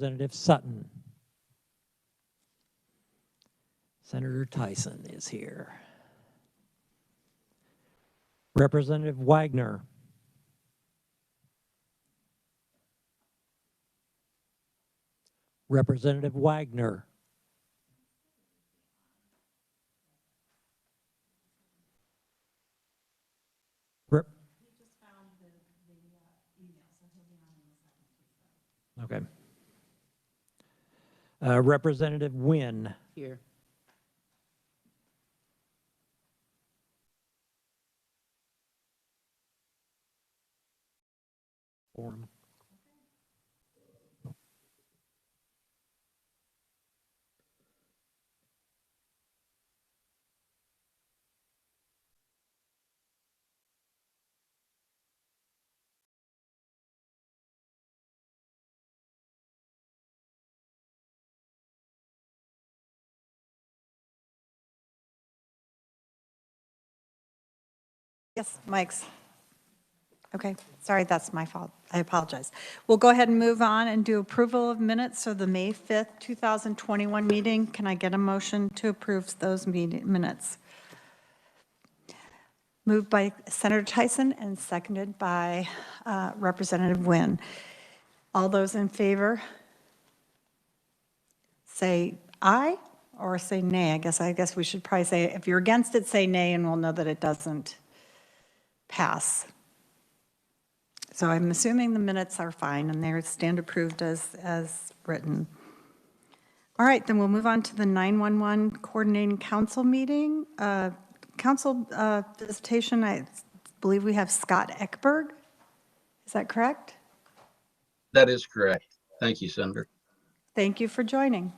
Representative Sutton. Senator Tyson is here. Representative Wagner. Representative Wagner. Okay. Representative Wynn. Here. Forum. Yes, Mike's. Okay, sorry, that's my fault. I apologize. We'll go ahead and move on and do approval of minutes of the May 5th, 2021 meeting. Can I get a motion to approve those minutes? Moved by Senator Tyson and seconded by Representative Wynn. All those in favor, say aye or say nay. I guess we should probably say, if you're against it, say nay, and we'll know that it doesn't pass. So I'm assuming the minutes are fine and they stand approved as written. All right, then we'll move on to the 911 Coordinating Council meeting. Council visitation, I believe we have Scott Eckberg. Is that correct? That is correct. Thank you, Senator. Thank you for joining.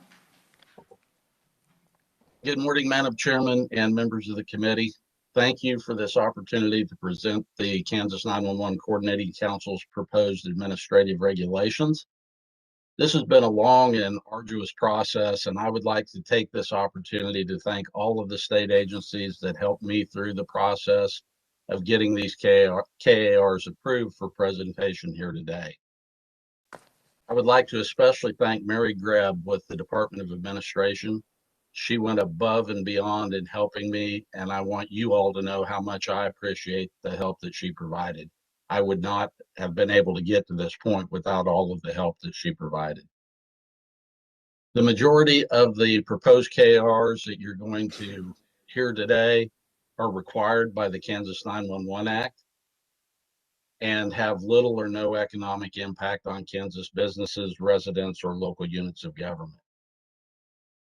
Good morning, Madam Chairman and members of the committee. Thank you for this opportunity to present the Kansas 911 Coordinating Council's proposed administrative regulations. This has been a long and arduous process, and I would like to take this opportunity to thank all of the state agencies that helped me through the process of getting these KARs approved for presentation here today. I would like to especially thank Mary Greb with the Department of Administration. She went above and beyond in helping me, and I want you all to know how much I appreciate the help that she provided. I would not have been able to get to this point without all of the help that she provided. The majority of the proposed KRs that you're going to hear today are required by the Kansas 911 Act and have little or no economic impact on Kansas businesses, residents, or local units of government.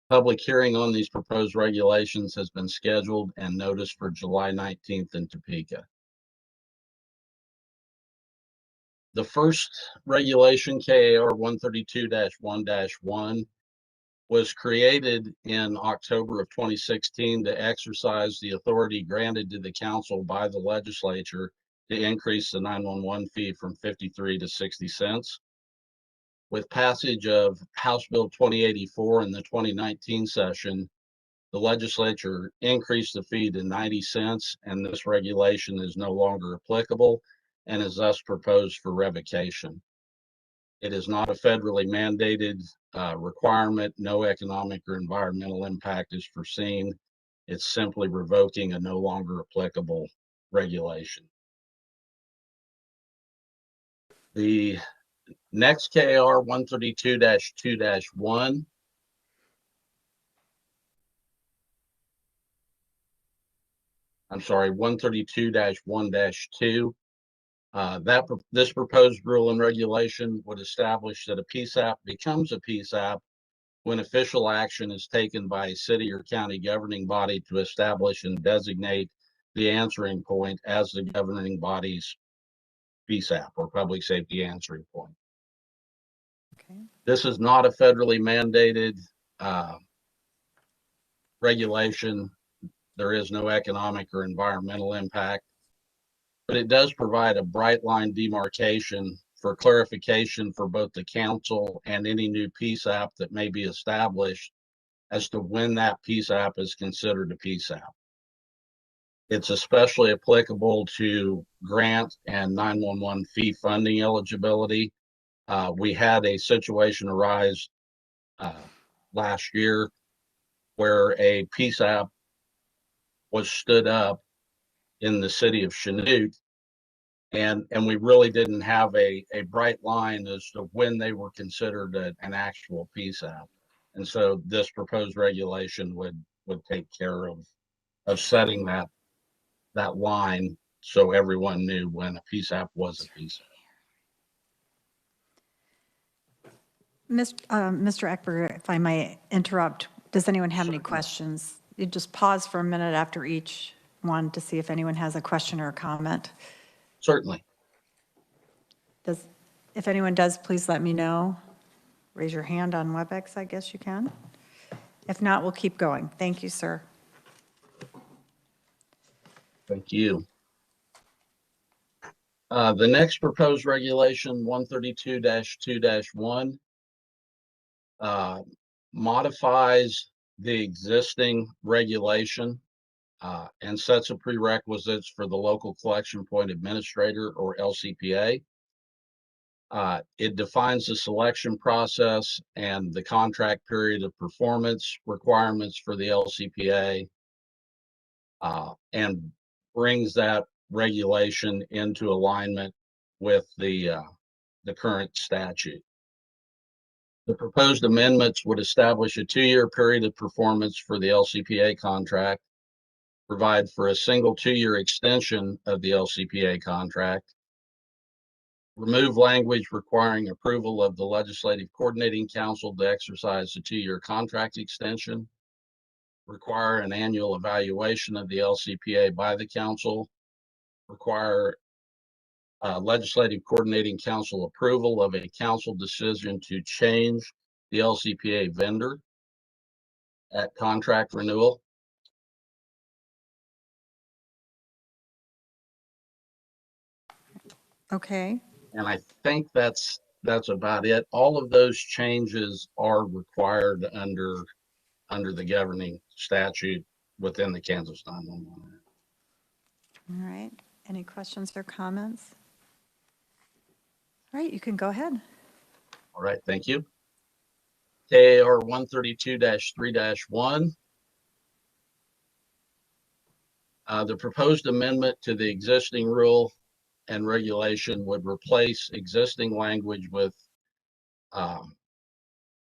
Public hearing on these proposed regulations has been scheduled and noticed for July 19th in Topeka. The first regulation, KAR 132-1-1, was created in October of 2016 to exercise the authority granted to the council by the legislature to increase the 911 fee from 53 to 60 cents. With passage of House Bill 2084 in the 2019 session, the legislature increased the fee to 90 cents, and this regulation is no longer applicable and is thus proposed for revocation. It is not a federally mandated requirement. No economic or environmental impact is foreseen. It's simply revoking a no longer applicable regulation. The next KR 132-2-1 I'm sorry, 132-1-2. This proposed rule and regulation would establish that a PSAP becomes a PSAP when official action is taken by a city or county governing body to establish and designate the answering point as the governing body's PSAP or public safety answering point. Okay. This is not a federally mandated regulation. There is no economic or environmental impact, but it does provide a bright line demarcation for clarification for both the council and any new PSAP that may be established as to when that PSAP is considered a PSAP. It's especially applicable to grant and 911 fee funding eligibility. We had a situation arise last year where a PSAP was stood up in the city of Chanute, and we really didn't have a bright line as to when they were considered an actual PSAP. And so this proposed regulation would take care of setting that line so everyone knew when a PSAP was a PSAP. Mr. Eckberg, if I may interrupt, does anyone have any questions? You just pause for a minute after each one to see if anyone has a question or a comment. Certainly. If anyone does, please let me know. Raise your hand on WebEx, I guess you can. If not, we'll keep going. Thank you, sir. Thank you. The next proposed regulation, 132-2-1, modifies the existing regulation and sets a prerequisites for the local collection point administrator, or LCPA. It defines the selection process and the contract period of performance requirements for the LCPA, and brings that regulation into alignment with the current statute. The proposed amendments would establish a 2-year period of performance for the LCPA contract, provide for a single 2-year extension of the LCPA contract, remove language requiring approval of the Legislative Coordinating Council to exercise the 2-year contract extension, require an annual evaluation of the LCPA by the council, require Legislative Coordinating Council approval of a council decision to change the LCPA vendor at contract renewal. Okay. And I think that's about it. All of those changes are required under the governing statute within the Kansas 911 Act. All right. Any questions or comments? All right, you can go ahead. All right, thank you. KAR 132-3-1. The proposed amendment to the existing rule and regulation would replace existing language with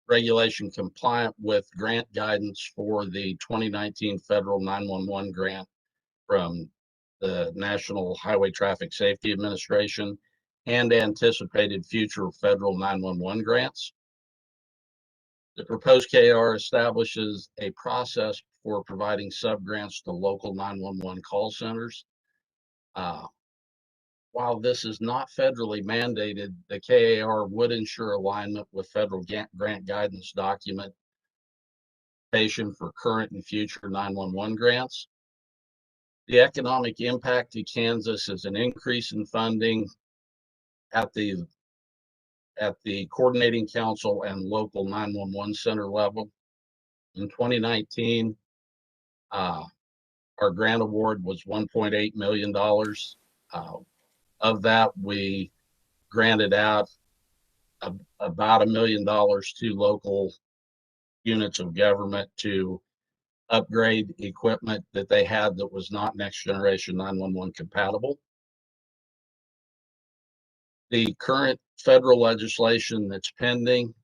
regulation compliant with grant guidance for the 2019 federal 911 grant from the National Highway Traffic Safety Administration and anticipated future federal 911 grants. The proposed KR establishes a process for providing subgrants to local 911 call centers. While this is not federally mandated, the KAR would ensure alignment with federal grant guidance documentation for current and future 911 grants. The economic impact to Kansas is an increase in funding at the coordinating council and local 911 center level. In 2019, our grant award was $1.8 million. Of that, we granted out about $1 million to local units of government to upgrade equipment that they had that was not next generation 911 compatible. The current federal legislation that's pending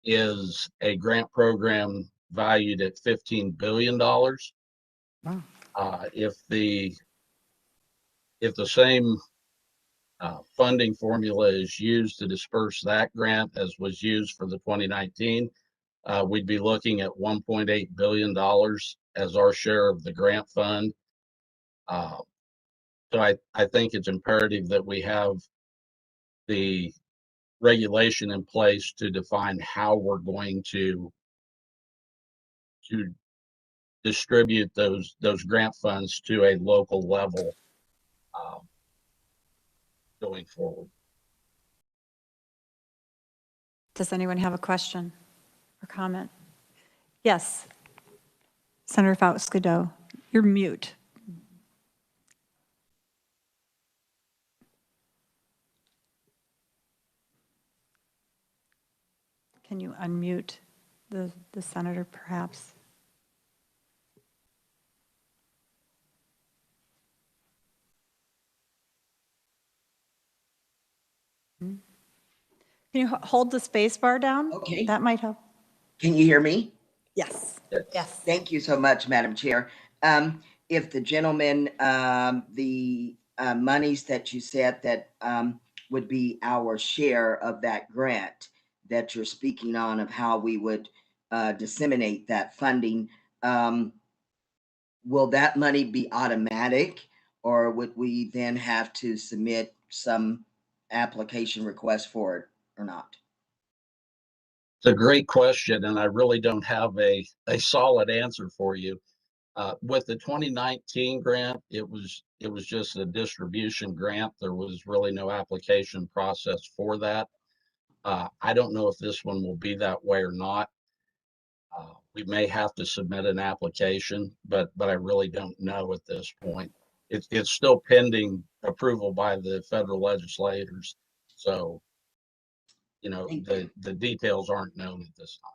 is a grant program valued at $15 billion. Wow. If the same funding formula is used to disperse that grant as was used for the 2019, we'd be looking at $1.8 billion as our share of the grant fund. So I think it's imperative that we have the regulation in place to define how we're going to distribute those grant funds to a local level going forward. Does anyone have a question or comment? Yes. Senator Fausto, you're mute. Can you unmute the senator perhaps? Can you hold the space bar down? Okay. That might help. Can you hear me? Yes. Yes. Thank you so much, Madam Chair. If the gentleman, the monies that you said that would be our share of that grant that you're speaking on, of how we would disseminate that funding, will that money be automatic, or would we then have to submit some application request for it or not? It's a great question, and I really don't have a solid answer for you. With the 2019 grant, it was just a distribution grant. There was really no application process for that. I don't know if this one will be that way or not. We may have to submit an application, but I really don't know at this point. It's still pending approval by the federal legislators. So, you know, Thank the you. details aren't known at this time.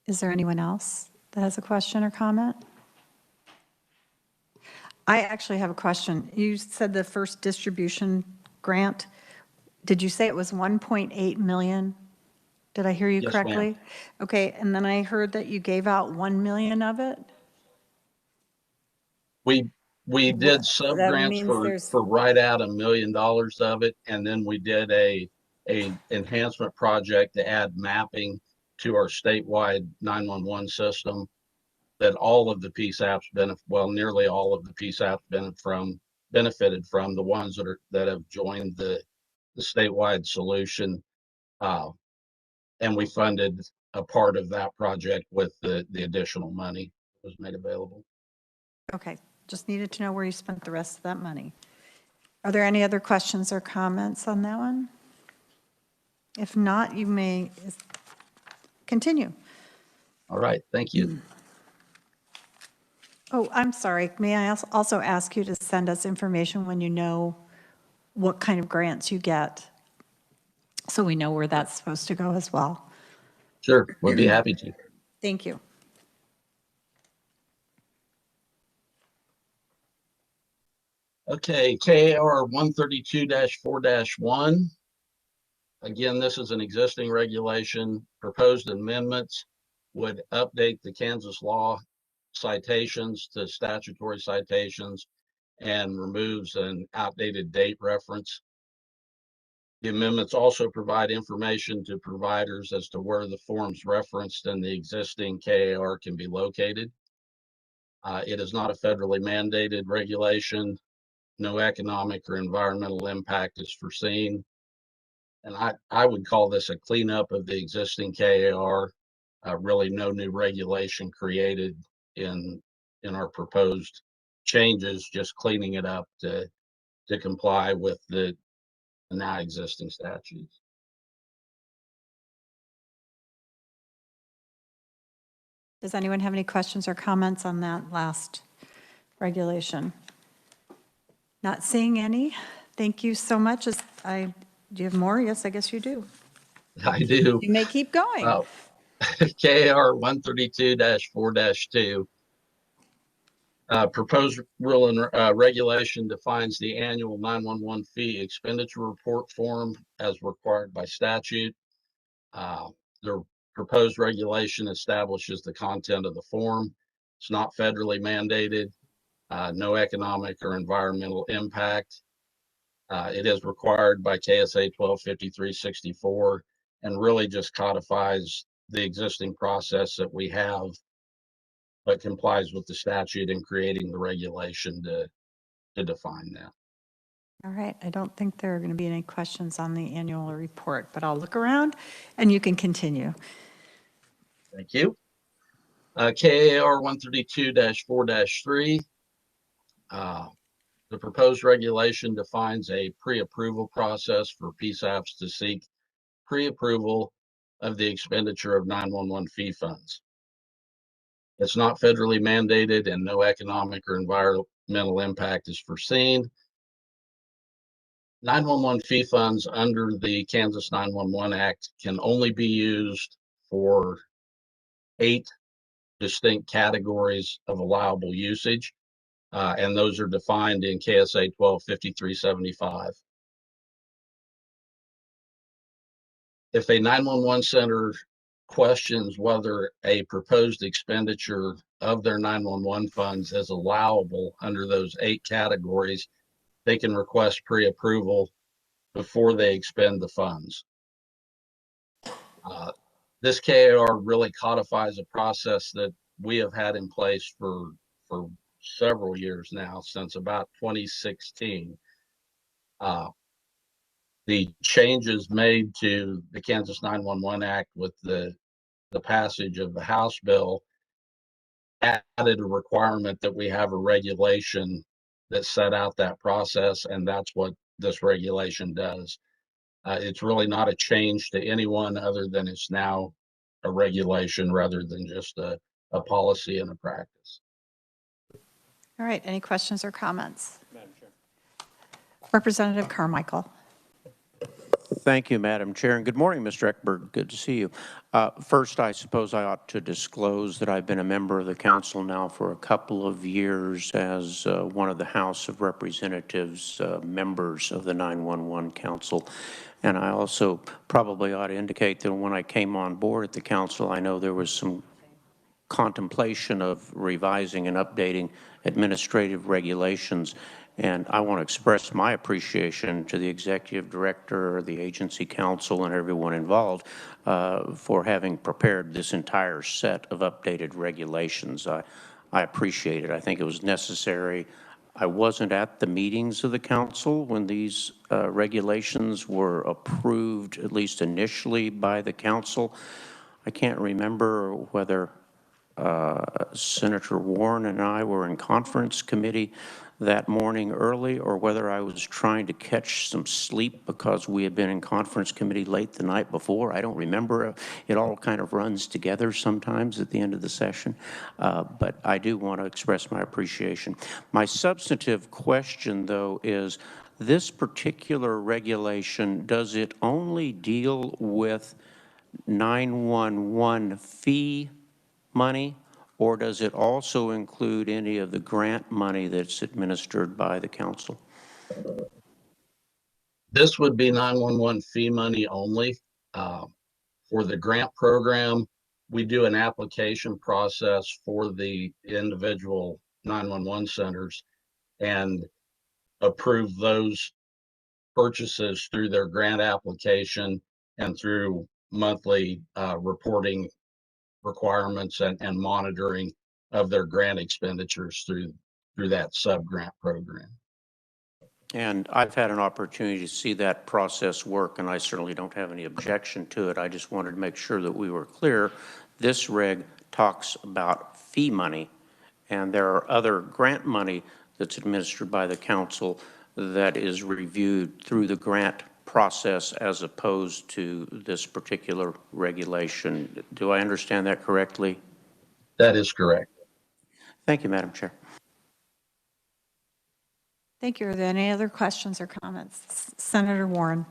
Is there anyone else that has a question or comment? I actually have a question. You said the first distribution grant, did you say it was 1.8 million? Did I hear you Yes, correctly? ma'am. Okay, and then I heard that you gave out 1 million of it? We did What- sub that grants means there's- for right at $1 million of it, and then we did a enhancement project to add mapping to our statewide 911 system that all of the PSAPs nearly all of the PSAPs benefited from, the ones that have joined the statewide solution, and we funded a part of that project with the additional money that was made available. Okay, just needed to know where you spent the rest of that money. Are there any other questions or comments on that one? If not, you may continue. All right, thank you. Oh, I'm sorry. May I also ask you to send us information when you know what kind of grants you get, so we know where that's supposed to go as well? Sure, would be happy to. Thank you. Okay, KAR 132-4-1. Again, this is an existing regulation. Proposed amendments would update the Kansas law citations to statutory citations and removes an outdated date reference. The amendments also provide information to providers as to where the forms referenced in the existing KAR can be located. It is not a federally mandated regulation. No economic or environmental impact is foreseen. And I would call this a cleanup of the existing KAR. Really no new regulation created in our proposed changes, just cleaning it up to comply with the now existing statutes. Does anyone have any questions or comments on that last regulation? Not seeing any. Thank you so much. Do you have more? Yes, I guess you do. I do. You may keep going. KAR 132-4-2. Proposed rule and regulation defines the annual 911 fee expenditure report form as required by statute. The proposed regulation establishes the content of the form. It's not federally mandated, no economic or environmental impact. It is required by KSA 1253-64 and really just codifies the existing process that we have, but complies with the statute in creating the regulation to define that. All right, I don't think there are going to be any questions on the annual report, but I'll look around and you can continue. Thank you. KAR 132-4-3. The proposed regulation defines a pre-approval process for PSAPs to seek pre-approval of the expenditure of 911 fee funds. It's not federally mandated and no economic or environmental impact is foreseen. 911 fee funds under the Kansas 911 Act can only be used for 8 distinct categories of allowable usage, and those are defined in KSA 125375. If a 911 center questions whether a proposed expenditure of their 911 funds is allowable under those 8 categories, they can request pre-approval before they expend the funds. This KAR really codifies a process that we have had in place for several years now, since about 2016. The changes made to the Kansas 911 Act with the passage of the House bill added a requirement that we have a regulation that set out that process, and that's what this regulation does. It's really not a change to anyone other than it's now a regulation rather than just a policy and a practice. All right, any questions or comments? Madam Chair. Representative Carmichael. Thank you, Madam Chair, and good morning, Mr. Eckberg. Good to see you. First, I suppose I ought to disclose that I've been a member of the council now for a couple of years as one of the House of Representatives members of the 911 Council. And I also probably ought to indicate that when I came on board at the council, I know there was some contemplation of revising and updating administrative regulations. And I want to express my appreciation to the executive director, the agency council, and everyone involved for having prepared this entire set of updated regulations. I appreciate it. I think it was necessary. I wasn't at the meetings of the council when these regulations were approved, at least initially, by the council. I can't remember whether Senator Warren and I were in conference committee that morning early, or whether I was trying to catch some sleep because we had been in conference committee late the night before. I don't remember. It all kind of runs together sometimes at the end of the session, but I do want to express my appreciation. My substantive question, though, is this particular regulation, does it only deal with 911 fee money, or does it also include any of the grant money that's administered by the council? This would be 911 fee money only. For the grant program, we do an application process for the individual 911 centers and approve those purchases through their grant application and through monthly reporting requirements and monitoring of their grant expenditures through that sub-grant program. And I've had an opportunity to see that process work, and I certainly don't have any objection to it. I just wanted to make sure that we were clear. This reg talks about fee money, and there are other grant money that's administered by the council that is reviewed through the grant process as opposed to this particular regulation. Do I understand that correctly? That is correct. Thank you, Madam Chair. Thank you. Are there any other questions or comments? Senator Warren.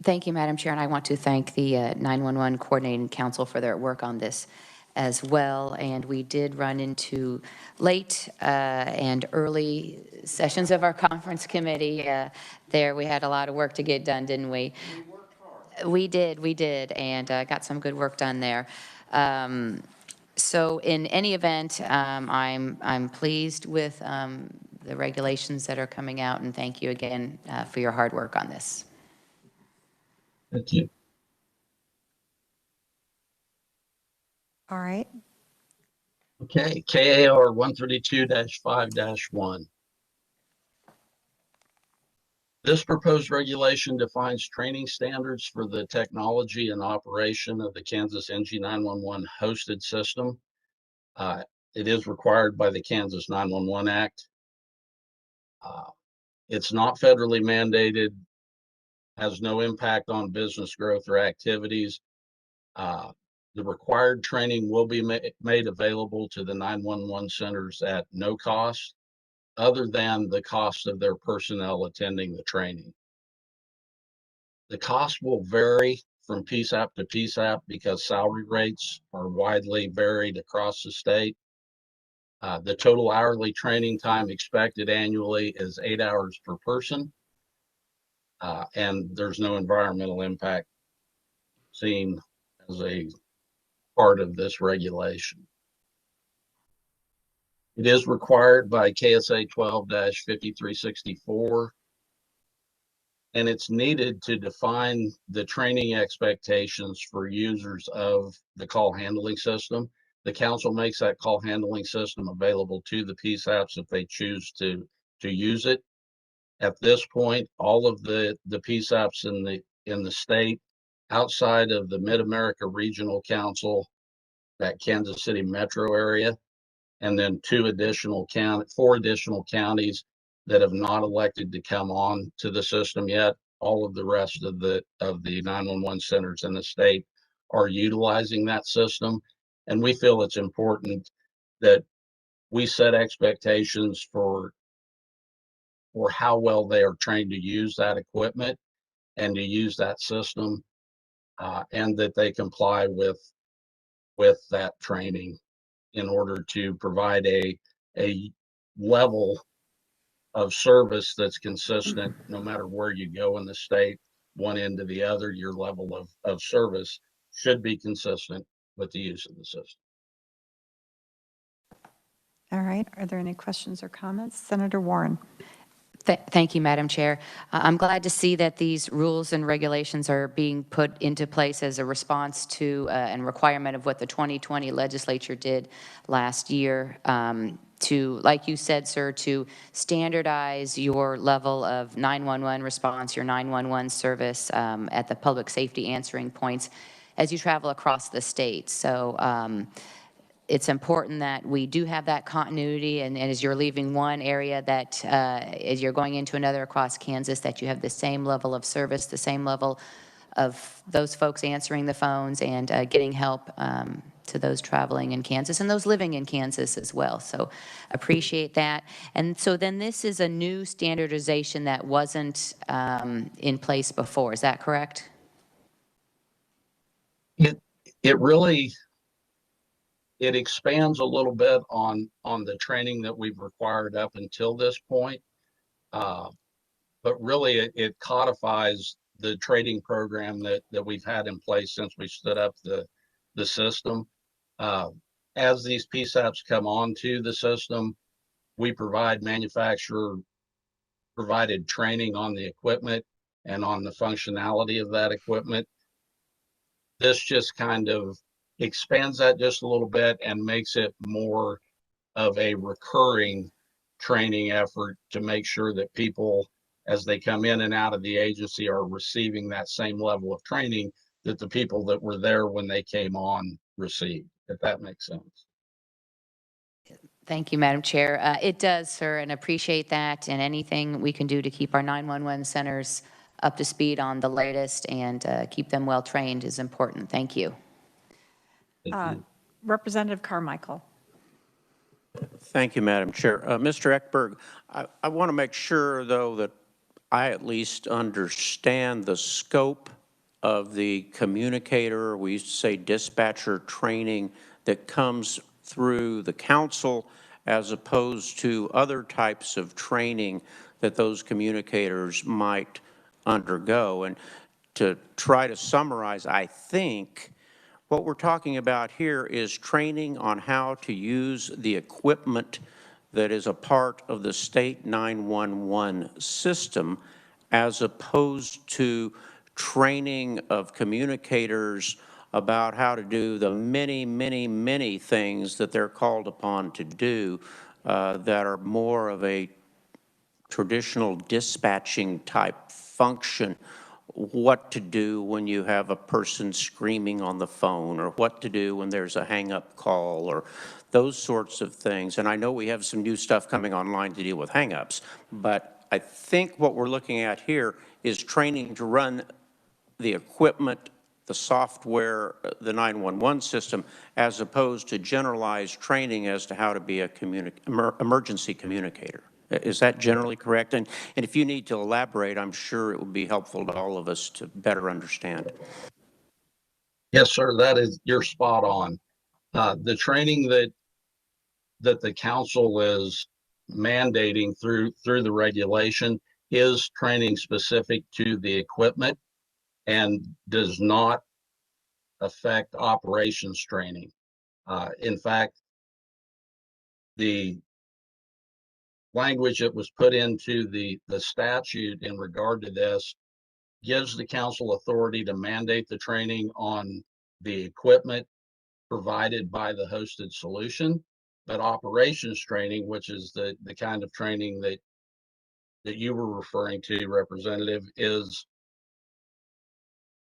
Thank you, Madam Chair, and I want to thank the 911 Coordinating Council for their work on this as well. And we did run into late and early sessions of our conference committee. There we had a lot of work to get done, didn't we? We worked hard. We did, and got some good work done there. So in any event, I'm pleased with the regulations that are coming out, and thank you again for your hard work on this. Thank you. All right. Okay, KAR 132-5-1. This proposed regulation defines training standards for the technology and operation of the Kansas NG911 hosted system. It is required by the Kansas 911 Act. It's not federally mandated, has no impact on business growth or activities. The required training will be made available to the 911 centers at no cost. other than the cost of their personnel attending the training. The cost will vary from PSAP to PSAP because salary rates are widely varied across the state. The total hourly training time expected annually is 8 hours per person. And there's no environmental impact seen as a part of this regulation. It is required by KSA 12-5364, and it's needed to define the training expectations for users of the call handling system. The council makes that call handling system available to the PSAPs if they choose to use it. At this point, all of the PSAPs in the state outside of the Mid-America Regional Council, that Kansas City metro area, and then four additional counties that have not elected to come on to the system yet. All of the rest of the 911 centers in the state are utilizing that system. And we feel it's important that we set expectations for how well they are trained to use that equipment and to use that system, and that they comply with that training in order to provide a level of service that's consistent no matter where you go in the state, one end to the other. Your level of service should be consistent with the use of the system. All right, are there any questions or comments? Senator Warren. Thank you, Madam Chair. I'm glad to see that these rules and regulations are being put into place as a response to and requirement of what the 2020 legislature did last year to, like you said, sir, to standardize your level of 911 response, your 911 service at the public safety answering points as you travel across the state. So it's important that we do have that continuity, and as you're leaving one area, that as you're going into another across Kansas, that you have the same level of service, the same level of those folks answering the phones and getting help to those traveling in Kansas and those living in Kansas as well. So appreciate that. And so then this is a new standardization that wasn't in place before. Is that correct? It really expands a little bit on the training that we've required up until this point. But really it codifies the training program that we've had in place since we stood up the system. As these PSAPs come onto the system, we provide manufacturer provided training on the equipment and on the functionality of that equipment. This just kind of expands that just a little bit and makes it more of a recurring training effort to make sure that people, as they come in and out of the agency, are receiving that same level of training that the people that were there when they came on received, if that makes sense. Thank you, Madam Chair. It does, sir, and appreciate that. And anything we can do to keep our 911 centers up to speed on the latest and keep them well trained is important. Thank you. Thank you. Representative Carmichael. Thank you, Madam Chair. Mr. Eckberg, I want to make sure, though, that I at least understand the scope of the communicator, we used to say dispatcher training, that comes through the council as opposed to other types of training that those communicators might undergo. And to try to summarize, I think what we're talking about here is training on how to use the equipment that is a part of the state 911 system, as opposed to training of communicators about how to do the many, many, many things that they're called upon to do that are more of a traditional dispatching type function. What to do when you have a person screaming on the phone, or what to do when there's a hang-up call, or those sorts of things. And I know we have some new stuff coming online to deal with hang-ups, but I think what we're looking at here is training to run the equipment, the software, the 911 system, as opposed to generalized training as to how to be a emergency communicator. Is that generally correct? And if you need to elaborate, I'm sure it would be helpful to all of us to better understand. Yes, sir, you're spot on. The training that the council is mandating through the regulation is training specific to the equipment and does not affect operations training. In fact, the language that was put into the statute in regard to this gives the council authority to mandate the training on the equipment provided by the hosted solution, but operations training, which is the kind of training that you were referring to, Representative, is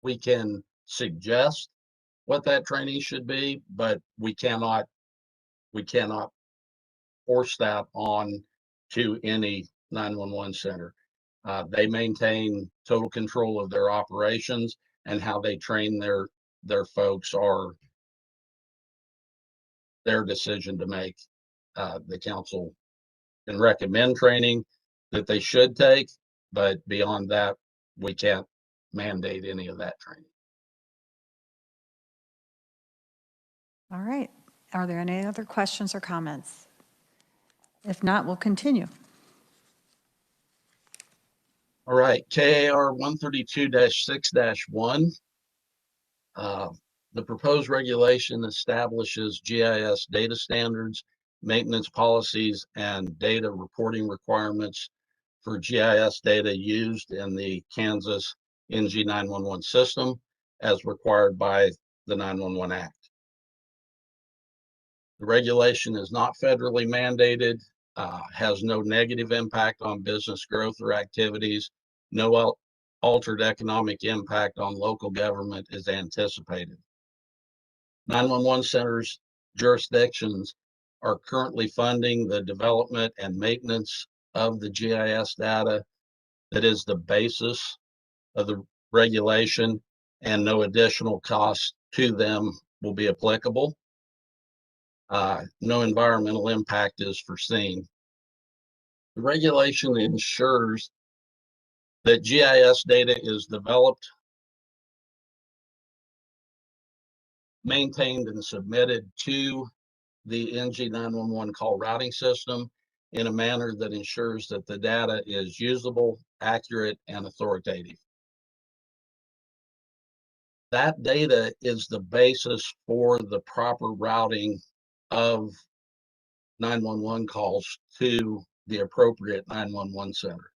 we can suggest what that training should be, but we cannot force that on to any 911 center. They maintain total control of their operations, and how they train their folks are their decision to make. The council can recommend training that they should take, but beyond that, we can't mandate any of that training. All right. Are there any other questions or comments? If not, we'll continue. All right, KAR 132-6-1. The proposed regulation establishes GIS data standards, maintenance policies, and data reporting requirements for GIS data used in the Kansas NG 911 system as required by the 911 Act. The regulation is not federally mandated, has no negative impact on business growth or activities. No altered economic impact on local government is anticipated. 911 centers jurisdictions are currently funding the development and maintenance of the GIS data that is the basis of the regulation, and no additional cost to them will be applicable. No environmental impact is foreseen. The regulation ensures that GIS data is developed, maintained, and submitted to the NG 911 call routing system in a manner that ensures that the data is usable, accurate, and authoritative. That data is the basis for the proper routing of 911 calls to the appropriate 911 center.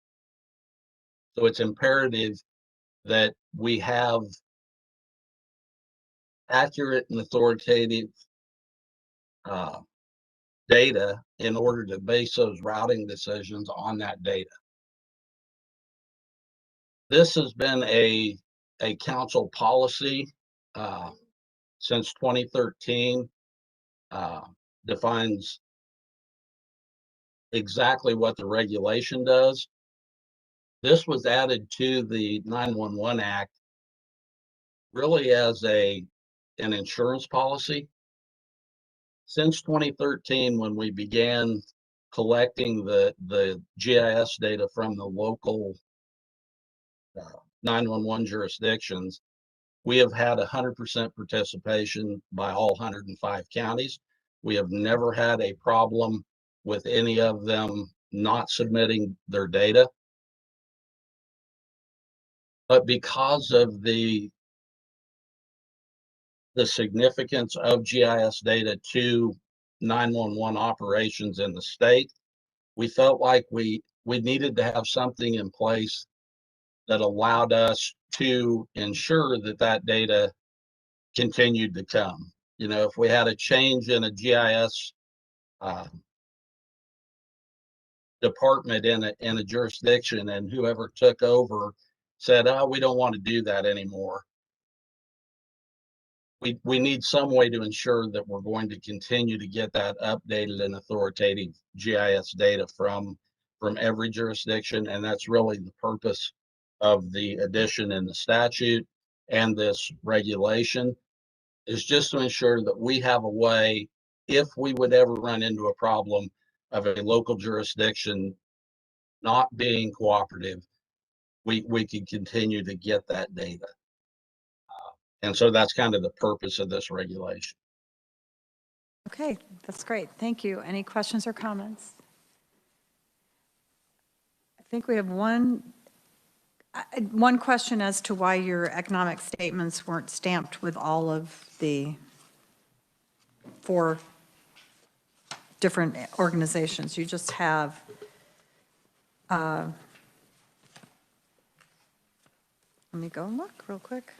So it's imperative that we have accurate and authoritative data in order to base those routing decisions on that data. This has been a council policy since 2013, defines exactly what the regulation does. This was added to the 911 Act really as an insurance policy. Since 2013, when we began collecting the GIS data from the local 911 jurisdictions, we have had 100% participation by all 105 counties. We have never had a problem with any of them not submitting their data. But because of the significance of GIS data to 911 operations in the state, we felt like we needed to have something in place that allowed us to ensure that that data continued to come. You know, if we had a change in a GIS department in a jurisdiction, and whoever took over said, "Oh, we don't want to do that anymore," we need some way to ensure that we're going to continue to get that updated and authoritative GIS data from every jurisdiction. And that's really the purpose of the addition in the statute and this regulation, is just to ensure that we have a way, if we would ever run into a problem of a local jurisdiction not being cooperative, we could continue to get that data. And so that's kind of the purpose of this regulation. Okay, that's great. Thank you. Any questions or comments? I think we have one question as to why your economic statements weren't stamped with all of the 4 different organizations. You just have, let me go and look real quick.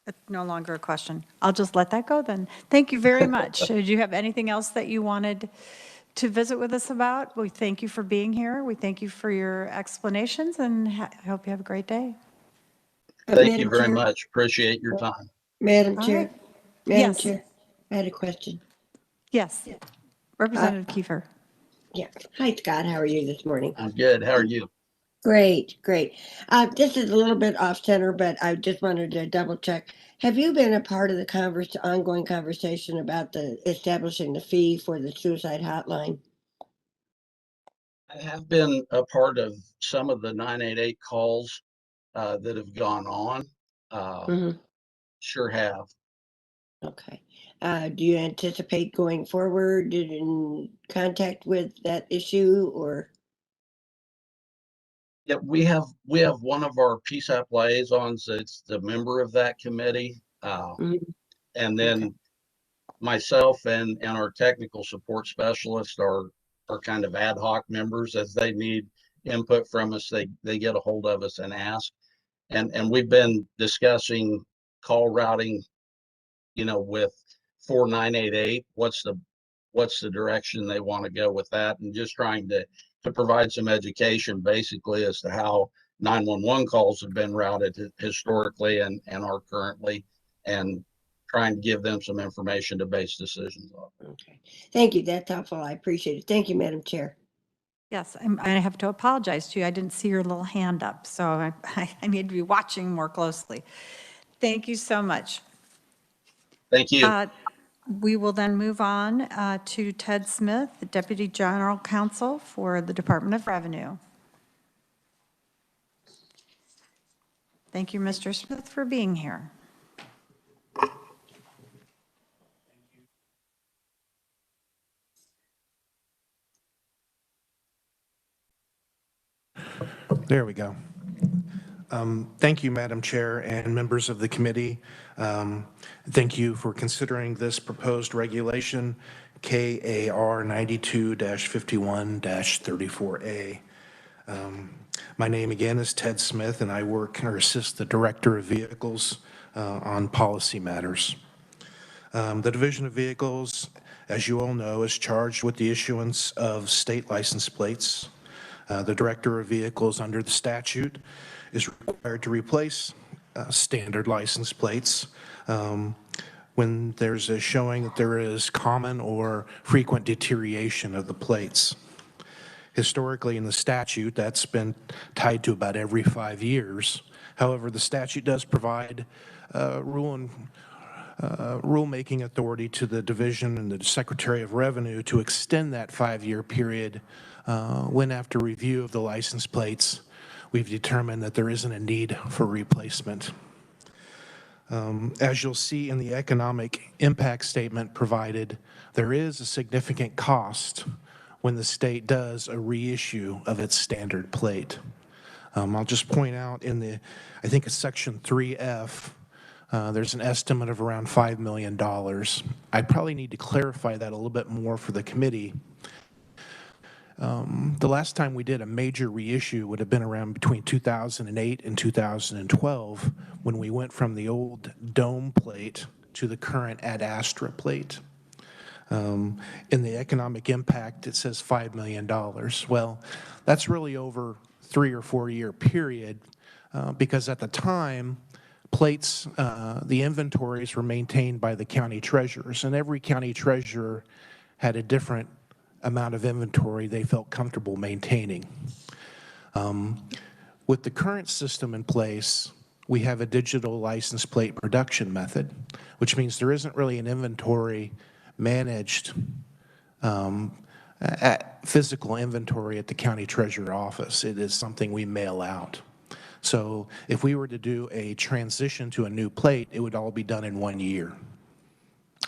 It's no longer a question. I'll just let that go then. Thank you very much. Did you have anything else that you wanted to visit with us about? We thank you for being here. We thank you for your explanations, and I hope you have a great day. Thank you very much. Appreciate your time. Madam All Chair, right. Madam Yes. Chair, I had a question. Yes. Representative Kiefer. Yeah. Hi, Scott. How are you this morning? I'm good. How are you? Great, great. This is a little bit off center, but I just wanted to double check. Have you been a part of the ongoing conversation about establishing the fee for the suicide hotline? I have been a part of some of the 988 calls that have gone on. Mhm. Sure have. Okay. Do you anticipate going forward in contact with that issue or? Yeah, we have one of our PSAP liaisons that's the member of that committee. Mhm. And then Okay. myself and our technical support specialist are kind of ad hoc members. As they need input from us, they get a hold of us and ask. And we've been discussing call routing, with 4988, what's the direction they want to go with that, and just trying to provide some education basically as to how 911 calls have been routed historically and are currently, and trying to give them some information to base decisions on. Okay. Thank you. That's helpful. I appreciate it. Thank you, Madam Chair. Yes, I have to apologize to you. I didn't see your little hand up, so I need to be watching more closely. Thank you so much. Thank you. We will then move on to Ted Smith, the Deputy General Counsel for the Department of Revenue. Thank you, Mr. Smith, for being here. There we go. Thank you, Madam Chair and members of the committee. Thank you for considering this proposed regulation, KAR 92-51-34A. My name again is Ted Smith, and I work or assist the Director of Vehicles on policy matters. The Division of Vehicles, as you all know, is charged with the issuance of state license plates. The Director of Vehicles under the statute is required to replace standard license plates when there's a showing that there is common or frequent deterioration of the plates. Historically in the statute, that's been tied to about every 5 years. However, the statute does provide rulemaking authority to the division and the Secretary of Revenue to extend that 5-year period when, after review of the license plates, we've determined that there isn't a need for replacement. As you'll see in the economic impact statement provided, there is a significant cost when the state does a reissue of its standard plate. I'll just point out I think it's section 3F, there's an estimate of around $5 million. I probably need to clarify that a little bit more for the committee. The last time we did a major reissue would have been around between 2008 and 2012 when we went from the old dome plate to the current Ad Astra plate. In the economic impact, it says $5 million. Well, that's really over 3 or 4 year period because at the time, plates, the inventories were maintained by the county treasurers, and every county treasurer had a different amount of inventory they felt comfortable maintaining. With the current system in place, we have a digital license plate production method, which means there isn't really an inventory managed physical inventory at the county treasurer office. It is something we mail out. So if we were to do a transition to a new plate, it would all be done in 1 year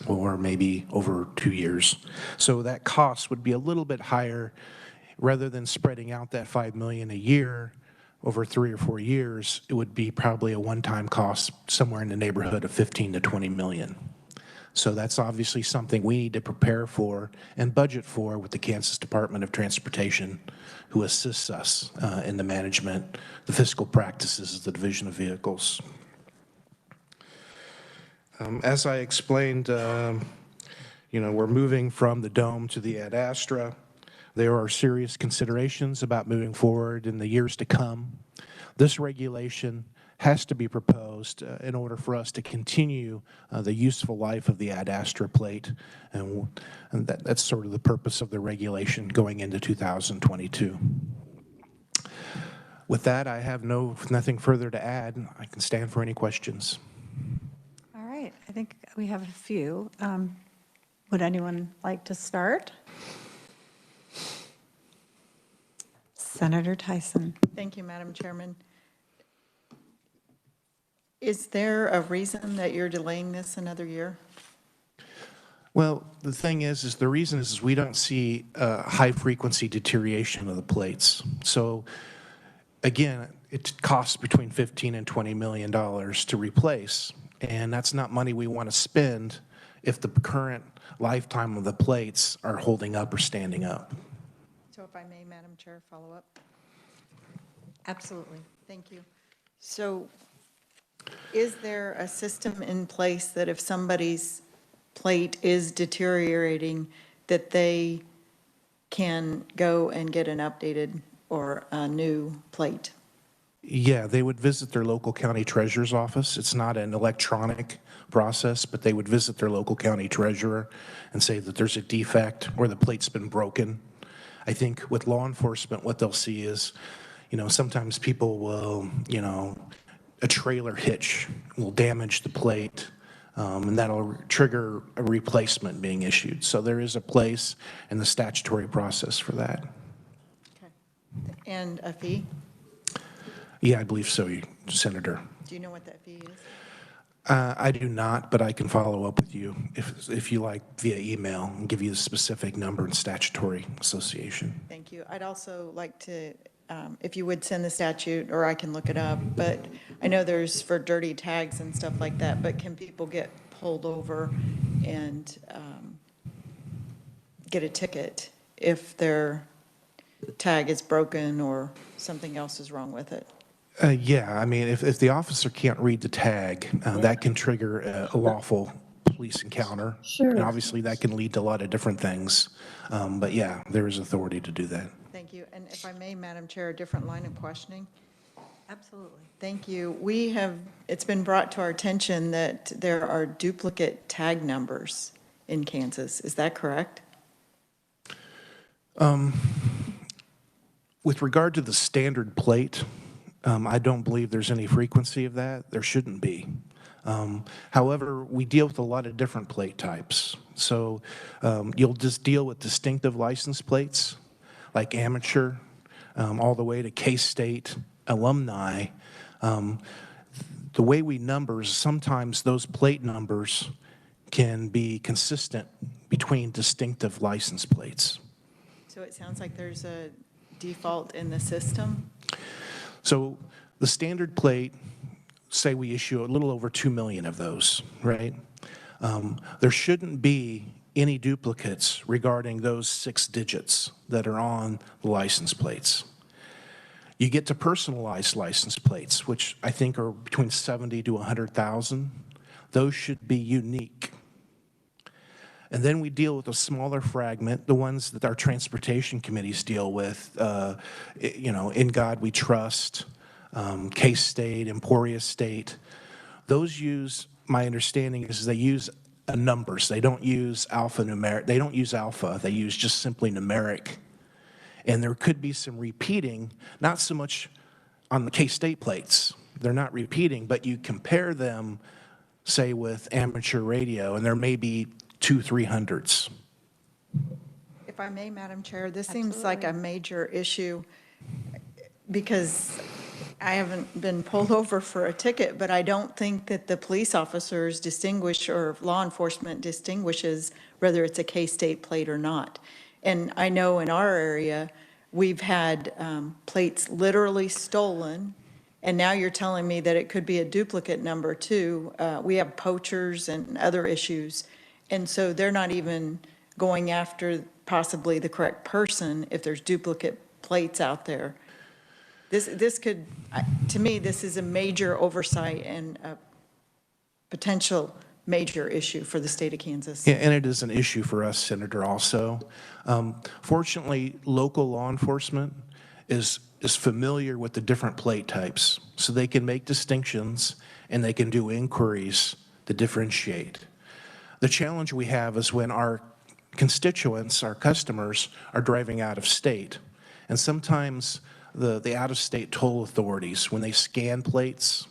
or maybe over 2 years. So that cost would be a little bit higher rather than spreading out that $5 million a year over 3 or 4 years. It would be probably a one-time cost somewhere in the neighborhood of 15 to 20 million. So that's obviously something we need to prepare for and budget for with the Kansas Department of Transportation, who assists us in the management, the fiscal practices of the Division of Vehicles. As I explained, we're moving from the dome to the ad astra. There are serious considerations about moving forward in the years to come. This regulation has to be proposed in order for us to continue the useful life of the ad astra plate, and that's sort of the purpose of the regulation going into 2022. With that, I have nothing further to add. I can stand for any questions. All right, I think we have a few. Would anyone like to start? Senator Tyson. Thank you, Madam Chairman. Is there a reason that you're delaying this another year? Well, the thing is the reason is we don't see high-frequency deterioration of the plates. So, again, it costs between $15 and $20 million to replace, and that's not money we want to spend if the current lifetime of the plates are holding up or standing up. So if I may, Madam Chair, follow up? Absolutely. Thank you. So is there a system in place that if somebody's plate is deteriorating, that they can go and get an updated or a new plate? Yeah, they would visit their local county treasurer's office. It's not an electronic process, but they would visit their local county treasurer and say that there's a defect or the plate's been broken. I think with law enforcement, what they'll see is, sometimes people will, a trailer hitch will damage the plate, and that'll trigger a replacement being issued. So there is a place in the statutory process for that. Okay. And a fee? Yeah, I believe so, Senator. Do you know what that fee is? I do not, but I can follow up with you if you like via email and give you the specific number and statutory association. Thank you. I'd also like to, if you would send the statute, or I can look it up, but I know there's for dirty tags and stuff like that, but can people get pulled over and get a ticket if their tag is broken or something else is wrong with it? Yeah, I mean, if the officer can't read the tag, that can trigger a lawful police encounter. Sure. And obviously, that can lead to a lot of different things. But yeah, there is authority to do that. Thank you. And if I may, Madam Chair, a different line of questioning. Absolutely. Thank you. It's been brought to our attention that there are duplicate tag numbers in Kansas. Is that correct? With regard to the standard plate, I don't believe there's any frequency of that. There shouldn't be. However, we deal with a lot of different plate types. So you'll just deal with distinctive license plates, like amateur, all the way to K-State, alumni. The way we number, sometimes those plate numbers can be consistent between distinctive license plates. So it sounds like there's a default in the system? So the standard plate, say we issue a little over 2 million of those, right? There shouldn't be any duplicates regarding those 6 digits that are on the license plates. You get to personalized license plates, which I think are between 70 to 100,000. Those should be unique. And then we deal with a smaller fragment, the ones that our transportation committees deal with, In God We Trust, K-State, Emporia State. Those use, my understanding is they use numbers. They don't use alphanumeric. They don't use alpha. They use just simply numeric. And there could be some repeating, not so much on the K-State plates. They're not repeating, but you compare them, say, with amateur radio, and there may be 200-300s. If If I may, Madam Chair, this seems like a major issue because I haven't been pulled over for a ticket, but I don't think that the police officers distinguish or law enforcement distinguishes whether it's a K-State plate or not. And I know in our area, we've had plates literally stolen, and now you're telling me that it could be a duplicate number too. We have poachers and other issues, and so they're not even going after possibly the correct person if there's duplicate plates out there. This could, to me, this is a major oversight and a potential major issue for the state of Kansas. Yeah, and it is an issue for us, Senator, also. Fortunately, local law enforcement is familiar with the different plate types, so they can make distinctions and they can do inquiries to differentiate. The challenge we have is when our constituents, our customers, are driving out of state, and sometimes the out-of-state toll authorities, when they scan plates,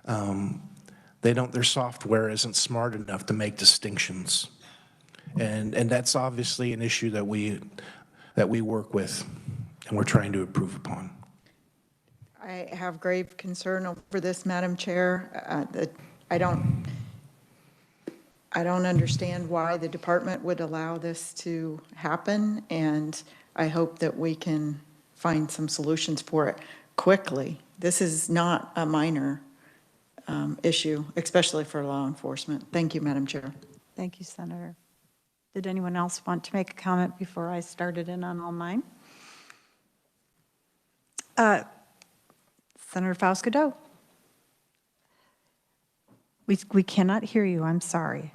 their software isn't smart enough to make distinctions. And that's obviously an issue that we work with and we're trying to improve upon. I have grave concern over this, Madam Chair. That I don't understand why the department would allow this to happen, and I hope that we can find some solutions for it quickly. This is not a minor issue, especially for law enforcement. Thank you, Madam Chair. Thank you, Senator. Did anyone else want to make a comment before I started in on all mine? Senator Fausto. We cannot hear you. I'm sorry.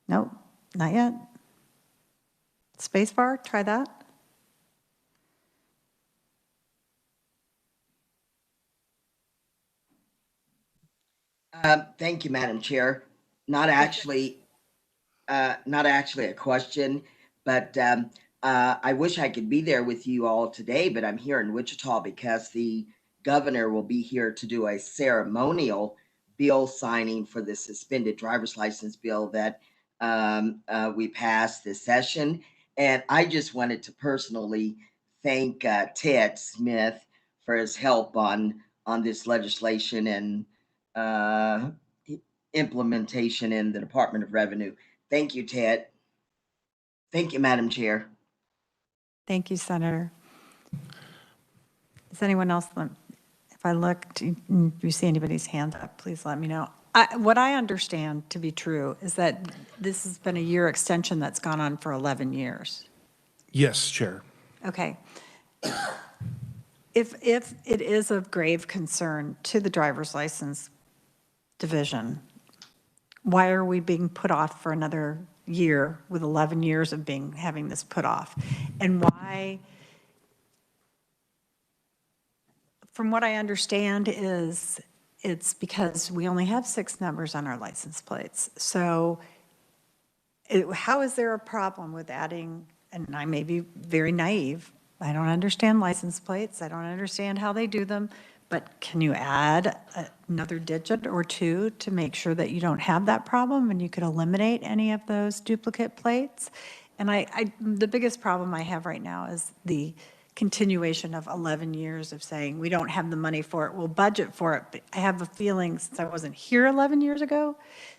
Nope, not yet. Space bar, try that. Thank you, Madam Chair. Not actually a question, but I wish I could be there with you all today, but I'm here in Wichita because the governor will be here to do a ceremonial bill signing for the suspended driver's license bill that we passed this session. And I just wanted to personally thank Ted Smith for his help on this legislation and implementation in the Department of Revenue. Thank you, Ted. Thank you, Madam Chair. Thank you, Senator. Does anyone else, if I look, if you see anybody's hand up, please let me know. What I understand to be true is that this has been a year extension that's gone on for 11 years. Yes, Chair. Okay. If it is of grave concern to the driver's license division, why are we being put off for another year with 11 years of having this put off? And why, from what I understand, is it's because we only have 6 numbers on our license plates. So how is there a problem with adding, and I may be very naive, I don't understand license plates, I don't understand how they do them, but can you add another digit or 2 to make sure that you don't have that problem and you could eliminate any of those duplicate plates? And the biggest problem I have right now is the continuation of 11 years of saying we don't have the money for it, we'll budget for it. But I have a feeling, since I wasn't here 11 years ago,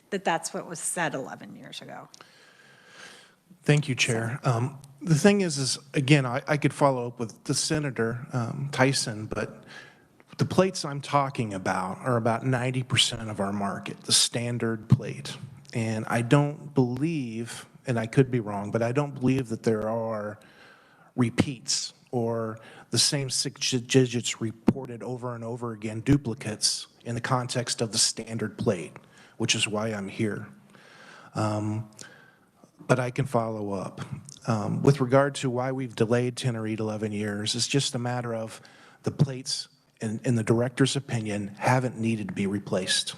that that's what was said 11 years ago. Thank you, Chair. The thing is again, I could follow up with the Senator Tyson, but the plates I'm talking about are about 90% of our market, the standard plate. And I don't believe, and I could be wrong, but I don't believe that there are repeats or the same 6 digits reported over and over again, duplicates in the context of the standard plate, which is why I'm here. But I can follow up. With regard to why we've delayed 10 or 11 years, it's just a matter of the plates, in the director's opinion, haven't needed to be replaced.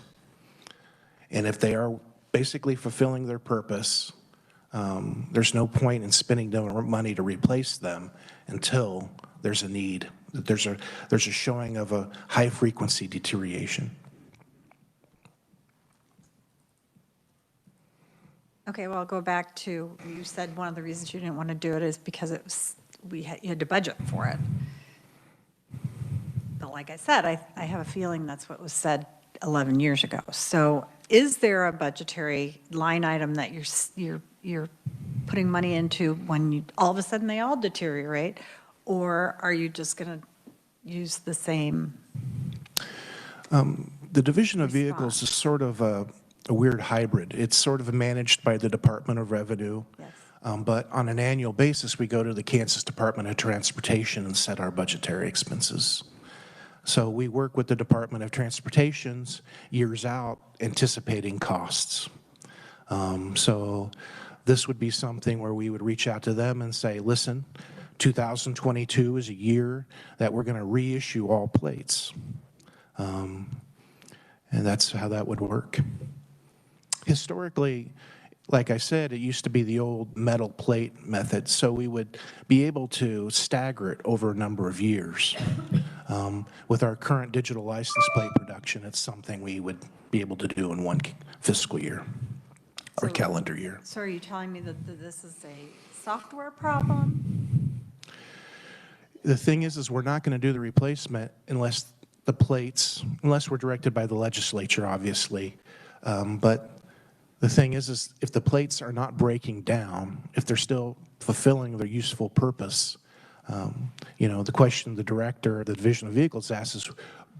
And if they are basically fulfilling their purpose, there's no point in spending the money to replace them until there's a need, that there's a showing of a high-frequency deterioration. Okay, well, I'll go back to, you said one of the reasons you didn't want to do it is because you had to budget for it. But like I said, I have a feeling that's what was said 11 years ago. So is there a budgetary line item that you're putting money into when all of a sudden they all deteriorate? Or are you just going to use the same? The Division of Vehicles Response. is sort of a weird hybrid. It's sort of managed by the Department of Revenue. Yes. But on an annual basis, we go to the Kansas Department of Transportation and set our budgetary expenses. So we work with the Department of Transportation's years out, anticipating costs. So this would be something where we would reach out to them and say, listen, 2022 is a year that we're going to reissue all plates. And that's how that would work. Historically, like I said, it used to be the old metal plate method, so we would be able to stagger it over a number of years. With our current digital license plate production, it's something we would be able to do in one fiscal year or So- calendar year. So are you telling me that this is a software problem? The thing is we're not going to do the replacement unless we're directed by the legislature, obviously. But the thing is if the plates are not breaking down, if they're still fulfilling their useful purpose, the question the director of the Division of Vehicles asks is,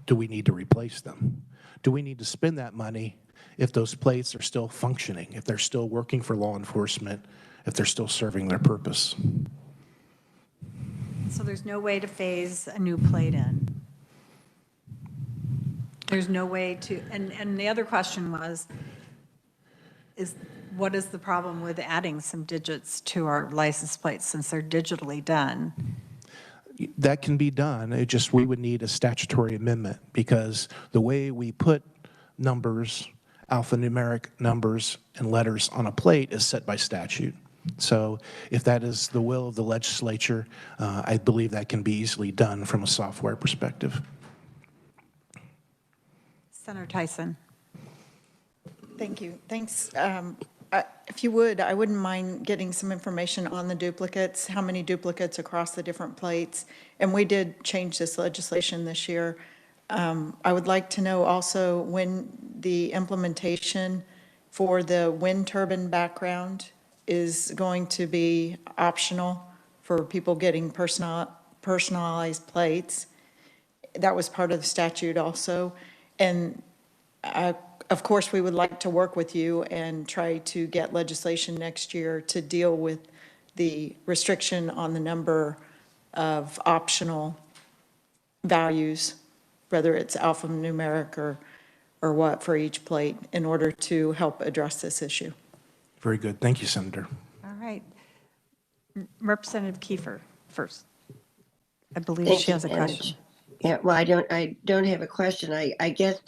do we need to replace them? Do we need to spend that money if those plates are still functioning, if they're still working for law enforcement, if they're still serving their purpose? So there's no way to phase a new plate in? There's no way to, and the other question was, what is the problem with adding some digits to our license plates since they're digitally done? That can be done. We would need a statutory amendment because the way we put numbers, alphanumeric numbers and letters on a plate is set by statute. So if that is the will of the legislature, I believe that can be easily done from a software perspective. Senator Tyson. Thank you. Thanks. If you would, I wouldn't mind getting some information on the duplicates, how many duplicates across the different plates. And we did change this legislation this year. I would like to know also when the implementation for the wind turbine background is going to be optional for people getting personalized plates. That was part of the statute also. And of course, we would like to work with you and try to get legislation next year to deal with the restriction on the number of optional values, whether it's alphanumeric or what for each plate, in order to help address this issue. Very good. Thank you, Senator. All right. Representative Kiefer first. I believe Thank she you, has a Madam question. Chair. Yeah, well, I don't have a question. I guess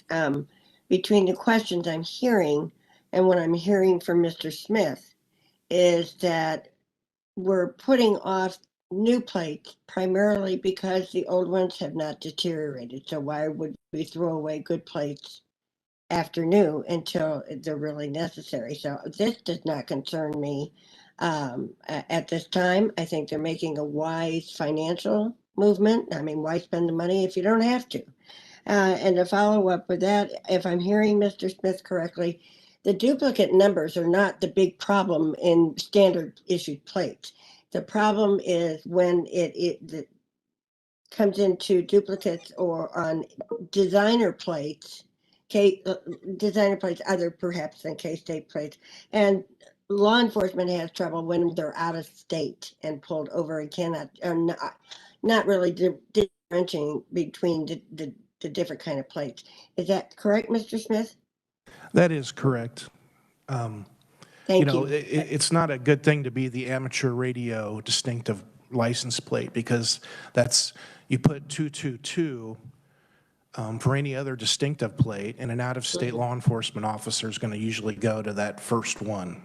between the questions I'm hearing and what I'm hearing from Mr. Smith is that we're putting off new plates primarily because the old ones have not deteriorated. So why would we throw away good plates after new until they're really necessary? So this does not concern me at this time. I think they're making a wise financial movement. I mean, why spend the money if you don't have to? And to follow up with that, if I'm hearing Mr. Smith correctly, the duplicate numbers are not the big problem in standard issued plates. The problem is when it comes into duplicates or on designer plates, designer plates other perhaps than K-State plates. And law enforcement has trouble when they're out of state and pulled over and cannot, or not really differentiating between the different kind of plates. Is that correct, Mr. Smith? That is correct. Thank you. It's not a good thing to be the amateur radio distinctive license plate because you put 222 for any other distinctive plate, and an out-of-state law enforcement officer is going to usually go to that first one,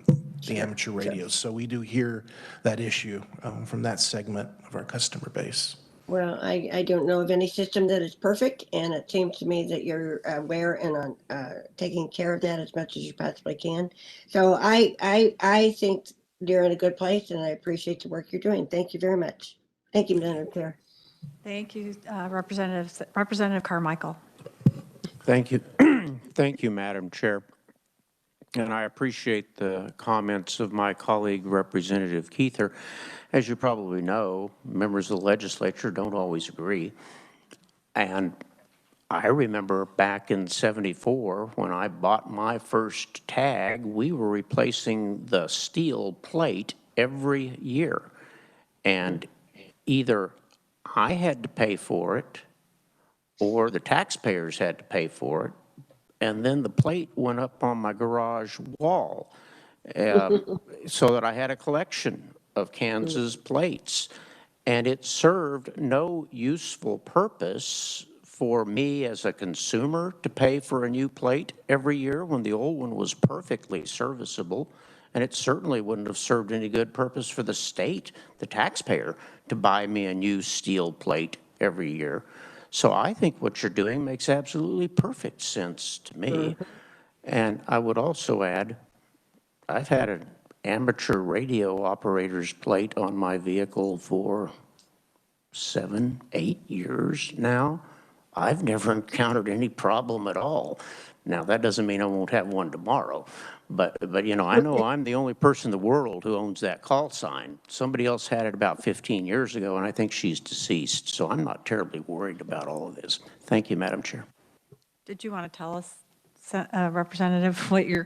the amateur radios. So we do hear that issue from that segment of our customer base. Well, I don't know of any system that is perfect, and it seems to me that you're aware and on taking care of that as much as you possibly can. So I think you're in a good place, and I appreciate the work you're doing. Thank you very much. Thank you, Madam Chair. Thank you, Representative Carmichael. Thank you. Thank you, Madam Chair. And I appreciate the comments of my colleague, Representative Keither. As you probably know, members of the legislature don't always agree. And I remember back in '74, when I bought my first tag, we were replacing the steel plate every year. And either I had to pay for it or the taxpayers had to pay for it. And then the plate went up on my garage wall so that I had a collection of Kansas plates. And it served no useful purpose for me as a consumer to pay for a new plate every year when the old one was perfectly serviceable. And it certainly wouldn't have served any good purpose for the state, the taxpayer, to buy me a new steel plate every year. So I think what you're doing makes absolutely perfect sense to me. And I would also add, I've had an amateur radio operator's plate on my vehicle for 7, 8 years now. I've never encountered any problem at all. Now, that doesn't mean I won't have one tomorrow, but you know I'm the only person in the world who owns that call sign. Somebody else had it about 15 years ago, and I think she's deceased, so I'm not terribly worried about all of this. Thank you, Madam Chair. Did you want to tell us, Representative, what your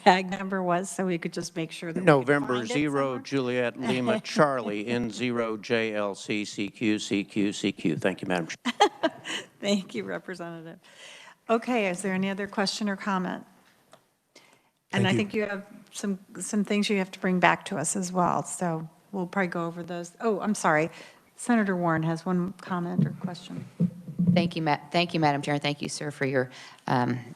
tag number was, so we could just make sure that we could November find it 0 somewhere? Juliet Lima Charlie N0 JLC CQ CQ CQ. Thank you, Madam Chair. Thank you, Representative. Okay, is there any other question or comment? And Thank I you. think you have some things you have to bring back to us as well, so we'll probably go over those. Oh, I'm sorry. Senator Warren has one comment or question. Thank you, Madam Chair, and thank you, sir, for your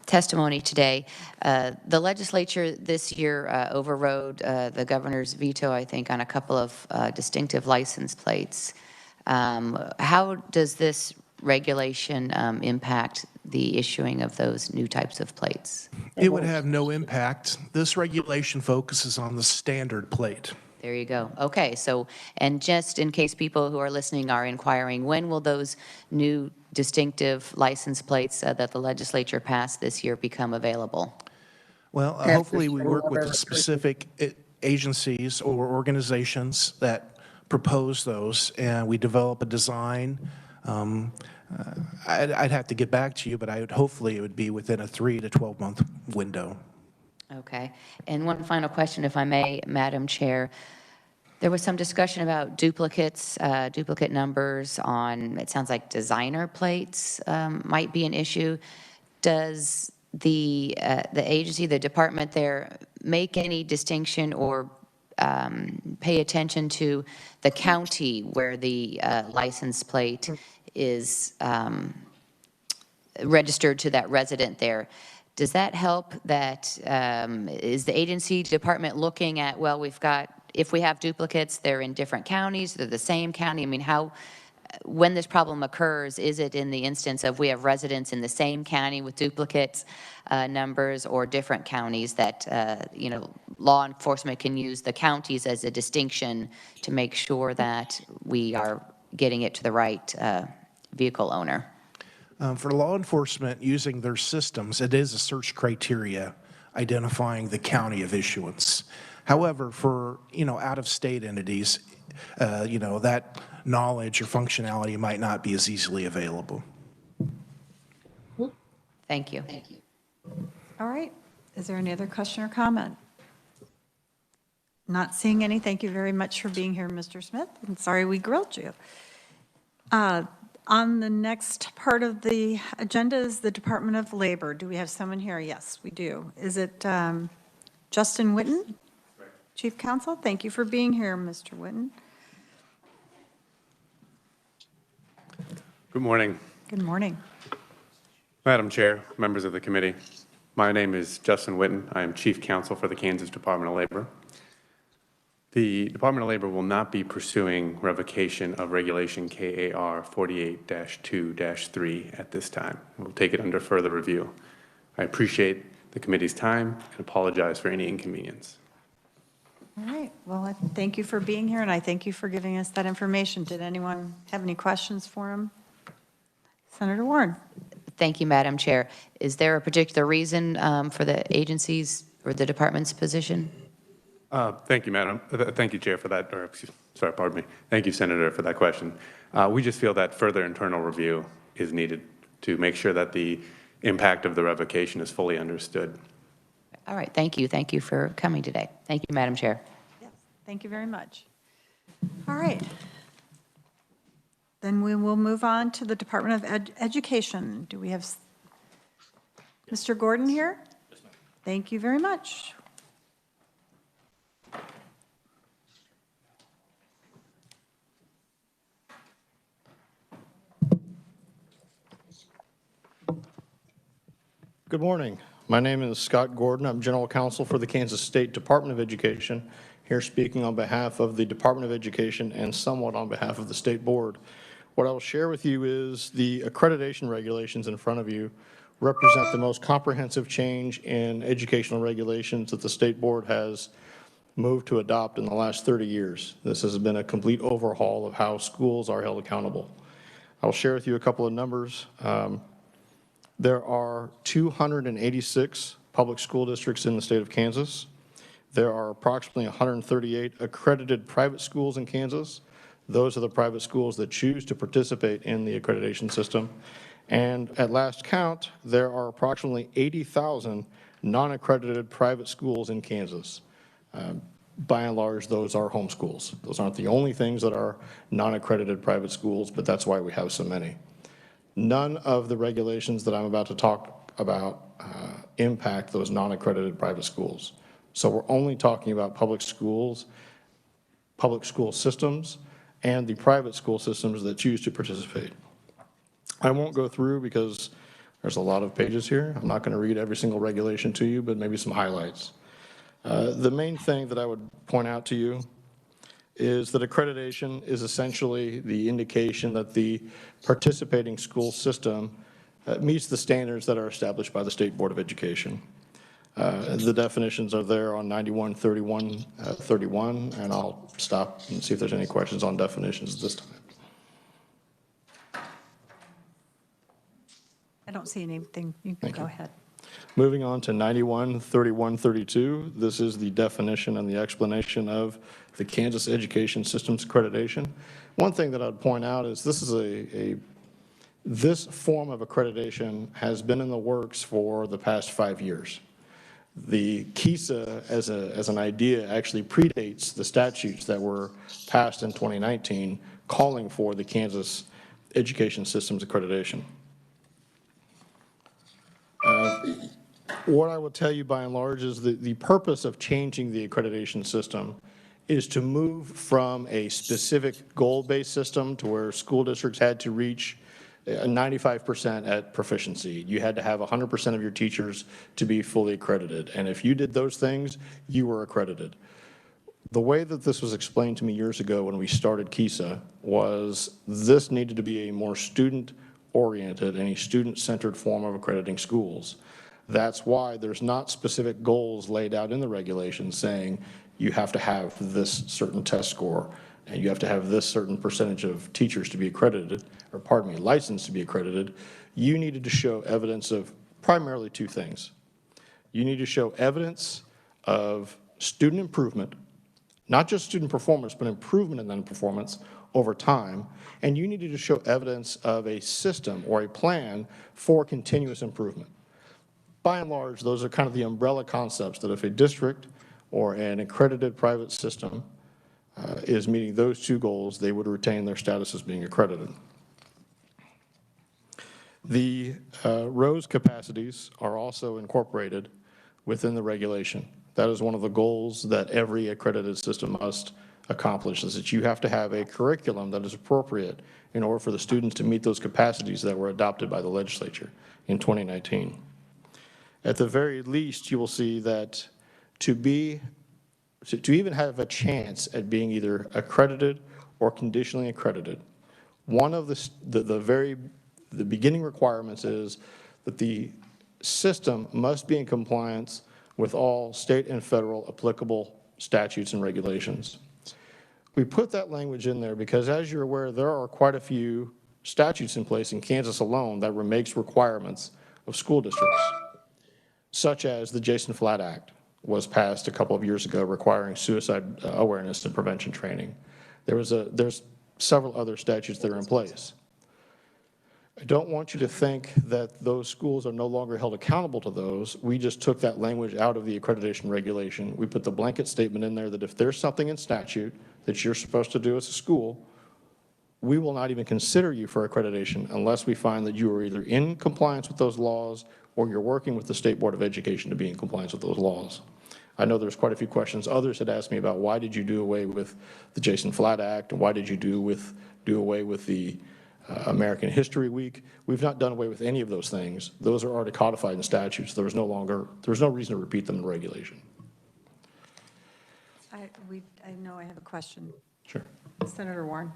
testimony today. The legislature this year overrode the governor's veto, I think, on a couple of distinctive license plates. How does this regulation impact the issuing of those new types of plates? It would have no impact. This regulation focuses on the standard plate. There you go. Okay, so, and just in case people who are listening are inquiring, when will those new distinctive license plates that the legislature passed this year become available? Well, hopefully we work with the specific agencies or organizations that propose those, and we develop a design. I'd have to get back to you, but hopefully it would be within a 3 to 12 month window. Okay. And one final question, if I may, Madam Chair. There was some discussion about duplicates, duplicate numbers on, it sounds like designer plates might be an issue. Does the agency, the department there, make any distinction or pay attention to the county where the license plate is registered to that resident there? Does that help? That is the agency department looking at, well, we've got, if we have duplicates, they're in different counties, they're the same county. I mean, how, when this problem occurs, is it in the instance of we have residents in the same county with duplicate numbers, or different counties that, you know, law enforcement can use the counties as a distinction to make sure that we are getting it to the right vehicle owner? For law enforcement using their systems, it is a search criteria identifying the county of issuance. However, for, you know, out-of-state entities, you know, that knowledge or functionality might not be as easily available. Thank you. All right. Is there any other question or comment? Not seeing any. Thank you very much for being here, Mr. Smith. I'm sorry we grilled you. On the next part of the agenda is the Department of Labor. Do we have someone here? Yes, we do. Is it Justin Witten? Right. Chief Counsel? Thank you for being here, Mr. Witten. Good morning. Good morning. Madam Chair, members of the committee. My name is Justin Witten. I am Chief Counsel for the Kansas Department of Labor. The Department of Labor will not be pursuing revocation of Regulation KAR 48-2-3 at this time. We'll take it under further review. I appreciate the committee's time and apologize for any inconvenience. All right, well, I thank you for being here, and I thank you for giving us that information. Did anyone have any questions for him? Senator Warren? Thank you, Madam Chair. Is there a particular reason for the agency's or the department's position? Thank you, Madam. Thank you, Chair, for that, or sorry, pardon me. Thank you, Senator, for that question. We just feel that further internal review is needed to make sure that the impact of the revocation is fully understood. All right, thank you. Thank you for coming today. Thank you, Madam Chair. Yes, thank you very much. All right. Then we will move on to the Department of Education. Do we have Mr. Gordon here? Yes, ma'am. Thank you very much. Good morning. My name is Scott Gordon. I'm General Counsel for the Kansas State Department of Education, here speaking on behalf of the Department of Education and somewhat on behalf of the State Board. What I will share with you is the accreditation regulations in front of you represent the most comprehensive change in educational regulations that the State Board has moved to adopt in the last 30 years. This has been a complete overhaul of how schools are held accountable. I'll share with you a couple of numbers. There are 286 public school districts in the state of Kansas. There are approximately 138 accredited private schools in Kansas. Those are the private schools that choose to participate in the accreditation system. And at last count, there are approximately 80,000 non-accredited private schools in Kansas. By and large, those are home schools. Those aren't the only things that are non-accredited private schools, but that's why we have so many. None of the regulations that I'm about to talk about impact those non-accredited private schools. So we're only talking about public schools, public school systems, and the private school systems that choose to participate. I won't go through because there's a lot of pages here. I'm not going to read every single regulation to you, but maybe some highlights. The main thing that I would point out to you is that accreditation is essentially the indication that the participating school system meets the standards that are established by the State Board of Education. The definitions are there on 913131, and I'll stop and see if there's any questions on definitions at this time. I don't see anything. You can go ahead. Moving on to 913132, this is the definition and the explanation of the Kansas Education Systems Accreditation. One thing that I'd point out is this is this form of accreditation has been in the works for the past 5 years. The KISA as an idea actually predates the statutes that were passed in 2019 calling for the Kansas Education Systems Accreditation. What I will tell you by and large is that the purpose of changing the accreditation system is to move from a specific goal-based system to where school districts had to reach 95% at proficiency. You had to have 100% of your teachers to be fully accredited. And if you did those things, you were accredited. The way that this was explained to me years ago when we started KISA was this needed to be a more student-oriented and a student-centered form of accrediting schools. That's why there's not specific goals laid out in the regulations saying you have to have this certain test score and you have to have this certain percentage of teachers to be accredited, or pardon me, licensed to be accredited. You needed to show evidence of primarily two things. You need to show evidence of student improvement, not just student performance, but improvement in that performance over time. And you needed to show evidence of a system or a plan for continuous improvement. By and large, those are kind of the umbrella concepts that if a district or an accredited private system is meeting those two goals, they would retain their status as being accredited. The ROSE capacities are also incorporated within the regulation. That is one of the goals that every accredited system must accomplish, is that you have to have a curriculum that is appropriate in order for the students to meet those capacities that were adopted by the legislature in 2019. At the very least, you will see that to be to even have a chance at being either accredited or conditionally accredited, one of the beginning requirements is that the system must be in compliance with all state and federal applicable statutes and regulations. We put that language in there because, as you're aware, there are quite a few statutes in place in Kansas alone that makes requirements of school districts, such as the Jason Flatt Act was passed a couple of years ago requiring suicide awareness and prevention training. There's several other statutes that are in place. I don't want you to think that those schools are no longer held accountable to those. We just took that language out of the accreditation regulation. We put the blanket statement in there that if there's something in statute that you're supposed to do as a school, we will not even consider you for accreditation unless we find that you are either in compliance with those laws or you're working with the State Board of Education to be in compliance with those laws. I know there's quite a few questions. Others had asked me about why did you do away with the Jason Flatt Act and why did you do away with the American History Week. We've not done away with any of those things. Those are already codified in statutes. There's no reason to repeat them in regulation. I know I have a question. Sure. Senator Warren.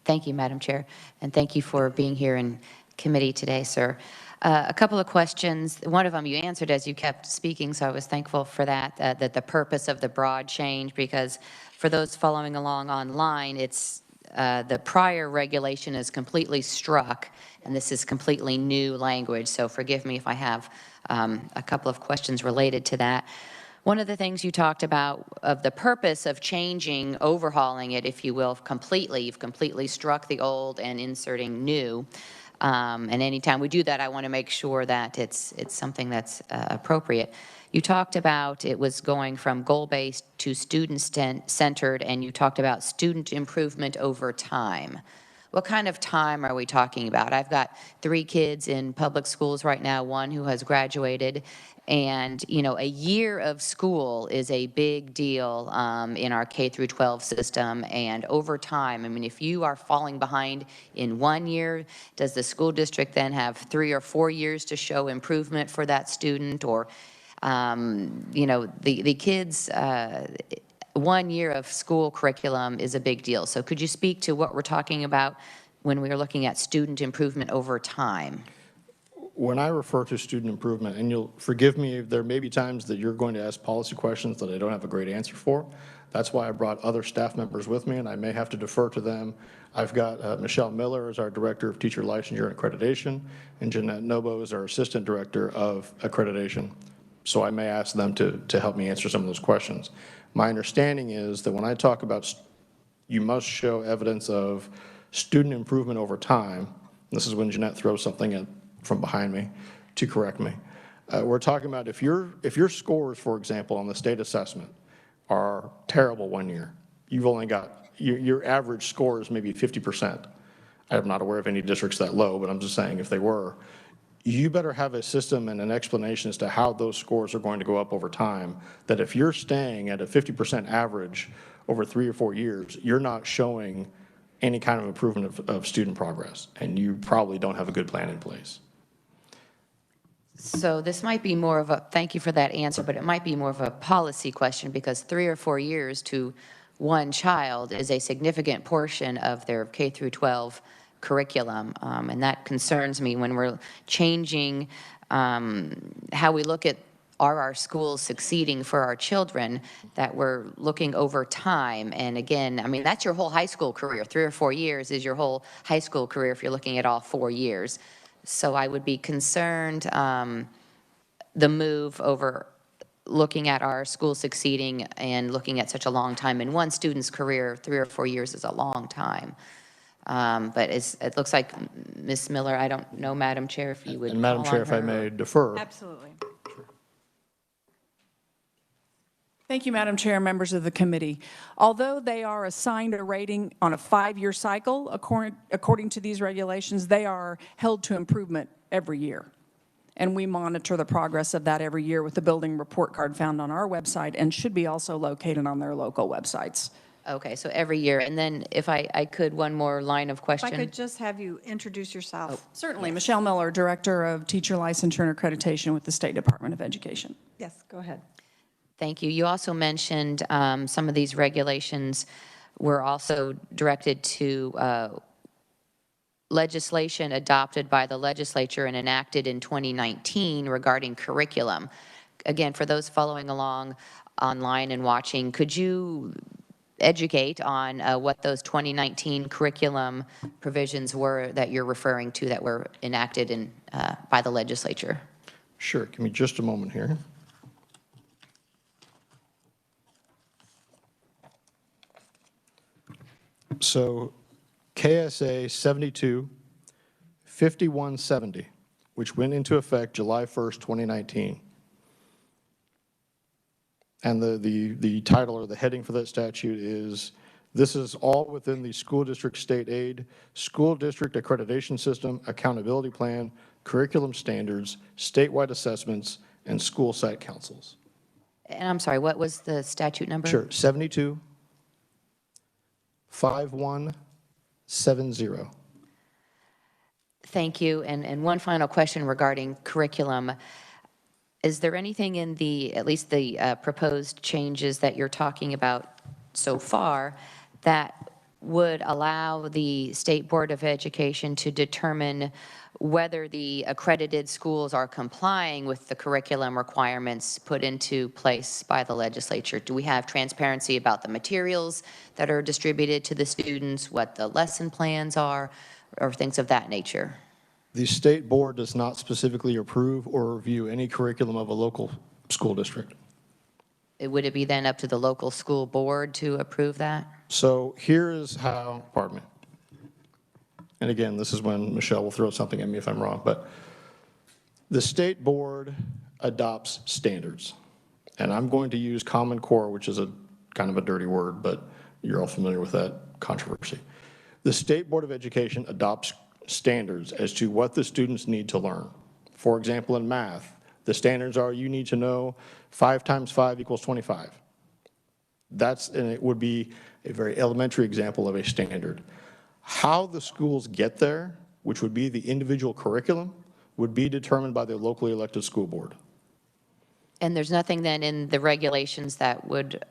Thank you, Madam Chair, and thank you for being here in committee today, sir. A couple of questions. One of them you answered as you kept speaking, so I was thankful for that, that the purpose of the broad change, because for those following along online, it's the prior regulation is completely struck, and this is completely new language, so forgive me if I have a couple of questions related to that. One of the things you talked about of the purpose of changing, overhauling it, if you will, completely, you've completely struck the old and inserting new. And anytime we do that, I want to make sure that it's something that's appropriate. You talked about it was going from goal-based to student-centered, and you talked about student improvement over time. What kind of time are we talking about? I've got 3 kids in public schools right now, one who has graduated, and you know, a year of school is a big deal in our K through 12 system, and over time, I mean, if you are falling behind in 1 year, does the school district then have 3 or 4 years to show improvement for that student? Or you know, the kids, 1 year of school curriculum is a big deal. So could you speak to what we're talking about when we are looking at student improvement over time? When I refer to student improvement, and you'll forgive me, there may be times that you're going to ask policy questions that I don't have a great answer for. That's why I brought other staff members with me, and I may have to defer to them. I've got Michelle Miller as our Director of Teacher Licensure and Accreditation, and Jeanette Nobo is our Assistant Director of Accreditation. So I may ask them to help me answer some of those questions. My understanding is that when I talk about you must show evidence of student improvement over time, this is when Jeanette throws something in from behind me to correct me. We're talking about if your scores, for example, on the state assessment are terrible 1 year, you've only got, your average score is maybe 50%. I'm not aware of any districts that low, but I'm just saying if they were, you better have a system and an explanation as to how those scores are going to go up over time, that if you're staying at a 50% average over 3 or 4 years, you're not showing any kind of improvement of student progress, and you probably don't have a good plan in place. So this might be more of a, thank you for that answer, but it might be more of a policy question, because 3 or 4 years to one child is a significant portion of their K through 12 curriculum, and that concerns me when we're changing how we look at are our schools succeeding for our children, that we're looking over time. And again, I mean, that's your whole high school career. 3 or 4 years is your whole high school career if you're looking at all 4 years. So I would be concerned the move over looking at our school succeeding and looking at such a long time. In one student's career, 3 or 4 years is a long time. But it looks like, Ms. Miller, I don't know, Madam Chair, if you would And Madam call Chair, on if I her. may defer. Absolutely. Thank you, Madam Chair, members of the committee. Although they are assigned a rating on a 5-year cycle, according to these regulations, they are held to improvement every year. And we monitor the progress of that every year with the building report card found on our website and should be also located on their local websites. Okay, so every year. And then if I could, one more line of If question. I could just have you introduce yourself. Certainly. Michelle Miller, Director of Teacher Licensure and Accreditation with the State Department of Education. Yes, go ahead. Thank you. You also mentioned some of these regulations were also directed to legislation adopted by the legislature and enacted in 2019 regarding curriculum. Again, for those following along online and watching, could you educate on what those 2019 curriculum provisions were that you're referring to that were enacted in, by the legislature? Sure, give me just a moment here. So KSA 72-5170, which went into effect July 1st, 2019. And the title or the heading for that statute is, this is all within the school district state aid, school district accreditation system, accountability plan, curriculum standards, statewide assessments, and school site councils. And I'm sorry, what was the statute number? Sure, 72-5170. Thank you. And one final question regarding curriculum. Is there anything in the, at least the proposed changes that you're talking about so far, that would allow the State Board of Education to determine whether the accredited schools are complying with the curriculum requirements put into place by the legislature? Do we have transparency about the materials that are distributed to the students, what the lesson plans are, or things of that nature? The state board does not specifically approve or review any curriculum of a local school district. Would it be then up to the local school board to approve that? So here is how, pardon me. And again, this is when Michelle will throw something at me if I'm wrong, but the state board adopts standards. And I'm going to use Common Core, which is a kind of a dirty word, but you're all familiar with that controversy. The State Board of Education adopts standards as to what the students need to learn. For example, in math, the standards are you need to know 5 times 5 equals 25. And it would be a very elementary example of a standard. How the schools get there, which would be the individual curriculum, would be determined by the locally elected school board. And there's nothing then in the regulations that would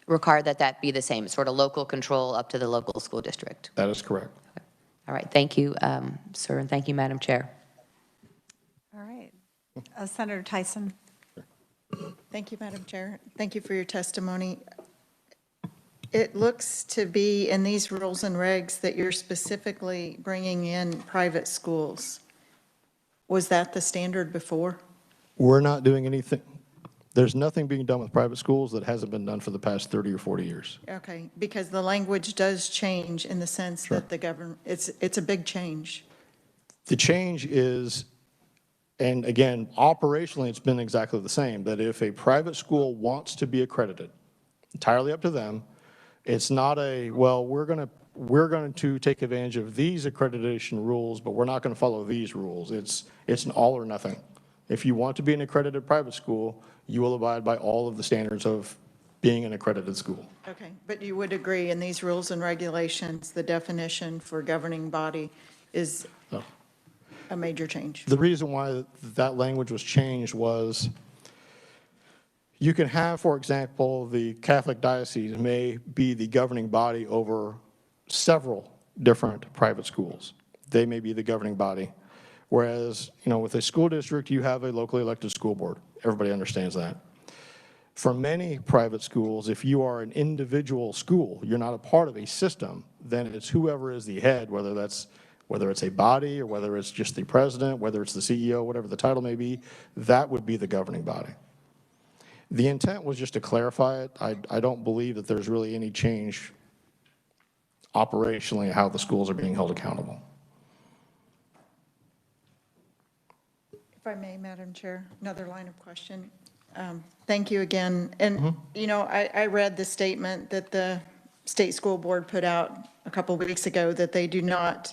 require that that be the same, sort of local control up to the local school district? That is correct. All right, thank you, sir, and thank you, Madam Chair. All right. Senator Tyson. Thank you, Madam Chair. Thank you for your testimony. It looks to be in these rules and regs that you're specifically bringing in private schools. Was that the standard before? We're not doing anything. There's nothing being done with private schools that hasn't been done for the past 30 or 40 years. Okay, because the language does change in the sense that the government, it's a big change. The change is, and again, operationally, it's been exactly the same, that if a private school wants to be accredited, entirely up to them, it's not a, well, we're going to take advantage of these accreditation rules, but we're not going to follow these rules. It's an all or nothing. If you want to be an accredited private school, you will abide by all of the standards of being an accredited school. Okay, but you would agree in these rules and regulations, the definition for governing body is a major change? The reason why that language was changed was you can have, for example, the Catholic diocese may be the governing body over several different private schools. They may be the governing body. Whereas, with a school district, you have a locally elected school board. Everybody understands that. For many private schools, if you are an individual school, you're not a part of a system, then it's whoever is the head, whether it's a body or whether it's just the president, whether it's the CEO, whatever the title may be, that would be the governing body. The intent was just to clarify it. I don't believe that there's really any change operationally how the schools are being held accountable. If I may, Madam Chair, another line of question. Thank you again. And, I read the statement that the State School Board put out a couple weeks ago that they do not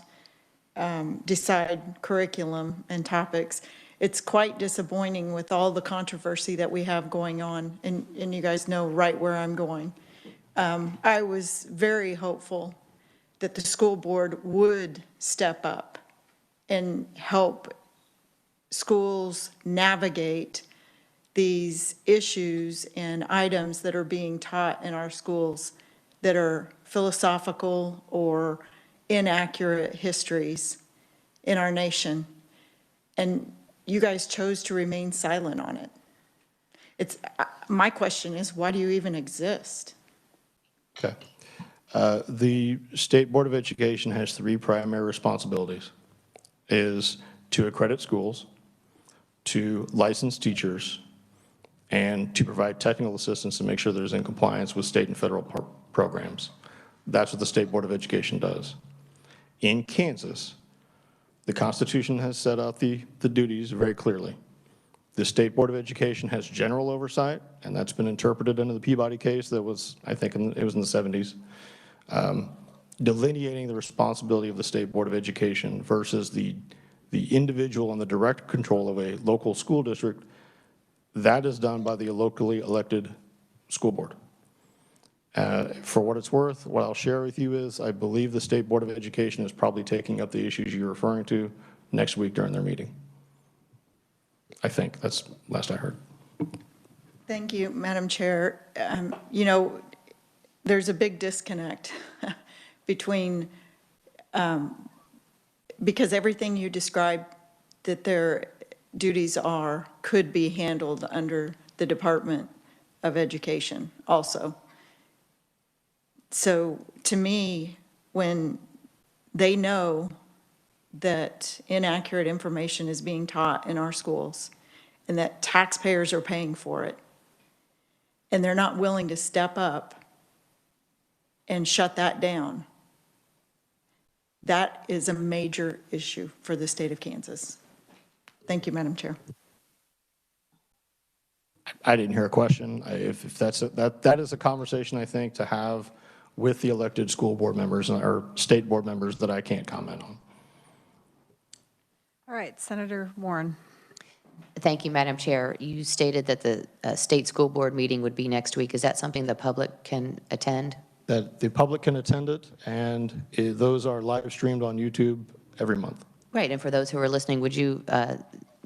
decide curriculum and topics. It's quite disappointing with all the controversy that we have going on, and you guys know right where I'm going. I was very hopeful that the school board would step up and help schools navigate these issues and items that are being taught in our schools that are philosophical or inaccurate histories in our nation. And you guys chose to remain silent on it. My question is, why do you even exist? Okay. The State Board of Education has 3 primary responsibilities, is to accredit schools, to license teachers, and to provide technical assistance to make sure there's in compliance with state and federal programs. That's what the State Board of Education does. In Kansas, the Constitution has set out the duties very clearly. The State Board of Education has general oversight, and that's been interpreted into the Peabody case that was, I think, it was in the 70s, delineating the responsibility of the State Board of Education versus the individual and the direct control of a local school district. That is done by the locally elected school board. For what it's worth, what I'll share with you is I believe the State Board of Education is probably taking up the issues you're referring to next week during their meeting. I think, that's last I heard. Thank you, Madam Chair. You know, there's a big disconnect between, because everything you described that their duties are could be handled under the Department of Education also. So to me, when they know that inaccurate information is being taught in our schools and that taxpayers are paying for it, and they're not willing to step up and shut that down, that is a major issue for the state of Kansas. Thank you, Madam Chair. I didn't hear a question. If that is a conversation, I think, to have with the elected school board members or state board members that I can't comment on. All right, Senator Warren. Thank you, Madam Chair. You stated that the state school board meeting would be next week. Is that something the public can attend? That the public can attend it, and those are live streamed on YouTube every month. Right, and for those who are listening, would you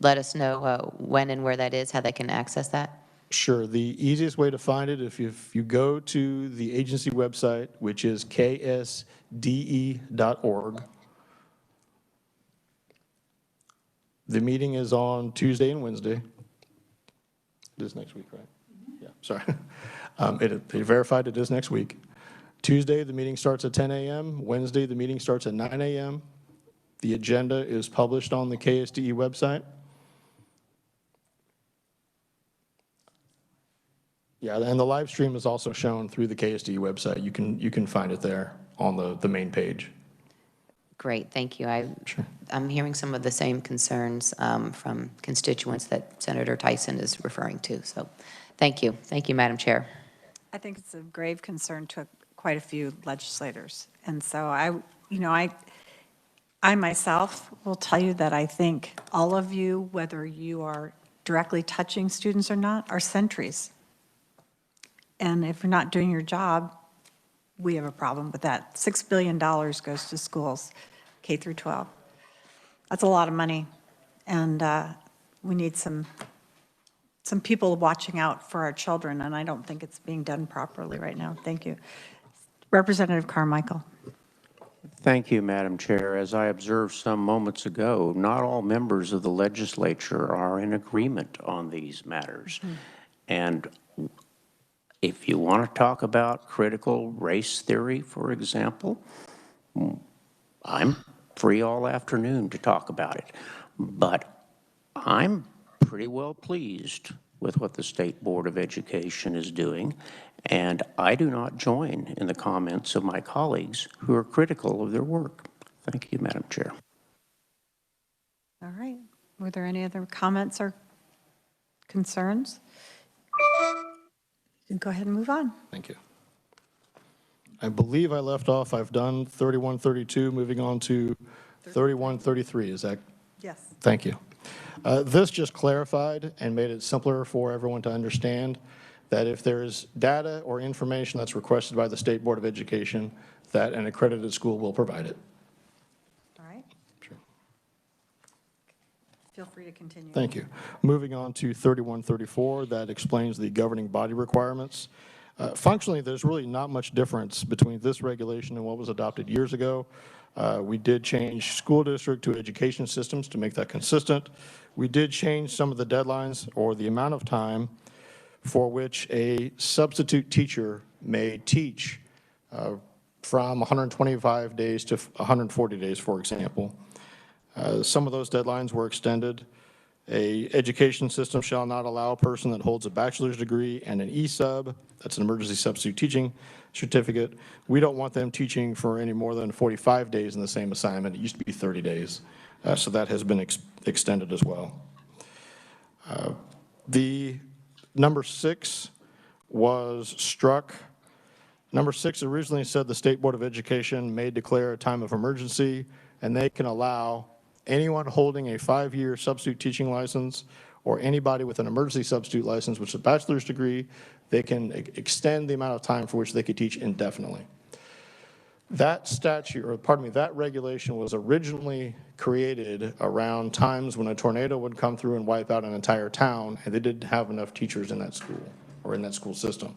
let us know when and where that is, how they can access that? Sure. The easiest way to find it, if you go to the agency website, which is ks.gov. The meeting is on Tuesday and Wednesday. It is next week, right? Yeah, sorry. They verified it is next week. Tuesday, the meeting starts at 10 a.m. Wednesday, the meeting starts at 9 a.m. The agenda is published on the KSDE website. Yeah, and the live stream is also shown through the KSDE website. You can find it there on the main page. Great, thank you. Sure. I'm hearing some of the same concerns from constituents that Senator Tyson is referring to. So thank you. Thank you, Madam Chair. I think it's a grave concern to quite a few legislators. And so I myself will tell you that I think all of you, whether you are directly touching students or not, are sentries. And if you're not doing your job, we have a problem with that. $6 billion goes to schools, K through 12. That's a lot of money. And we need some people watching out for our children, and I don't think it's being done properly right now. Thank you. Representative Carmichael. Thank you, Madam Chair. As I observed some moments ago, not all members of the legislature are in agreement on these matters. And if you want to talk about critical race theory, for example, I'm free all afternoon to talk about it. But I'm pretty well pleased with what the State Board of Education is doing, and I do not join in the comments of my colleagues who are critical of their work. Thank you, Madam Chair. All right. Were there any other comments or concerns? You can go ahead and move on. Thank you. I believe I left off, I've done 3132, moving on to 3133. Is that? Yes. Thank you. This just clarified and made it simpler for everyone to understand that if there's data or information that's requested by the State Board of Education, that an accredited school will provide it. All right. Sure. Feel free to continue. Thank you. Moving on to 3134, that explains the governing body requirements. Functionally, there's really not much difference between this regulation and what was adopted years ago. We did change school district to education systems to make that consistent. We did change some of the deadlines or the amount of time for which a substitute teacher may teach from 125 days to 140 days, for example. Some of those deadlines were extended. A education system shall not allow a person that holds a bachelor's degree and an E-sub, that's an emergency substitute teaching certificate. We don't want them teaching for any more than 45 days in the same assignment. It used to be 30 days. So that has been extended as well. The number 6 was struck. Number 6 originally said the State Board of Education may declare a time of emergency, and they can allow anyone holding a 5-year substitute teaching license or anybody with an emergency substitute license, which is a bachelor's degree, they can extend the amount of time for which they could teach indefinitely. That statute, or pardon me, that regulation was originally created around times when a tornado would come through and wipe out an entire town, and they didn't have enough teachers in that school or in that school system.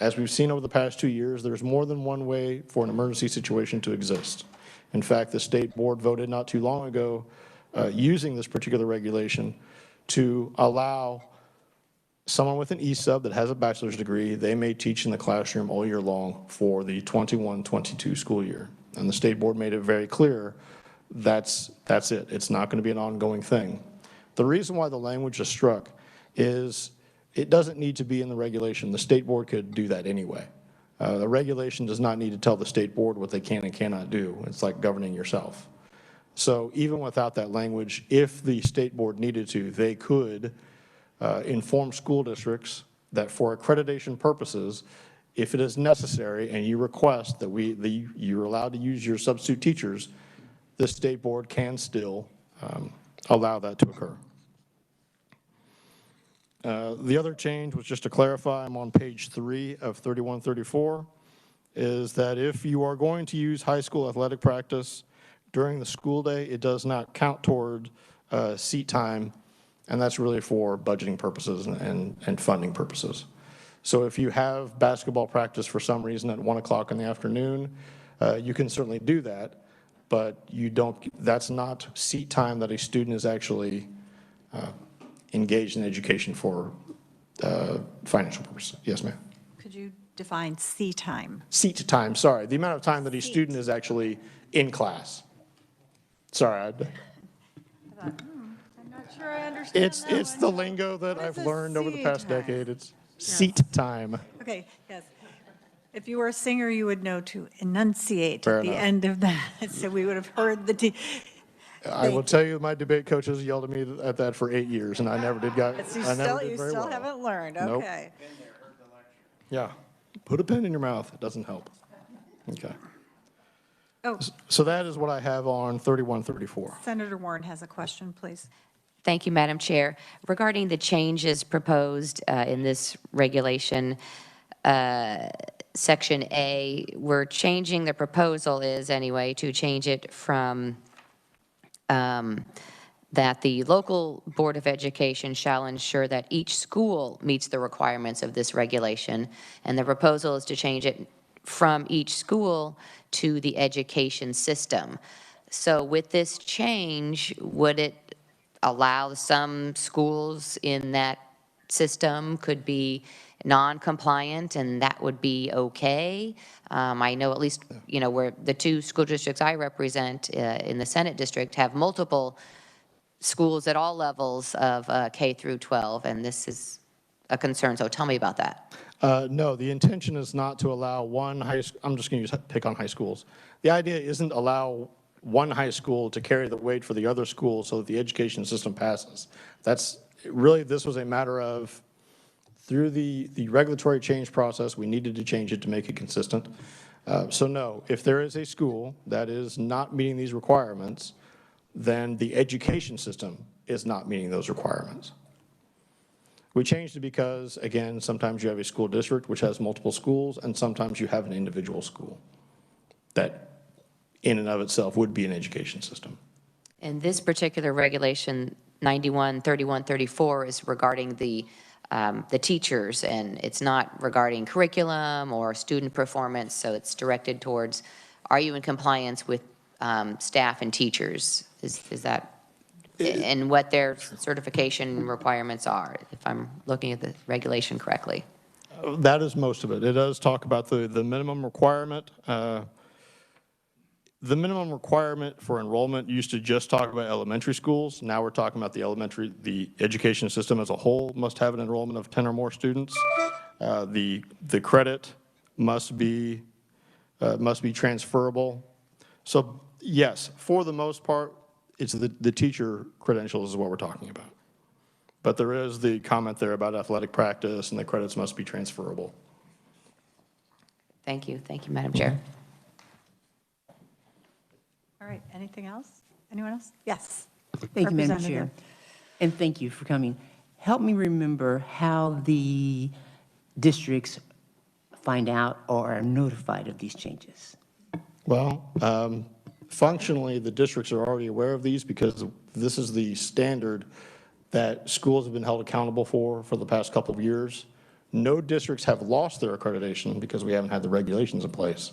As we've seen over the past 2 years, there's more than one way for an emergency situation to exist. In fact, the state board voted not too long ago using this particular regulation to allow someone with an E-sub that has a bachelor's degree, they may teach in the classroom all year long for the 21-22 school year. And the state board made it very clear that's it. It's not going to be an ongoing thing. The reason why the language is struck is it doesn't need to be in the regulation. The state board could do that anyway. The regulation does not need to tell the state board what they can and cannot do. It's like governing yourself. So even without that language, if the state board needed to, they could inform school districts that for accreditation purposes, if it is necessary and you request that you're allowed to use your substitute teachers, the state board can still allow that to occur. The other change was just to clarify, I'm on page 3 of 3134, is that if you are going to use high school athletic practice during the school day, it does not count toward seat time, and that's really for budgeting purposes and funding purposes. So if you have basketball practice for some reason at 1 o'clock in the afternoon, you can certainly do that, but that's not seat time that a student is actually engaged in education for financial purposes. Yes, ma'am. Could you define seat time? Seat time, sorry. The amount of time that a student is actually in class. Sorry. I'm not sure I understand that It's one. the lingo that What is I've a learned over the seat past time? decade. It's seat time. Okay, yes. If you were a singer, you would know to enunciate Fair at the enough. end of that. So we would have heard the I will tell you, my debate coaches yelled at me at that for 8 years, and I never did You very still well. haven't learned, Nope. okay. Yeah. Put a pen in your mouth. It doesn't help. Okay. Oh, So that is what I have on 3134. Senator Warren has a question, please. Thank you, Madam Chair. Regarding the changes proposed in this regulation, Section A, we're changing, the proposal is anyway, to change it from that the local Board of Education shall ensure that each school meets the requirements of this regulation. And the proposal is to change it from each school to the education system. So with this change, would it allow some schools in that system could be non-compliant and that would be okay? I know at least, where the 2 school districts I represent in the Senate district have multiple schools at all levels of K through 12, and this is a concern, so tell me about that. No, the intention is not to allow I'm just going to pick on high schools. The idea isn't allow one high school to carry the weight for the other school so that the education system passes. This was a matter of, through the regulatory change process, we needed to change it to make it consistent. So no, if there is a school that is not meeting these requirements, then the education system is not meeting those requirements. We changed it because, again, sometimes you have a school district which has multiple schools, and sometimes you have an individual school that in and of itself would be an education system. And this particular regulation, 913134, is regarding the teachers, and it's not regarding curriculum or student performance, so it's directed towards, are you in compliance with staff and teachers? Is that, and what their certification requirements are, if I'm looking at the regulation correctly? That is most of it. It does talk about the minimum requirement. The minimum requirement for enrollment used to just talk about elementary schools. Now we're talking about the education system as a whole must have an enrollment of 10 or more students. The credit must be transferable. So yes, for the most part, it's the teacher credentials is what we're talking about. But there is the comment there about athletic practice and the credits must be transferable. Thank you, Madam Chair. All right, anything else? Anyone else? Yes. Thank you, Madam Representative. Chair. And thank you for coming. Help me remember how the districts find out or are notified of these changes. Well, functionally, the districts are already aware of these because this is the standard that schools have been held accountable for the past couple of years. No districts have lost their accreditation because we haven't had the regulations in place.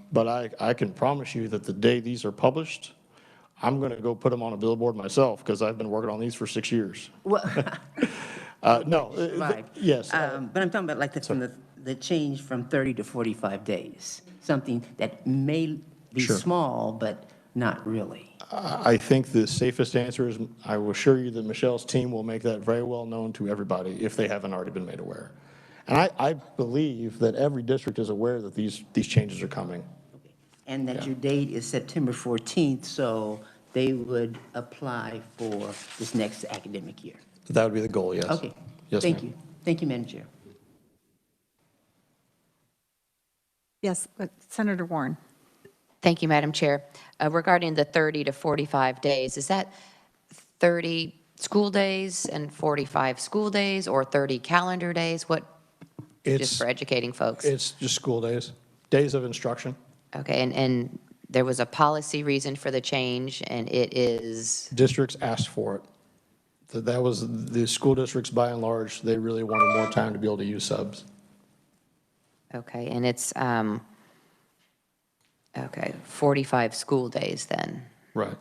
But I can promise you that the day these are published, I'm going to go put them on a billboard myself because I've been working on these for 6 years. Well, No, yes. but I'm talking about like from the change from 30 to 45 days, something that may be Sure. small, but not really. I think the safest answer is I will assure you that Michelle's team will make that very well known to everybody if they haven't already been made aware. And I believe that every district is aware that these changes are coming. And that your date is September 14th, so they would apply for this next academic year. That would be the goal, yes. Okay. Yes, Thank ma'am. you. Thank you, Madam Chair. Yes, Senator Warren. Thank you, Madam Chair. Regarding the 30 to 45 days, is that 30 school days and 45 school days, or 30 calendar days? What, just for educating folks? It's just school days of instruction. Okay, and there was a policy reason for the change, and it is? Districts asked for it. That was the school districts, by and large, they really wanted more time to be able to use subs. Okay, and it's, okay, 45 school days then. Right.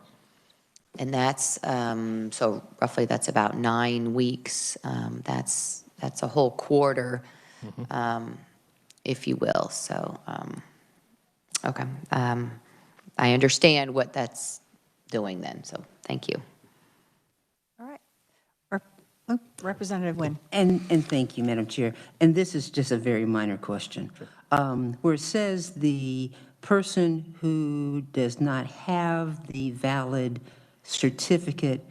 And that's, so roughly that's about 9 weeks. That's a whole quarter, if you will. So, okay. I understand what that's doing then, so thank you. All right. Representative Nguyen. And thank you, Madam Chair. And this is just a very minor question. Where it says the person who does not have the valid certificate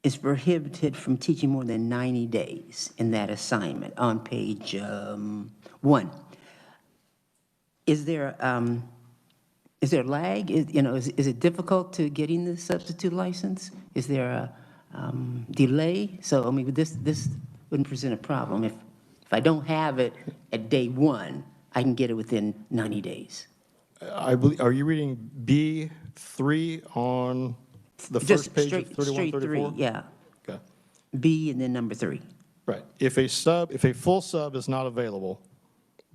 is prohibited from teaching more than 90 days in that assignment on page 1. Is there a lag? Is it difficult to getting the substitute license? Is there a delay? So, I mean, this wouldn't present a problem. If I don't have it at day 1, I can get it within 90 days. I believe, are you reading B3 on the first page of 3134? Yeah. Okay. B and then number 3. Right. If a full sub is not available,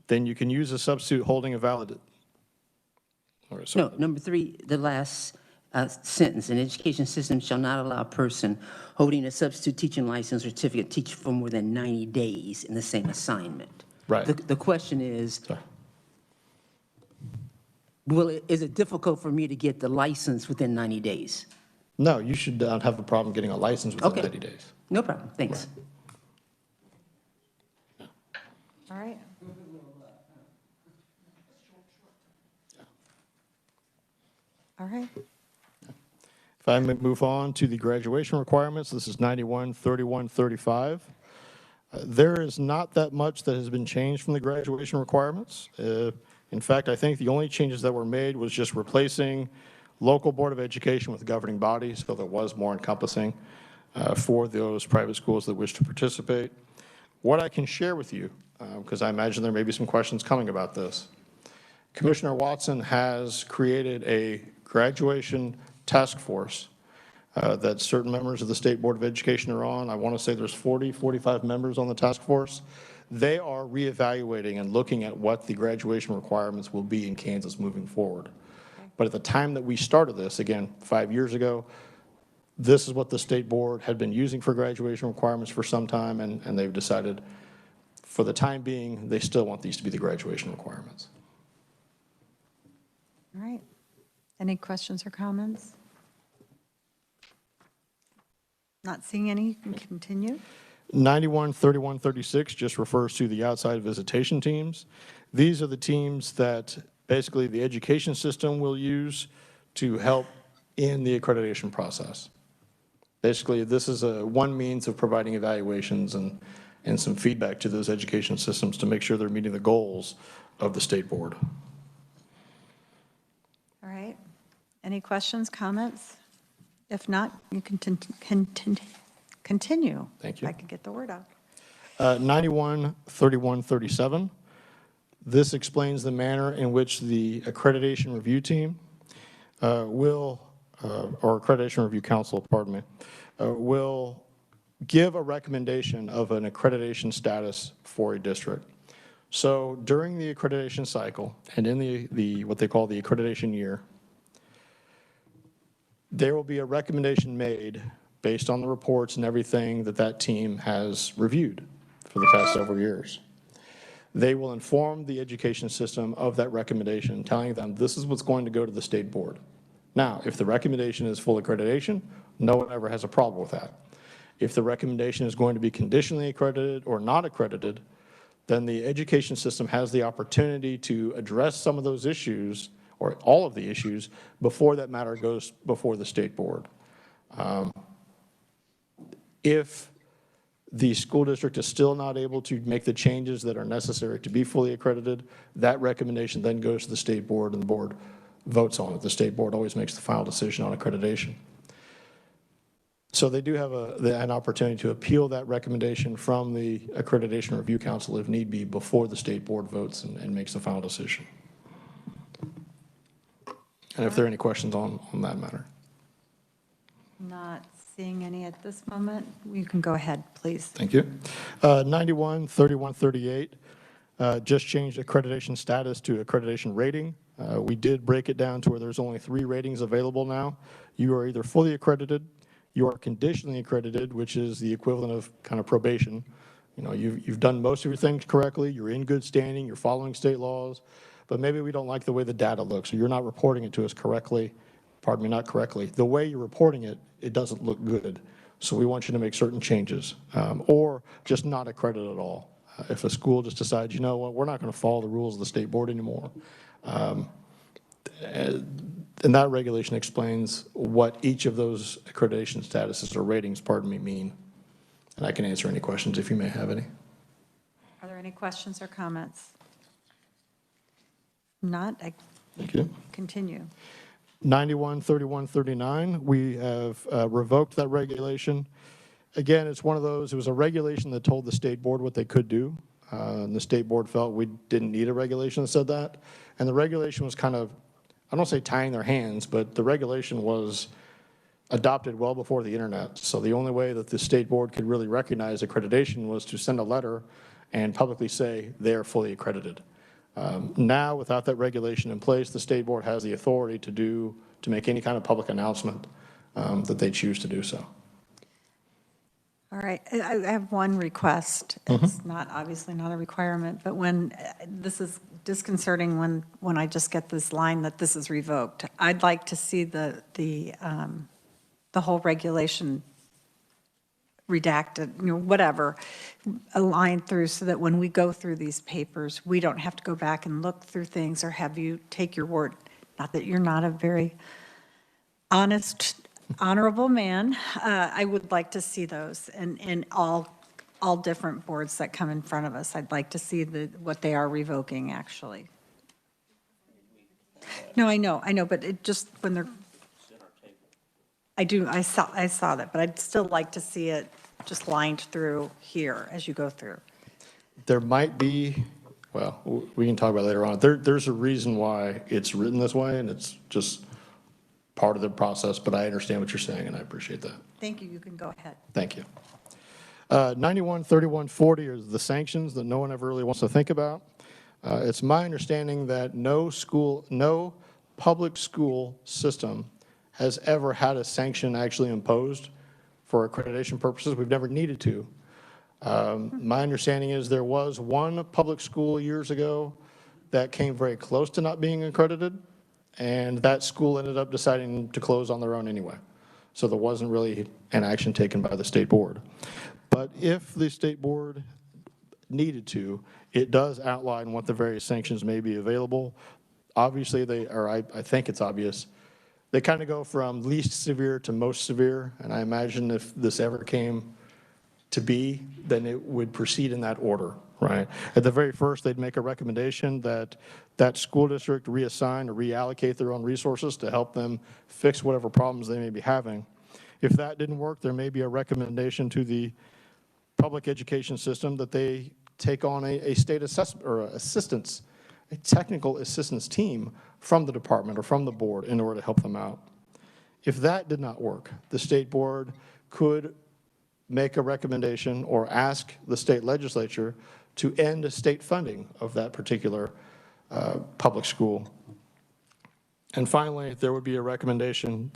then you can use a substitute holding a valid. No, number 3, the last sentence, an education system shall not allow a person holding a substitute teaching license or certificate to teach for more than 90 days in the same assignment. Right. The question is, Sorry. is it difficult for me to get the license within 90 days? No, you should not have a problem getting a license within Okay. 90 days. No problem, thanks. All right. All right. If I may move on to the graduation requirements, this is 913135. There is not that much that has been changed from the graduation requirements. In fact, I think the only changes that were made was just replacing local board of education with governing bodies, so that was more encompassing for those private schools that wish to participate. What I can share with you, because I imagine there may be some questions coming about this, Commissioner Watson has created a graduation task force that certain members of the State Board of Education are on. I want to say there's 45 members on the task force. They are reevaluating and looking at what the graduation requirements will be in Kansas moving forward. But at the time that we started this, again, 5 years ago, this is what the State Board had been using for graduation requirements for some time, and they've decided for the time being, they still want these to be the graduation requirements. All right. Any questions or comments? Not seeing any, you can continue. 91-31-36 just refers to the outside visitation teams. These are the teams that basically the education system will use to help in the accreditation process. Basically, this is one means of providing evaluations and some feedback to those education systems to make sure they're meeting the goals of the State Board. All right. Any questions, comments? If not, you can continue. Thank you. If I can get the word out. 91-31-37. This explains the manner in which the accreditation review team or accreditation review council, pardon me, will give a recommendation of an accreditation status for a district. So during the accreditation cycle and in the what they call the accreditation year, there will be a recommendation made based on the reports and everything that that team has reviewed for the past several years. They will inform the education system of that recommendation, telling them this is what's going to go to the State Board. Now, if the recommendation is full accreditation, no one ever has a problem with that. If the recommendation is going to be conditionally accredited or not accredited, then the education system has the opportunity to address some of those issues or all of the issues before that matter goes before the State Board. If the school district is still not able to make the changes that are necessary to be fully accredited, that recommendation then goes to the State Board and the board votes on it. The State Board always makes the final decision on accreditation. So they do have an opportunity to appeal that recommendation from the Accreditation Review Council if need be before the State Board votes and makes the final decision. And if there are any questions on that matter. Not seeing any at this moment. You can go ahead, please. Thank you. 91-31-38 just changed accreditation status to accreditation rating. We did break it down to where there's only 3 ratings available now. You are either fully accredited, you are conditionally accredited, which is the equivalent of kind of probation. You know, you've done most of your things correctly, you're in good standing, you're following state laws, but maybe we don't like the way the data looks, or you're not reporting it to us correctly, pardon me, not correctly. The way you're reporting it, it doesn't look good. So we want you to make certain changes, or just not accredit at all. If a school just decides, you know what, we're not going to follow the rules of the State Board anymore. And that regulation explains what each of those accreditation statuses or ratings, pardon me, mean. And I can answer any questions if you may have any. Are there any questions or comments? Not, I Thank you. continue. 91-31-39, we have revoked that regulation. Again, it's one of those, it was a regulation that told the State Board what they could do. And the State Board felt we didn't need a regulation that said that. And the regulation was kind of, I don't say tying their hands, but the regulation was adopted well before the internet. So the only way that the State Board could really recognize accreditation was to send a letter and publicly say they're fully accredited. Now, without that regulation in place, the State Board has the authority to make any kind of public announcement that they choose to do so. All right, I have one request. It's not, obviously not a requirement, but when, this is disconcerting when I just get this line that this is revoked. I'd like to see the whole regulation redacted, you know, whatever, aligned through so that when we go through these papers, we don't have to go back and look through things or have you take your word. Not that you're not a very honest, honorable man. I would like to see those in all different boards that come in front of us. I'd like to see what they are revoking, actually. No, I know, but it just, when they're, I saw that, but I'd still like to see it just lined through here as you go through. There might be, well, we can talk about it later on. There's a reason why it's written this way, and it's just part of the process, but I understand what you're saying, and I appreciate that. Thank you. You can go ahead. Thank you. 913140 is the sanctions that no one ever really wants to think about. It's my understanding that no public school system has ever had a sanction actually imposed for accreditation purposes. We've never needed to. My understanding is there was one public school years ago that came very close to not being accredited, and that school ended up deciding to close on their own anyway. So there wasn't really an action taken by the state board. But if the state board needed to, it does outline what the various sanctions may be available. Obviously, I think it's obvious, they kind of go from least severe to most severe, and I imagine if this ever came to be, then it would proceed in that order, right? At the very first, they'd make a recommendation that that school district reassign or reallocate their own resources to help them fix whatever problems they may be having. If that didn't work, there may be a recommendation to the public education system that they take on a state assessment or assistance, a technical assistance team from the department or from the board in order to help them out. If that did not work, the state board could make a recommendation or ask the state legislature to end state funding of that particular public school. And finally, there could be a recommendation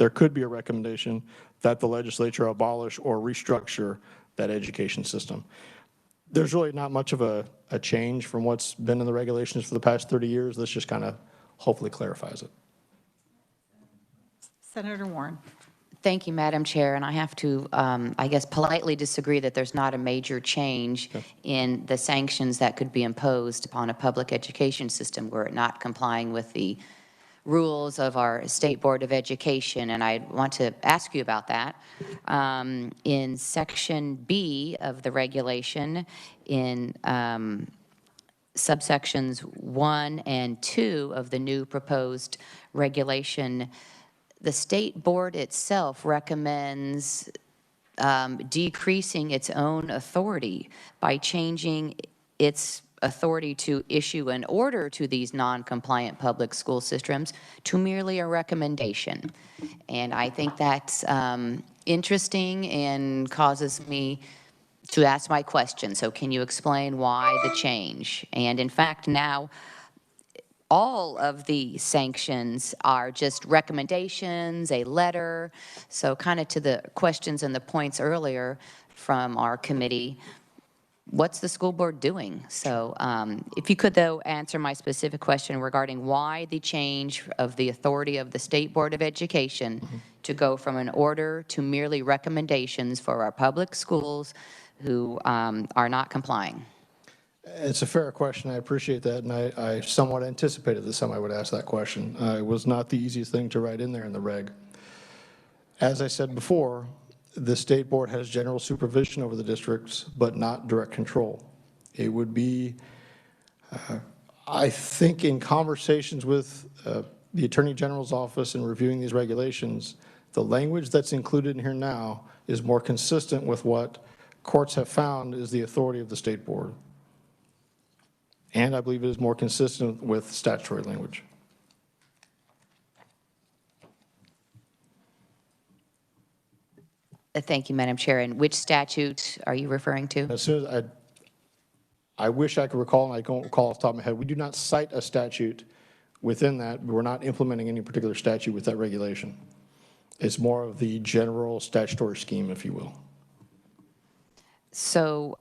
that the legislature abolish or restructure that education system. There's really not much of a change from what's been in the regulations for the past 30 years. This just kind of hopefully clarifies it. Senator Warren. Thank you, Madam Chair, and I have to, I guess, politely disagree that there's not a major change in the sanctions that could be imposed upon a public education system were it not complying with the rules of our State Board of Education, and I want to ask you about that. In Section B of the regulation, in subsections 1 and 2 of the new proposed regulation, the State Board itself recommends decreasing its own authority by changing its authority to issue an order to these non-compliant public school systems to merely a recommendation. And I think that's interesting and causes me to ask my question. So can you explain why the change? And in fact, now all of the sanctions are just recommendations, a letter. So kind of to the questions and the points earlier from our committee, what's the school board doing? So if you could, though, answer my specific question regarding why the change of the authority of the State Board of Education to go from an order to merely recommendations for our public schools who are not complying. It's a fair question. I appreciate that, and I somewhat anticipated that somebody would ask that question. It was not the easiest thing to write in there in the reg. As I said before, the state board has general supervision over the districts, but not direct control. It would be, I think in conversations with the Attorney General's office and reviewing these regulations, the language that's included in here now is more consistent with what courts have found is the authority of the state board. And I believe it is more consistent with statutory language. Thank you, Madam Chair. And which statute are you referring to? As soon as I wish I could recall, and I don't recall off the top of my head, we do not cite a statute within that. We're not implementing any particular statute with that regulation. It's more of the general statutory scheme, if you will. So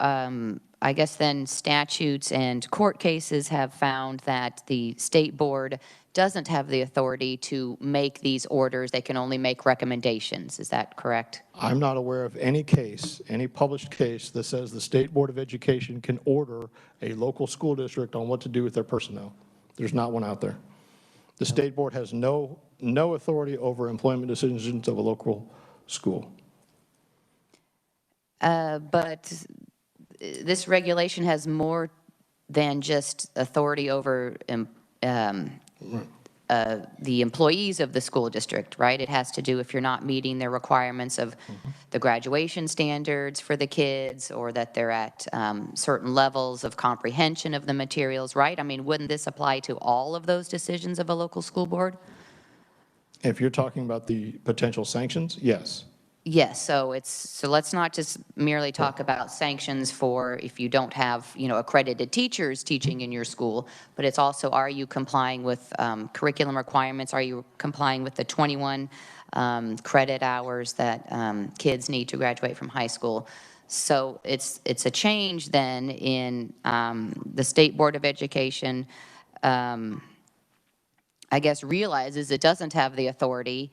I guess then statutes and court cases have found that the state board doesn't have the authority to make these orders. They can only make recommendations. Is that correct? I'm not aware of any case, any published case that says the State Board of Education can order a local school district on what to do with their personnel. There's not one out there. The state board has no authority over employment decisions of a local school. But this regulation has more than just authority over the employees of the school district, right? It has to do if you're not meeting the requirements of the graduation standards for the kids, or that they're at certain levels of comprehension of the materials, right? I mean, wouldn't this apply to all of those decisions of a local school board? If you're talking about the potential sanctions, yes. Yes, so let's not just merely talk about sanctions for if you don't have, accredited teachers teaching in your school, but it's also, are you complying with curriculum requirements? Are you complying with the 21 credit hours that kids need to graduate from high school? So it's a change then in the State Board of Education, I guess, realizes it doesn't have the authority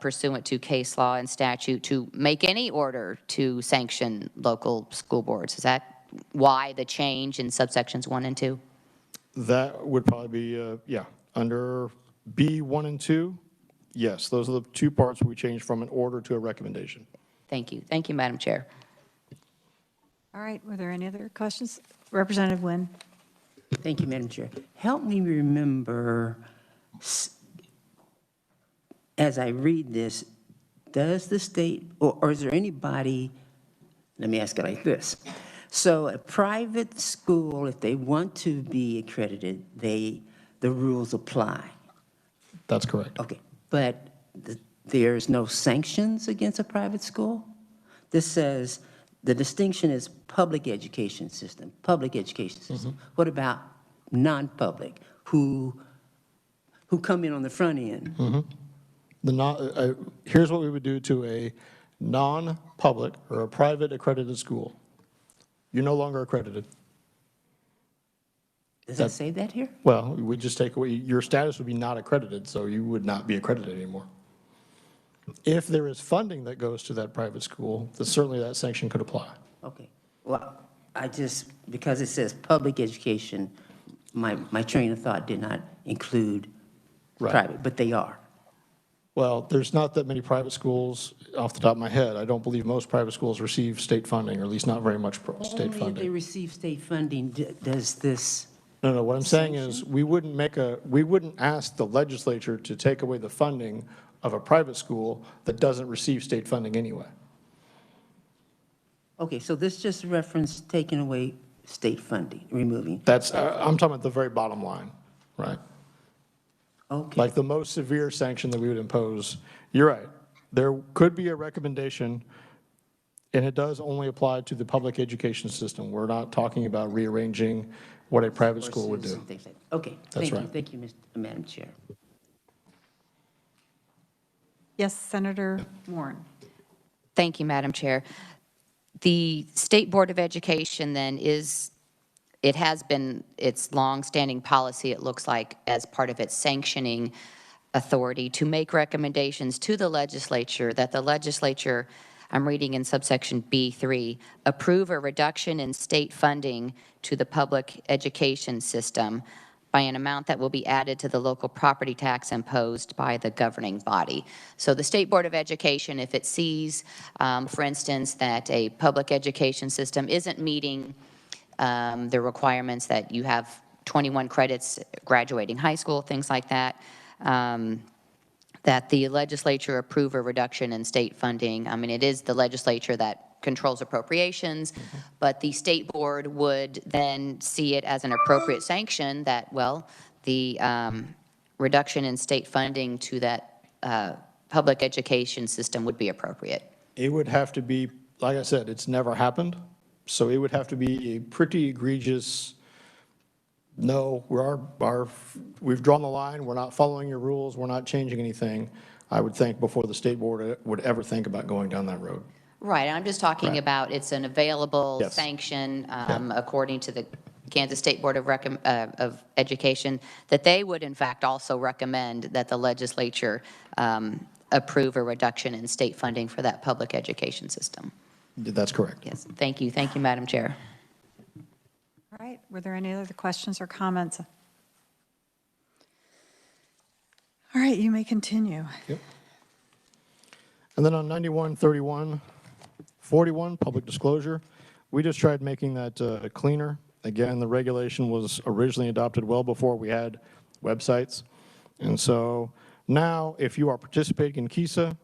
pursuant to case law and statute to make any order to sanction local school boards. Is that why the change in subsections 1 and 2? That would probably be, yeah, under B1 and 2, yes, those are the two parts we changed from an order to a recommendation. Thank you. Thank you, Madam Chair. All right, were there any other questions? Representative Nguyen. Thank you, Madam Chair. Help me remember, as I read this, does the state, or is there anybody, let me ask it like this. So a private school, if they want to be accredited, the rules apply. That's correct. Okay, but there's no sanctions against a private school? This says the distinction is public education system, public education system. What about non-public, who come in on the front end? Here's what we would do to a non-public or a private accredited school. You're no longer accredited. Does it say that here? Well, we just take away, your status would be not accredited, so you would not be accredited anymore. If there is funding that goes to that private school, then certainly that sanction could apply. Okay, well, because it says public education, my train of thought did not include private, but they are. Well, there's not that many private schools off the top of my head. I don't believe most private schools receive state funding, or at least not very much state Only if they funding. receive state funding, does this? No, what I'm saying is, we wouldn't ask the legislature to take away the funding of a private school that doesn't receive state funding anyway. Okay, so this just reference taking away state funding, removing. That's, I'm talking about the very bottom line, right? Okay. Like the most severe sanction that we would impose. You're right. There could be a recommendation, and it does only apply to the public education system. We're not talking about rearranging what a private school would do. Okay, That's right. Thank you, Madam Chair. Yes, Senator Warren. Thank you, Madam Chair. The State Board of Education then it has been its longstanding policy, it looks like, as part of its sanctioning authority to make recommendations to the legislature that the legislature, I'm reading in subsection B3, approve a reduction in state funding to the public education system by an amount that will be added to the local property tax imposed by the governing body. So the State Board of Education, if it sees, for instance, that a public education system isn't meeting the requirements that you have 21 credits graduating high school, things like that, that the legislature approve a reduction in state funding. I mean, it is the legislature that controls appropriations, but the state board would then see it as an appropriate sanction that, well, the reduction in state funding to that public education system would be appropriate. It would have to be, like I said, it's never happened, so it would have to be a pretty egregious, no, we've drawn the line, we're not following your rules, we're not changing anything, I would think, before the state board would ever think about going down that road. Right, I'm just talking Right. about it's an available Yes. sanction according to the Kansas State Board of Education, that they would in fact also recommend that the legislature approve a reduction in state funding for that public education system. That's correct. Yes, thank you, Madam Chair. All right, were there any other questions or comments? All right, you may continue. Yep. And then on 913141, public disclosure, we just tried making that cleaner. Again, the regulation was originally adopted well before we had websites. And so now, if you are participating in KISA,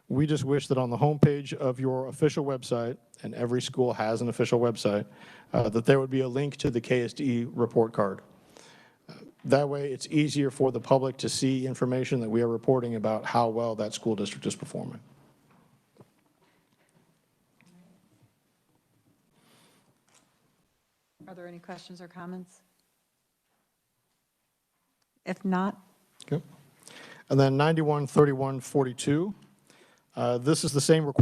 we just wish that on the homepage of your official website, and every school has an official website, that there would be a link to the KSDE report card. That way, it's easier for the public to see information that we are reporting about how well that school district is performing. Are there any questions or comments? If not, Okay. And then 913142, this is the same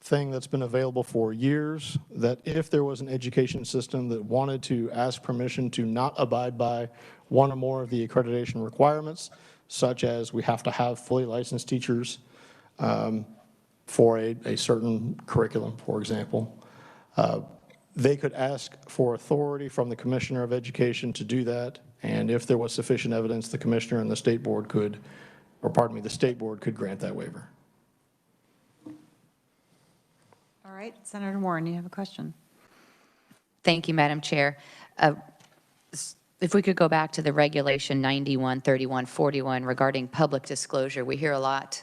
thing that's been available for years, that if there was an education system that wanted to ask permission to not abide by one or more of the accreditation requirements, such as we have to have fully licensed teachers for a certain curriculum, for example, they could ask for authority from the Commissioner of Education to do that, and if there was sufficient evidence, the Commissioner and the State Board could, or pardon me, the State Board could grant that waiver. all right, Senator Warren, you have a question. Thank you, Madam Chair. If we could go back to the regulation 913141 regarding public disclosure, we hear a lot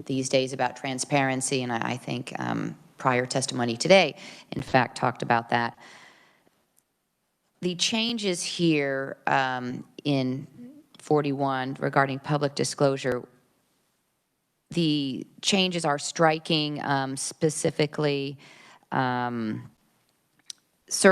these days about transparency, and I think prior testimony today, in fact, talked about that. The changes here in 41 regarding public disclosure, the changes are striking specifically certain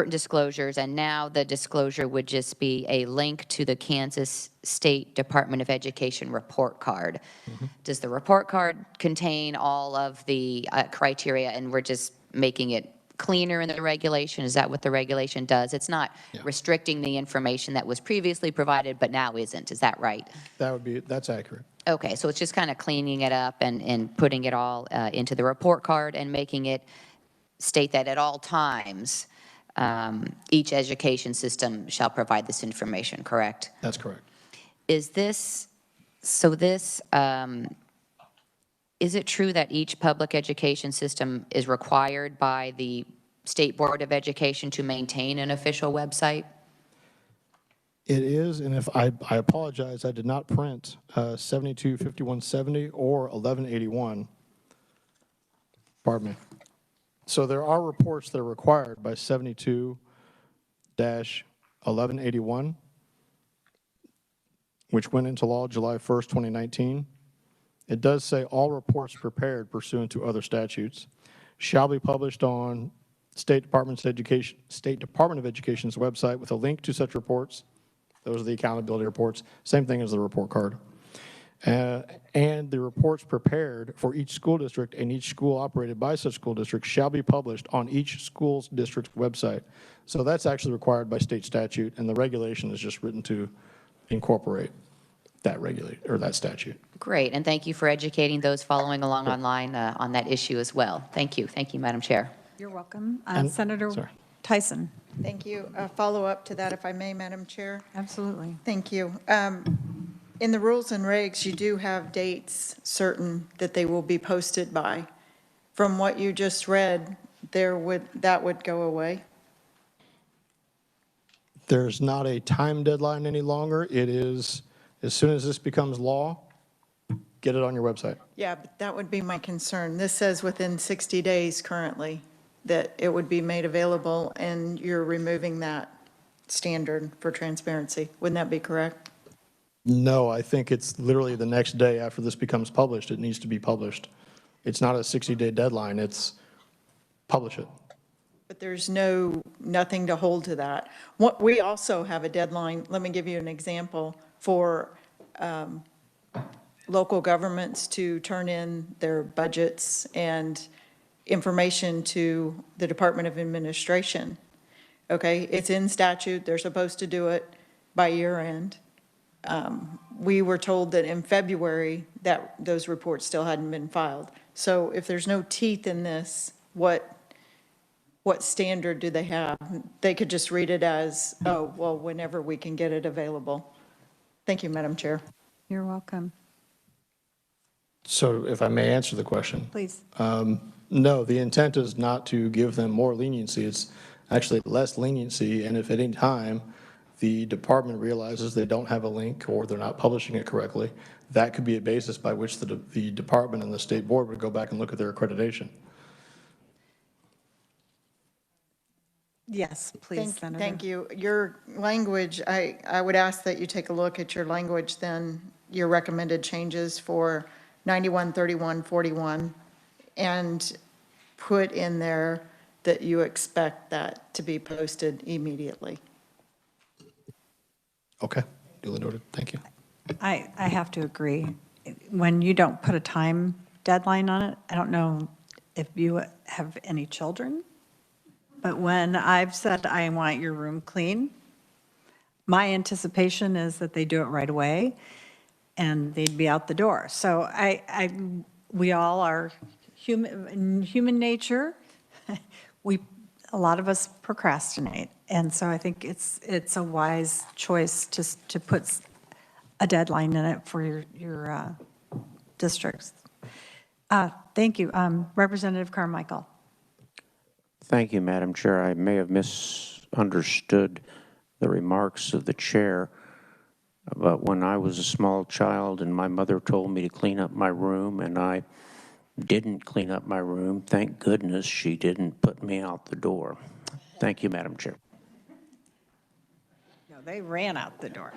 disclosures, and now the disclosure would just be a link to the Kansas State Department of Education report card. Mm-hmm. Does the report card contain all of the criteria, and we're just making it cleaner in the regulation? Is that what the regulation does? It's not restricting the information that was previously provided but now isn't. Is that right? That's accurate. Okay, so it's just kind of cleaning it up and putting it all into the report card and making it state that at all times each education system shall provide this information, correct? That's correct. Is this, so this, is it true that each public education system is required by the State Board of Education to maintain an official website? It is, and if I apologize, I did not print 725170 or 1181. Pardon me. So there are reports that are required by 72-1181, which went into law July 1st, 2019. It does say all reports prepared pursuant to other statutes shall be published on State Department of Education's website with a link to such reports. Those are the accountability reports. Same thing as the report card. And the reports prepared for each school district and each school operated by such school district shall be published on each school district's website. So that's actually required by state statute, and the regulation is just written to incorporate that that statute. Great, and thank you for educating those following along online on that issue as well. Thank you, Madam Chair. You're welcome. And- Senator sorry. Tyson. Thank you. A follow-up to that, if I may, Madam Chair. Absolutely. Thank you. In the rules and regs, you do have dates certain that they will be posted by. From what you just read, that would go away? There's not a time deadline any longer. It is, as soon as this becomes law, get it on your website. Yeah, but that would be my concern. This says within 60 days currently that it would be made available, and you're removing that standard for transparency. Wouldn't that be correct? No, I think it's literally the next day after this becomes published, it needs to be published. It's not a 60-day deadline, it's publish it. But there's nothing to hold to that. We also have a deadline, let me give you an example, for local governments to turn in their budgets and information to the Department of Administration. Okay, it's in statute, they're supposed to do it by year end. We were told that in February that those reports still hadn't been filed. So if there's no teeth in this, what standard do they have? They could just read it as, oh, well, whenever we can get it available. Thank you, Madam Chair. You're welcome. So if I may answer the question. Please. No, the intent is not to give them more leniency. It's actually less leniency, and if at any time the department realizes they don't have a link or they're not publishing it correctly, that could be a basis by which the department and the state board would go back and look at their accreditation. Yes, please, Senator. Thank you. Your language, I would ask that you take a look at your language then, your recommended changes for 913141, and put in there that you expect that to be posted immediately. Okay, duly noted. Thank you. I have to agree. When you don't put a time deadline on it, I don't know if you have any children, but when I've said I want your room clean, my anticipation is that they do it right away and they'd be out the door. So we all are human nature. A lot of us procrastinate. And so I think it's a wise choice to put a deadline in it for your districts. Thank you. Representative Carmichael. Thank you, Madam Chair. I may have misunderstood the remarks of the chair, but when I was a small child and my mother told me to clean up my room and I didn't clean up my room, thank goodness she didn't put me out the door. Thank you, Madam Chair. No, they ran out the door.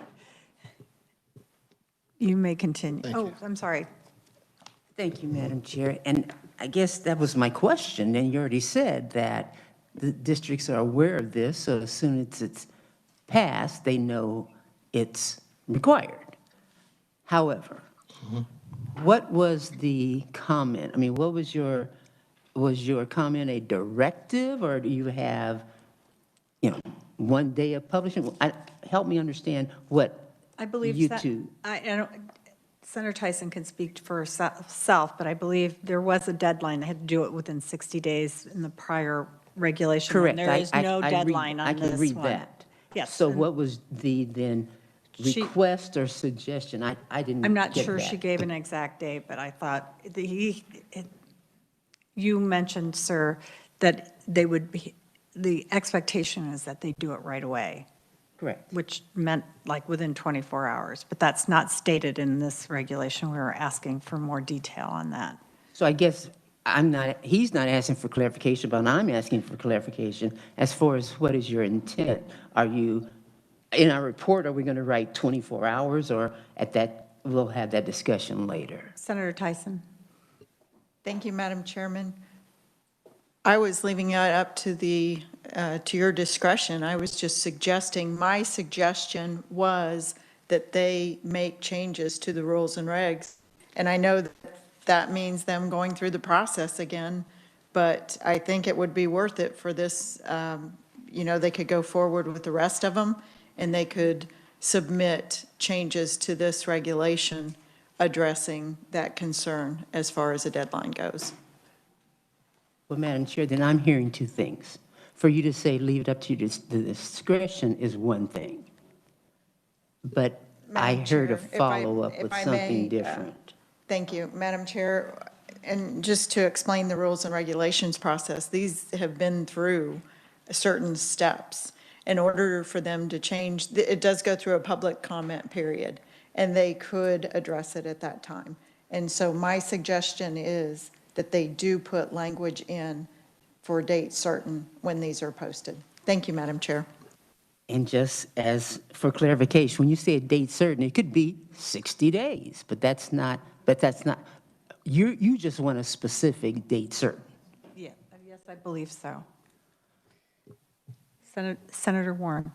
You may continue. Oh, I'm sorry. Thank you, Madam Chair. And I guess that was my question, and you already said that the districts are aware of this, so as soon as it's passed, they know it's required. However, what was the comment? I mean, what was your comment a directive, or do you have, 1 day of publishing? Help me understand what I believe you that, two. I don't, Senator Tyson can speak for herself, but I believe there was a deadline. They had to do it within 60 days in the prior regulation. Correct. And there is no deadline on this one. I can read that. Yes. So and what was the then request or suggestion? I didn't I'm not get sure that. she gave an exact date, but I thought, you mentioned, sir, that they would be, the expectation is that they do it right away. Correct. Which meant like within 24 hours, but that's not stated in this regulation. We were asking for more detail on that. So I guess he's not asking for clarification, but I'm asking for clarification as far as what is your intent? Are you, in our report, are we going to write 24 hours, or at that, we'll have that discussion later? Senator Tyson. Thank you, Madam Chairman. I was leaving it up to to your discretion. I was just suggesting, my suggestion was that they make changes to the rules and regs. And I know that means them going through the process again, but I think it would be worth it for this, they could go forward with the rest of them, and they could submit changes to this regulation addressing that concern as far as a deadline goes. Well, Madam Chair, then I'm hearing two things. For you to say leave it up to your discretion is one thing, but I heard a follow-up with something different. Thank you, Madam Chair. And just to explain the rules and regulations process, these have been through certain steps. In order for them to change, it does go through a public comment period, and they could address it at that time. And so my suggestion is that they do put language in for a date certain when these are posted. Thank you, Madam Chair. And just as for clarification, when you say a date certain, it could be 60 days, but that's not, you just want a specific date certain. Yeah, yes, I believe so. Senator Warren.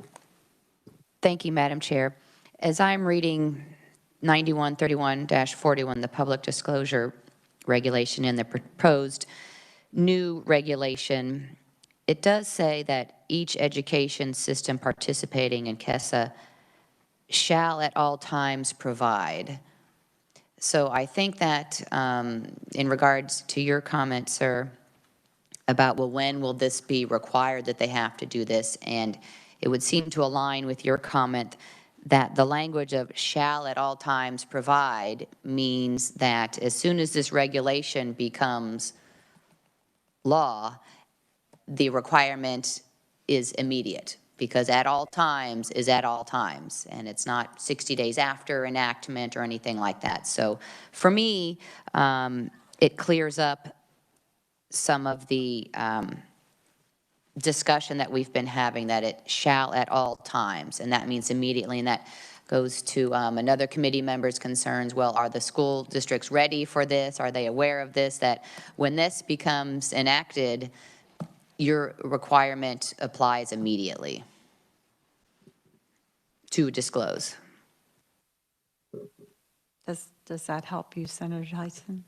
Thank you, Madam Chair. As I'm reading 9131-41, the public disclosure regulation and the proposed new regulation, it does say that each education system participating in KESA shall at all times provide. So I think that in regards to your comment, sir, about, well, when will this be required that they have to do this? And it would seem to align with your comment that the language of shall at all times provide means that as soon as this regulation becomes law, the requirement is immediate, because at all times is at all times, and it's not 60 days after enactment or anything like that. So for me, it clears up some of the discussion that we've been having, that it shall at all times, and that means immediately, and that goes to another committee member's concerns. Well, are the school districts ready for this? Are they aware of this? That when this becomes enacted, your requirement applies immediately to disclose. Does that help you, Senator Tyson?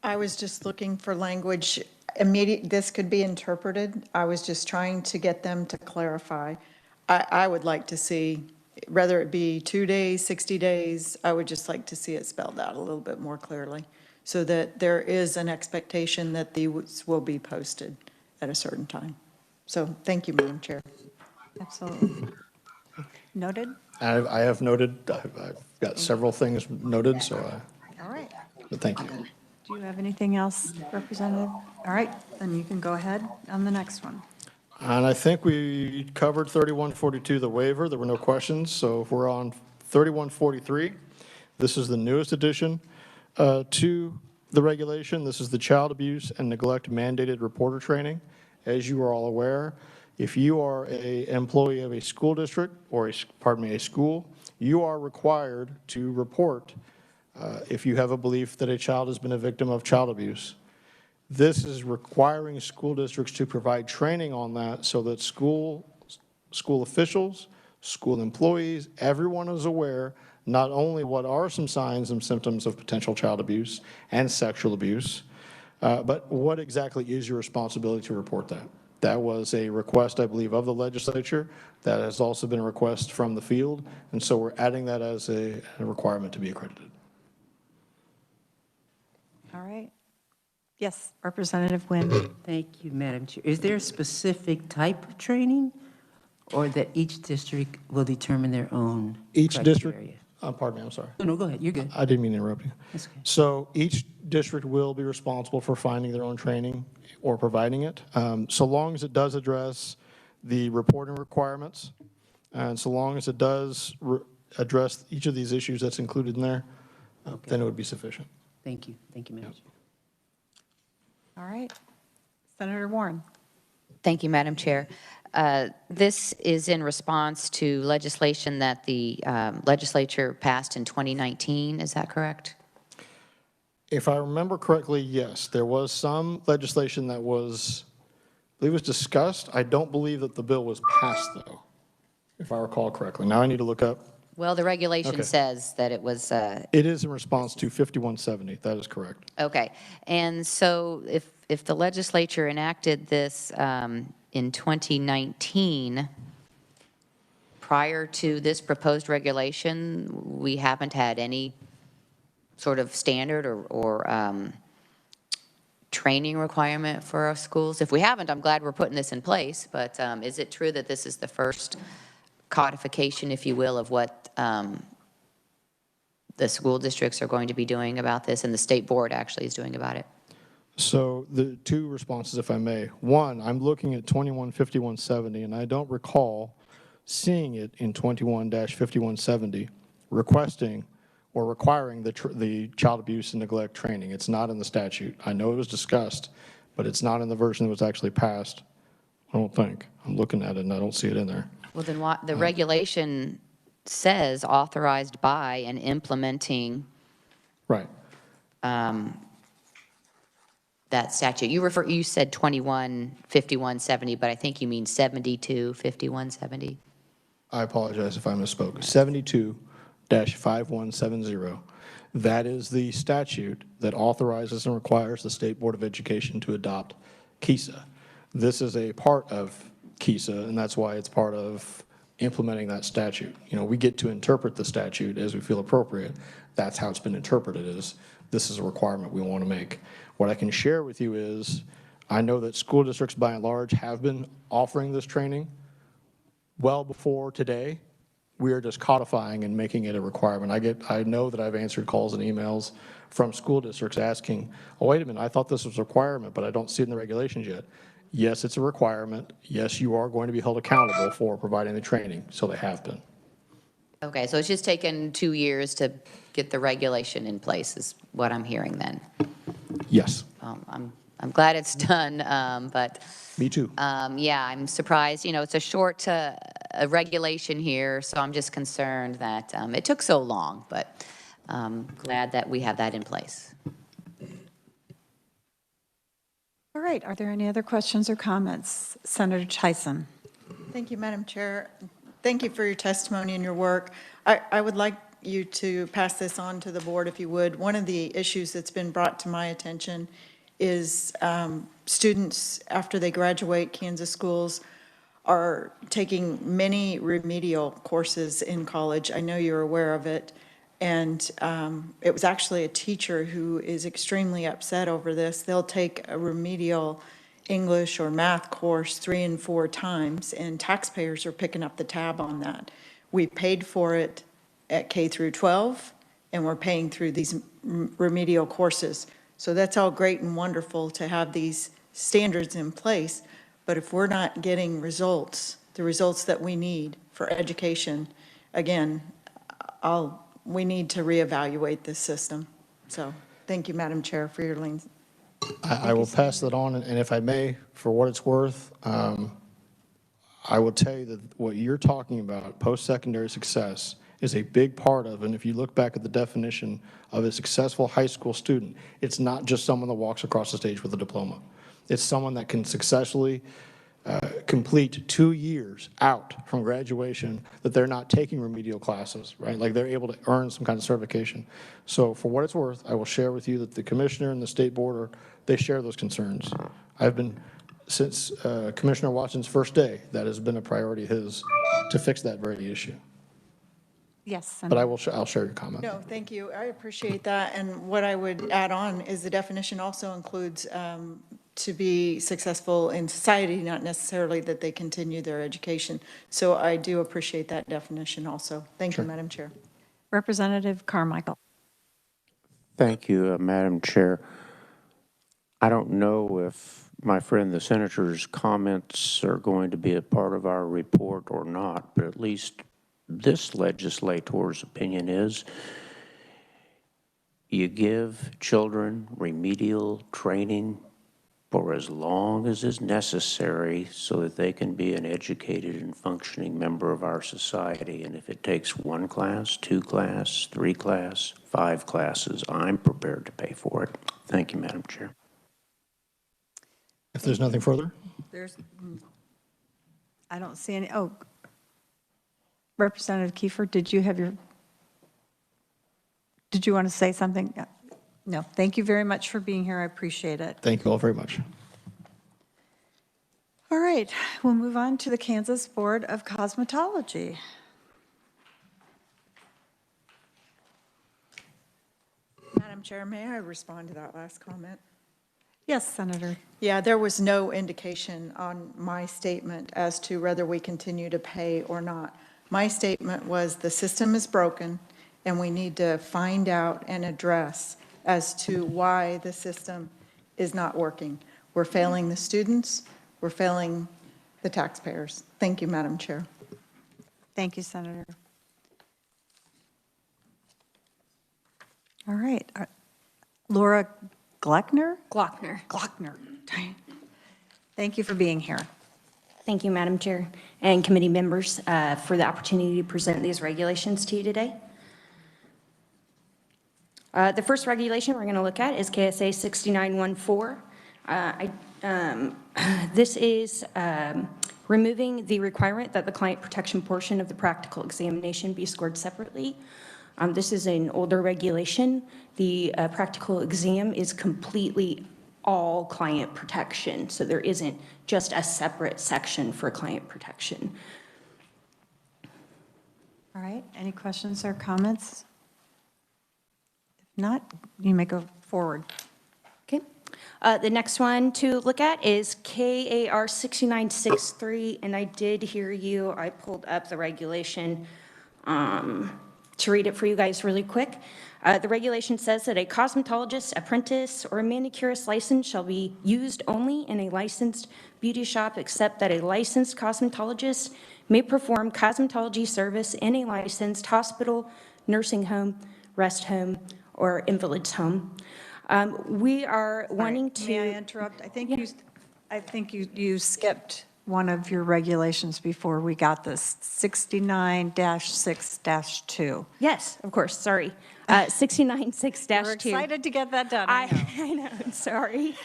I was just looking for language, this could be interpreted. I was just trying to get them to clarify. I would like to see, whether it be 2 days, 60 days, I would just like to see it spelled out a little bit more clearly, so that there is an expectation that these will be posted at a certain time. So thank you, Madam Chair. Absolutely. Noted? I have noted, I've got several things noted, so, All right. but thank you. Do you have anything else, Representative? All right, then you can go ahead on the next one. And I think we covered 3142, the waiver. There were no questions. So if we're on 3143, this is the newest addition to the regulation. This is the child abuse and neglect mandated reporter training. As you are all aware, if you are an employee of a school district or a school, you are required to report if you have a belief that a child has been a victim of child abuse. This is requiring school districts to provide training on that so that school officials, school employees, everyone is aware not only what are some signs and symptoms of potential child abuse and sexual abuse, but what exactly is your responsibility to report that. That was a request, I believe, of the legislature. That has also been a request from the field, and so we're adding that as a requirement to be accredited. All right. Yes, Representative Nguyen. Thank you, Madam Chair. Is there a specific type of training, or that each district will determine their own Each district, criteria? pardon me, I'm sorry. No, go ahead, you're good. I didn't mean to interrupt you. That's okay. So each district will be responsible for finding their own training or providing it, so long as it does address the reporting requirements, and so long as it does address each of these issues that's included in there, then it would be sufficient. Thank you, Madam Chair. All right. Senator Warren. Thank you, Madam Chair. This is in response to legislation that the legislature passed in 2019. Is that correct? If I remember correctly, yes, there was some legislation that was, I believe was discussed. I don't believe that the bill was passed, though, if I recall correctly. Now I need to look up. Well, the regulation Okay. says that it was. It is in response to 5170. That is correct. Okay, and so if the legislature enacted this in 2019, prior to this proposed regulation, we haven't had any sort of standard or training requirement for our schools? If we haven't, I'm glad we're putting this in place, but is it true that this is the first codification, if you will, of what the school districts are going to be doing about this, and the state board actually is doing about it? So the two responses, if I may. One, I'm looking at 215170, and I don't recall seeing it in 21-5170 requesting or requiring the child abuse and neglect training. It's not in the statute. I know it was discussed, but it's not in the version that was actually passed. I don't think. I'm looking at it, and I don't see it in there. Well, then what, the regulation says authorized by and implementing Right. that statute. You said 215170, but I think you mean 725170. I apologize if I misspoke. 72-5170. That is the statute that authorizes and requires the State Board of Education to adopt KESA. This is a part of KESA, and that's why it's part of implementing that statute. You know, we get to interpret the statute as we feel appropriate. That's how it's been interpreted, is this is a requirement we want to make. What I can share with you is I know that school districts by and large have been offering this training well before today. We are just codifying and making it a requirement. I know that I've answered calls and emails from school districts asking, oh, wait a minute, I thought this was a requirement, but I don't see it in the regulations yet. Yes, it's a requirement. Yes, you are going to be held accountable for providing the training, so they have been. Okay, so it's just taken 2 years to get the regulation in place, is what I'm hearing then. Yes. I'm glad it's done, but Me too. yeah, I'm surprised. You know, it's a short regulation here, so I'm just concerned that it took so long, but glad that we have that in place. All right, are there any other questions or comments? Senator Tyson. Thank you, Madam Chair. Thank you for your testimony and your work. I would like you to pass this on to the board if you would. One of the issues that's been brought to my attention is students, after they graduate Kansas schools, are taking many remedial courses in college. I know you're aware of it. And it was actually a teacher who is extremely upset over this. They'll take a remedial English or math course 3 and 4 times, and taxpayers are picking up the tab on that. We paid for it at K through 12, and we're paying through these remedial courses. So that's all great and wonderful to have these standards in place, but if we're not getting results, the results that we need for education, again, we need to reevaluate this system. So thank you, Madam Chair, for your lean. I will pass that on, and if I may, for what it's worth, I will tell you that what you're talking about, post-secondary success, is a big part of, and if you look back at the definition of a successful high school student, it's not just someone that walks across the stage with a diploma. It's someone that can successfully complete 2 years out from graduation, that they're not taking remedial classes, right? Like they're able to earn some kind of certification. So for what it's worth, I will share with you that the commissioner and the state board, they share those concerns. I've been, since Commissioner Watson's first day, that has been a priority of his to fix that very issue. Yes. But I'll share your comment. No, thank you. I appreciate that. And what I would add on is the definition also includes to be successful in society, not necessarily that they continue their education. So I do appreciate that definition also. Thank you, Madam Chair. Representative Carmichael. Thank you, Madam Chair. I don't know if my friend the senator's comments are going to be a part of our report or not, but at least this legislator's opinion is you give children remedial training for as long as is necessary so that they can be an educated and functioning member of our society. And if it takes 1 class, 2 class, 3 class, 5 classes, I'm prepared to pay for it. Thank you, Madam Chair. If there's nothing further? I don't see any. Oh, Representative Kiefer, did you want to say something? No, thank you very much for being here. I appreciate it. Thank you all very much. All right, we'll move on to the Kansas Board of Cosmetology. Madam Chair, may I respond to that last comment? Yes, Senator. Yeah, there was no indication on my statement as to whether we continue to pay or not. My statement was the system is broken and we need to find out and address as to why the system is not working. We're failing the students, we're failing the taxpayers. Thank you, Madam Chair. Thank you, Senator. All right, Laura Glockner? Glockner. Glockner. Thank you for being here. Thank you, Madam Chair, and committee members for the opportunity to present these regulations to you today. The first regulation we're going to look at is KSA 6914. This is removing the requirement that the client protection portion of the practical examination be scored separately. This is an older regulation. The practical exam is completely all client protection, so there isn't just a separate section for client protection. All right, any questions or comments? If not, you may go forward. Okay. The next one to look at is KAR 6963, and I did hear you. I pulled up the regulation to read it for you guys really quick. The regulation says that a cosmetologist, apprentice, or a manicurist license shall be used only in a licensed beauty shop, except that a licensed cosmetologist may perform cosmetology service in a licensed hospital, nursing home, rest home, or invalid's home. We are wanting to. May I interrupt? Yeah. I think you skipped one of your regulations before we got this, 69-6-2. Yes, of course, sorry. 69-6-2. We're excited to get that done, I know. I know, sorry.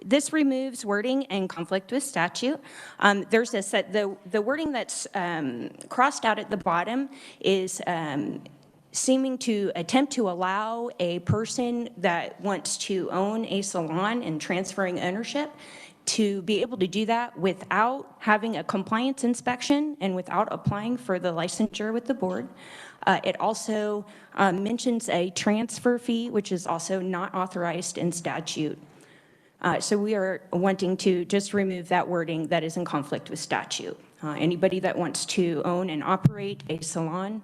This removes wording in conflict with statute. There's a set, the wording that's crossed out at the bottom is seeming to attempt to allow a person that wants to own a salon and transferring ownership to be able to do that without having a compliance inspection and without applying for the licensure with the board. It also mentions a transfer fee, which is also not authorized in statute. So we are wanting to just remove that wording that is in conflict with statute. Anybody that wants to own and operate a salon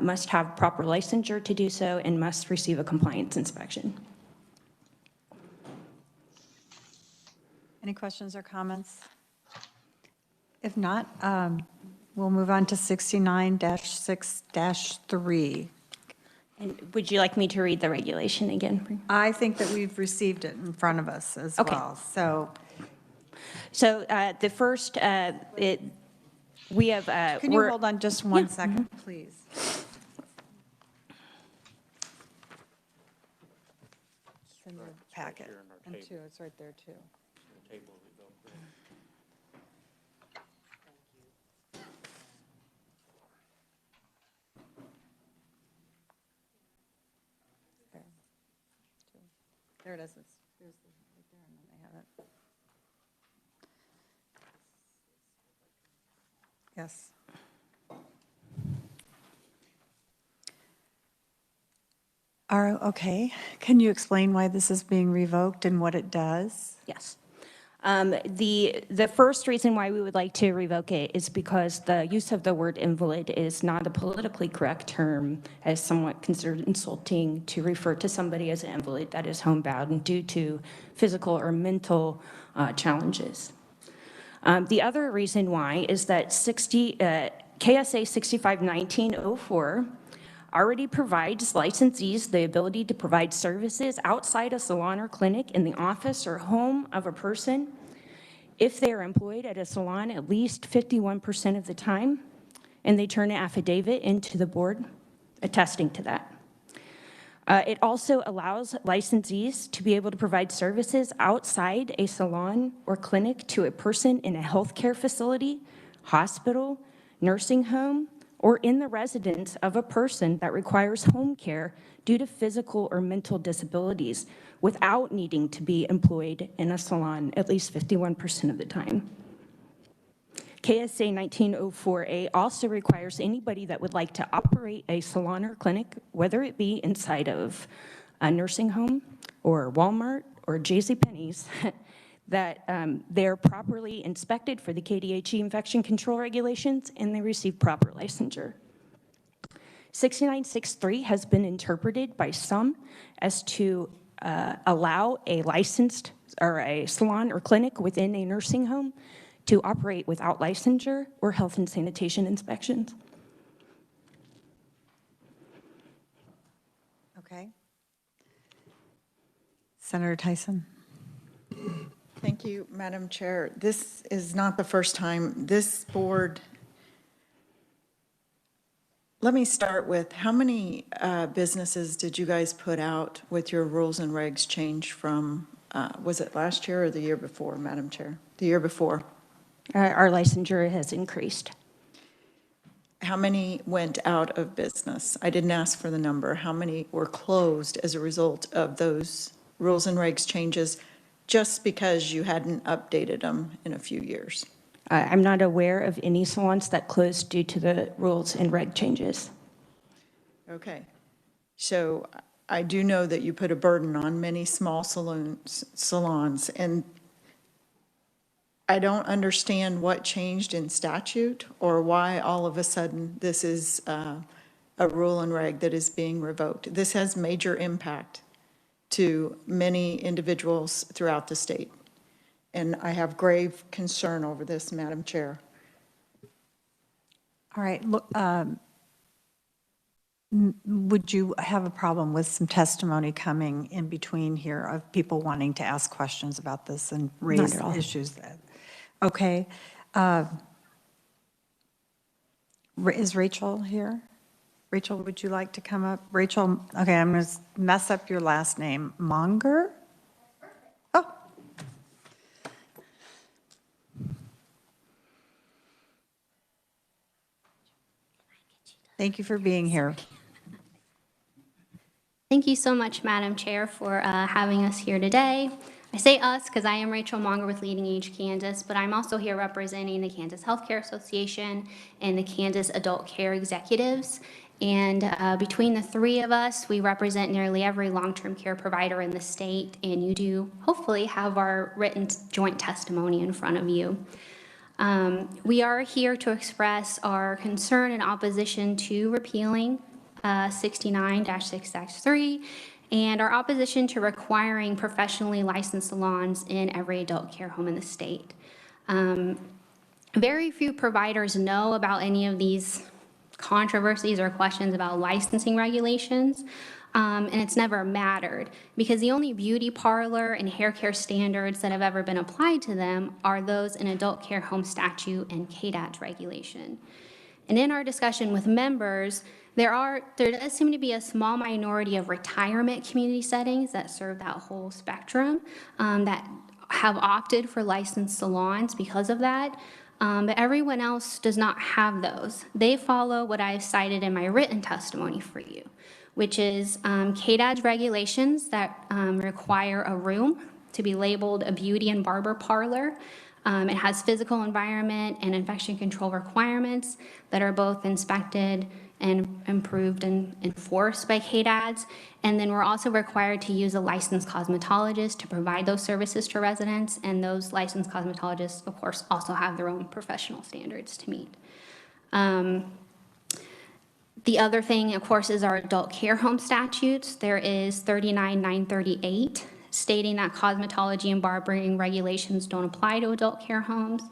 must have proper licensure to do so and must receive a compliance inspection. Any questions or comments? If not, we'll move on to 69-6-3. And would you like me to read the regulation again? I think that we've received it in front of us as well, so. So the first, we have. Can you hold on just one second, please? It's in the packet, and two, it's right there too. There it is. It's right there, and then they have it. Yes. Okay. Can you explain why this is being revoked and what it does? Yes. The first reason why we would like to revoke it is because the use of the word invalid is not a politically correct term, as somewhat considered insulting to refer to somebody as an invalid that is homebound due to physical or mental challenges. The other reason why is that KSA 651904 already provides licensees the ability to provide services outside a salon or clinic in the office or home of a person if they are employed at a salon at least 51% of the time, and they turn an affidavit into the board attesting to that. It also allows licensees to be able to provide services outside a salon or clinic to a person in a healthcare facility, hospital, nursing home, or in the residence of a person that requires home care due to physical or mental disabilities without needing to be employed in a salon at least 51% of the time. KSA 1904A also requires anybody that would like to operate a salon or clinic, whether it be inside of a nursing home or Walmart or JCPenney's, that they're properly inspected for the KDHE infection control regulations and they receive proper licensure. 6963 has been interpreted by some as to allow a licensed or a salon or clinic within a nursing home to operate without licensure or health and sanitation inspections. Okay. Senator Tyson. Thank you, Madam Chair. This is not the first time this board. Let me start with, how many businesses did you guys put out with your rules and regs change from, was it last year or the year before, Madam Chair? The year before. Our licensure has increased. How many went out of business? I didn't ask for the number. How many were closed as a result of those rules and regs changes, just because you hadn't updated them in a few years? I'm not aware of any salons that closed due to the rules and reg changes. Okay. So I do know that you put a burden on many small salons, and I don't understand what changed in statute or why all of a sudden this is a rule and reg that is being revoked. This has major impact to many individuals throughout the state. And I have grave concern over this, Madam Chair. All right, look, Would you have a problem with some testimony coming in between here of people wanting to ask questions about this and raise at all. issues? Okay. Is Rachel here? Rachel, would you like to come up? Rachel, okay, I'm going to mess up your last name. Monger? Oh. Thank you for being here. Thank you so much, Madam Chair, for having us here today. I say us because I am Rachel Monger with Leading Age Kansas, but I'm also here representing the Kansas Healthcare Association and the Kansas Adult Care Executives. And between the three of us, we represent nearly every long-term care provider in the state, and you do hopefully have our written joint testimony in front of you. We are here to express our concern and opposition to repealing 69-6-3 and our opposition to requiring professionally licensed salons in every adult care home in the state. Very few providers know about any of these controversies or questions about licensing regulations. And it's never mattered because the only beauty parlor and hair care standards that have ever been applied to them are those in adult care home statute and KDAD's regulation. And in our discussion with members, there does seem to be a small minority of retirement community settings that serve that whole spectrum that have opted for licensed salons because of that. But everyone else does not have those. They follow what I've cited in my written testimony for you, which is KDAD's regulations that require a room to be labeled a beauty and barber parlor. It has physical environment and infection control requirements that are both inspected and improved and enforced by KDADs. And then we're also required to use a licensed cosmetologist to provide those services to residents. And those licensed cosmetologists, of course, also have their own professional standards to meet. The other thing, of course, is our adult care home statutes. There is 39-938 stating that cosmetology and barbering regulations don't apply to adult care homes.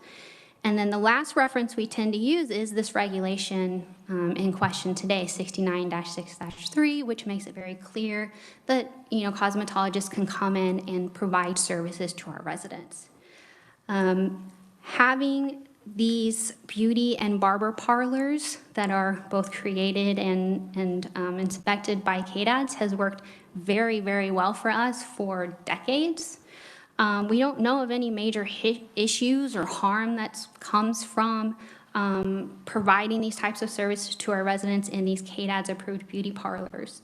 And then the last reference we tend to use is this regulation in question today, 69-6-3, which makes it very clear that cosmetologists can come in and provide services to our residents. Having these beauty and barber parlors that are both created and inspected by KDADs has worked very, very well for us for decades. We don't know of any major issues or harm that comes from providing these types of services to our residents in these KDADs approved beauty parlors.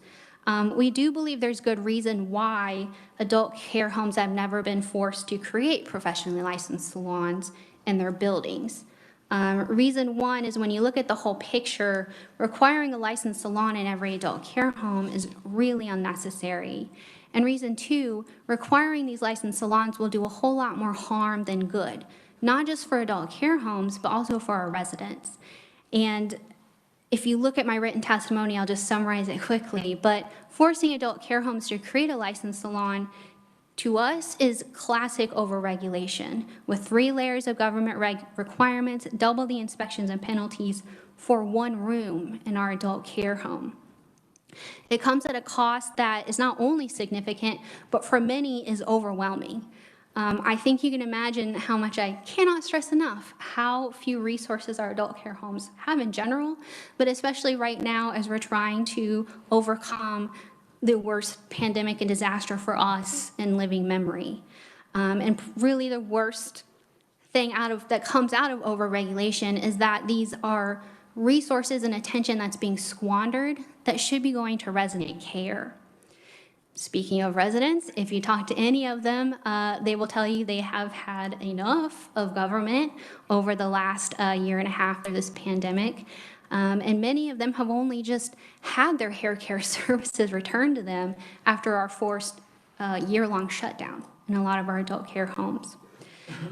We do believe there's good reason why adult care homes have never been forced to create professionally licensed salons in their buildings. Reason one is when you look at the whole picture, requiring a licensed salon in every adult care home is really unnecessary. And reason two, requiring these licensed salons will do a whole lot more harm than good, not just for adult care homes, but also for our residents. And if you look at my written testimony, I'll just summarize it quickly, but forcing adult care homes to create a licensed salon to us is classic overregulation with 3 layers of government requirements, double the inspections and penalties for one room in our adult care home. It comes at a cost that is not only significant, but for many is overwhelming. I think you can imagine how much I cannot stress enough how few resources our adult care homes have in general, but especially right now as we're trying to overcome the worst pandemic and disaster for us in living memory. And really the worst thing that comes out of overregulation is that these are resources and attention that's being squandered that should be going to resident care. Speaking of residents, if you talk to any of them, they will tell you they have had enough of government over the last year and a half through this pandemic. And many of them have only just had their hair care services returned to them after our forced year-long shutdown in a lot of our adult care homes.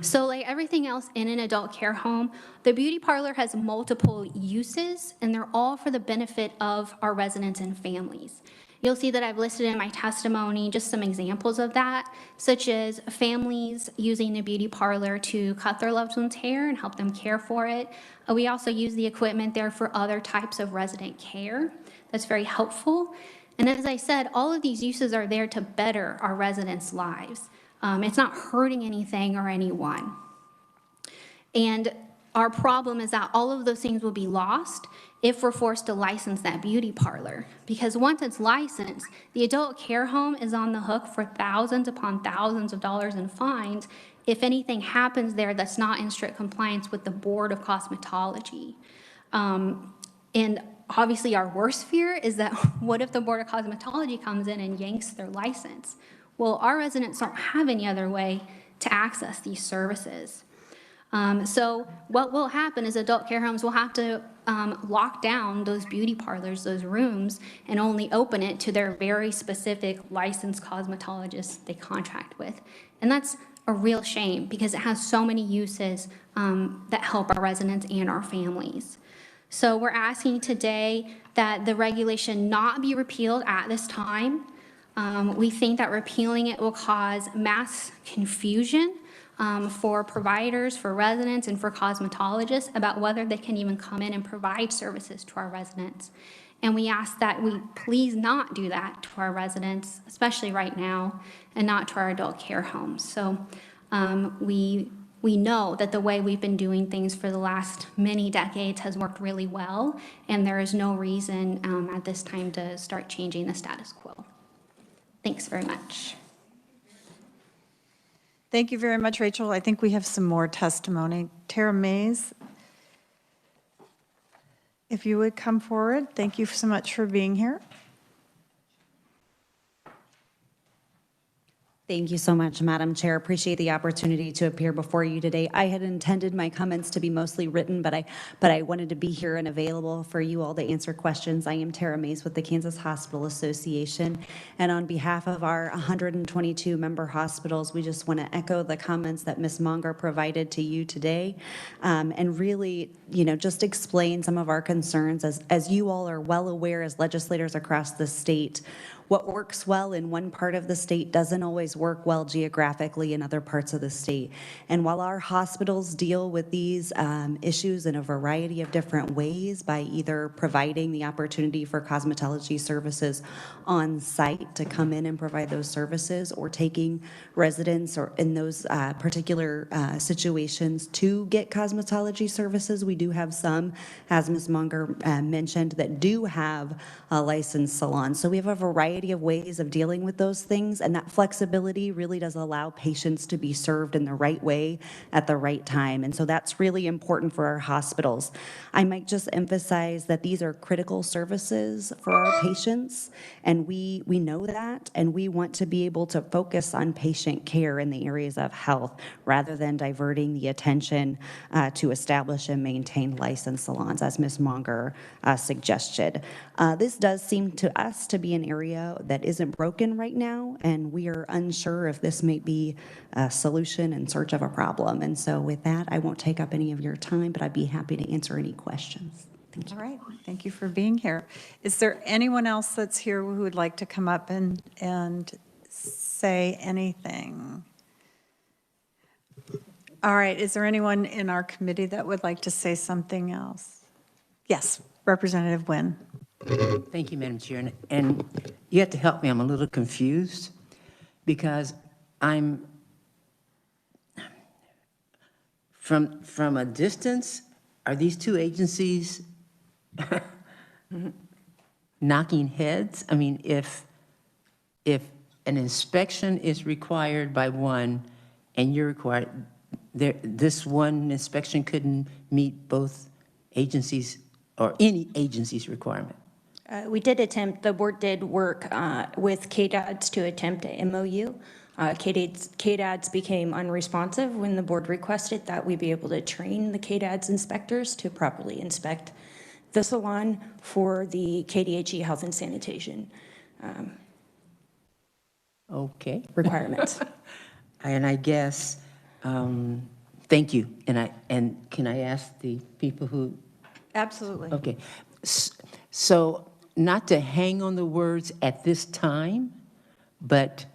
So like everything else in an adult care home, the beauty parlor has multiple uses, and they're all for the benefit of our residents and families. You'll see that I've listed in my testimony just some examples of that, such as families using the beauty parlor to cut their loved one's hair and help them care for it. We also use the equipment there for other types of resident care That's very helpful. And as I said, all of these uses are there to better our residents' lives. It's not hurting anything or anyone. And our problem is that all of those things will be lost if we're forced to license that beauty parlor. Because once it's licensed, the adult care home is on the hook for thousands upon thousands of dollars in fines if anything happens there that's not in strict compliance with the Board of Cosmetology. And obviously our worst fear is that what if the Board of Cosmetology comes in and yanks their license? Well, our residents don't have any other way to access these services. So what will happen is adult care homes will have to lock down those beauty parlors, those rooms, and only open it to their very specific licensed cosmetologists they contract with. And that's a real shame because it has so many uses that help our residents and our families. So we're asking today that the regulation not be repealed at this time. We think that repealing it will cause mass confusion for providers, for residents, and for cosmetologists about whether they can even come in and provide services to our residents. And we ask that we please not do that to our residents, especially right now, and not to our adult care homes. So we know that the way we've been doing things for the last many decades has worked really well, and there is no reason at this time to start changing the status quo. Thanks very much. Thank you very much, Rachel. I think we have some more testimony. Tara Mays, if you would come forward. Thank you so much for being here. Thank you so much, Madam Chair. Appreciate the opportunity to appear before you today. I had intended my comments to be mostly written, but I wanted to be here and available for you all to answer questions. I am Tara Mays with the Kansas Hospital Association, and on behalf of our 122 member hospitals, we just want to echo the comments that Ms. Monger provided to you today, and really, just explain some of our concerns. As you all are well aware, as legislators across the state, what works well in one part of the state doesn't always work well geographically in other parts of the state. And while our hospitals deal with these issues in a variety of different ways by either providing the opportunity for cosmetology services on site to come in and provide those services, or taking residents or in those particular situations to get cosmetology services, we do have some, as Ms. Monger mentioned, that do have a licensed salon. So we have a variety of ways of dealing with those things, and that flexibility really does allow patients to be served in the right way at the right time. And so that's really important for our hospitals. I might just emphasize that these are critical services for our patients, and we know that, and we want to be able to focus on patient care in the areas of health rather than diverting the attention to establish and maintain licensed salons, as Ms. Monger suggested. This does seem to us to be an area that isn't broken right now, and we are unsure if this may be a solution in search of a problem. And so with that, I won't take up any of your time, but I'd be happy to answer any questions. Thank you. All right, thank you for being here. Is there anyone else that's here who would like to come up and say anything? All right, is there anyone in our committee that would like to say something else? Yes, Representative Nguyen. Thank you, Madam Chair. And you have to help me. I'm a little confused because I'm from a distance. Are these two agencies knocking heads? I mean, if an inspection is required by one and you're required, this one inspection couldn't meet both agencies or any agency's requirement. We did attempt, the board did work with KDADS to attempt a MOU. KDADS became unresponsive when the board requested that we be able to train the KDADS inspectors to properly inspect the salon for the KDHE health and sanitation requirements. And I guess, thank you. And can I ask the people who? Absolutely. Okay. So not to hang on the words at this time, but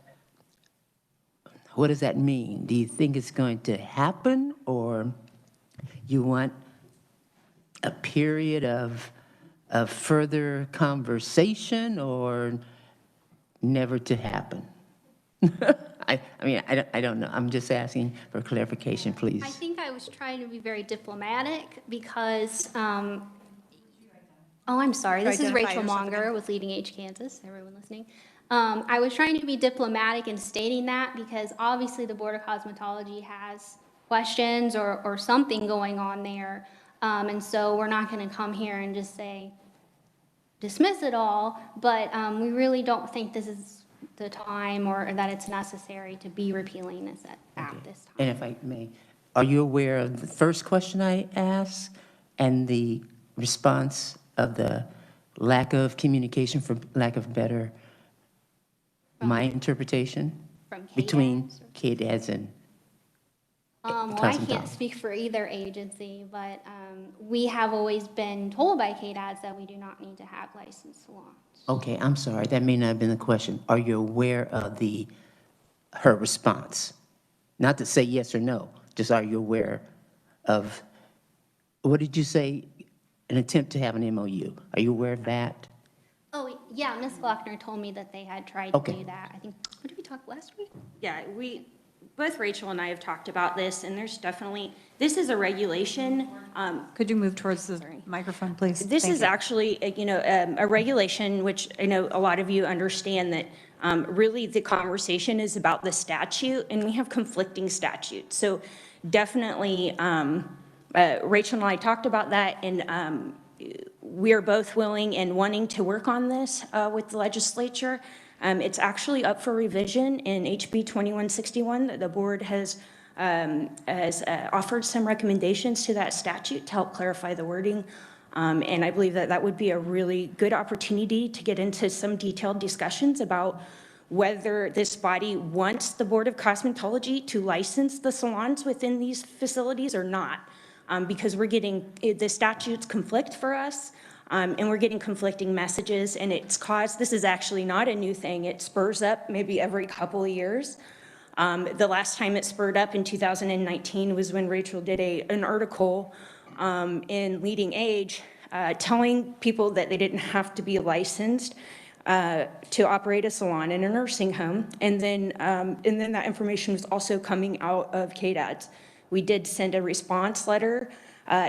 what does that mean? Do you think it's going to happen, or you want a period of a further conversation or never to happen? I don't know. I'm just asking for clarification, please. I think I was trying to be very diplomatic because, oh, I'm sorry, this is Identify Rachel yourself Monger again. with Leading Age Kansas, everyone listening. I was trying to be diplomatic in stating that because obviously the Board of Cosmetology has questions or something going on there. And so we're not going to come here and just say, dismiss it all, but we really don't think this is the time or that it's necessary to be repealing this at this time. And if I may, are you aware of the first question I asked and the response of the lack of communication, for lack of better, my interpretation, From KDADS between KDADS and Well, I can't Cosmetology? speak for either agency, but we have always been told by KDADS that we do not need to have licensed salons. Okay, I'm sorry, that may not have been the question. Are you aware of her response? Not to say yes or no, just are you aware of, what did you say, an attempt to have an MOU? Are you aware of that? Oh, yeah, Ms. Glockner told me that they had tried Okay. to do that. I think, what did we talk last week? Yeah, both Rachel and I have talked about this, and there's definitely, this is a regulation. Could you move towards the microphone, please? This Thank is you. actually, a regulation, which I know a lot of you understand that really the conversation is about the statute, and we have conflicting statutes. So definitely, Rachel and I talked about that, and we are both willing and wanting to work on this with the legislature. It's actually up for revision in HB 2161. The board has offered some recommendations to that statute to help clarify the wording. And I believe that that would be a really good opportunity to get into some detailed discussions about whether this body wants the Board of Cosmetology to license the salons within these facilities or not. Because we're getting, the statutes conflict for us, and we're getting conflicting messages, and this is actually not a new thing. It spurs up maybe every couple of years. The last time it spurred up in 2019 was when Rachel did an article in Leading Age telling people that they didn't have to be licensed to operate a salon in a nursing home. And then that information was also coming out of KDADS. We did send a response letter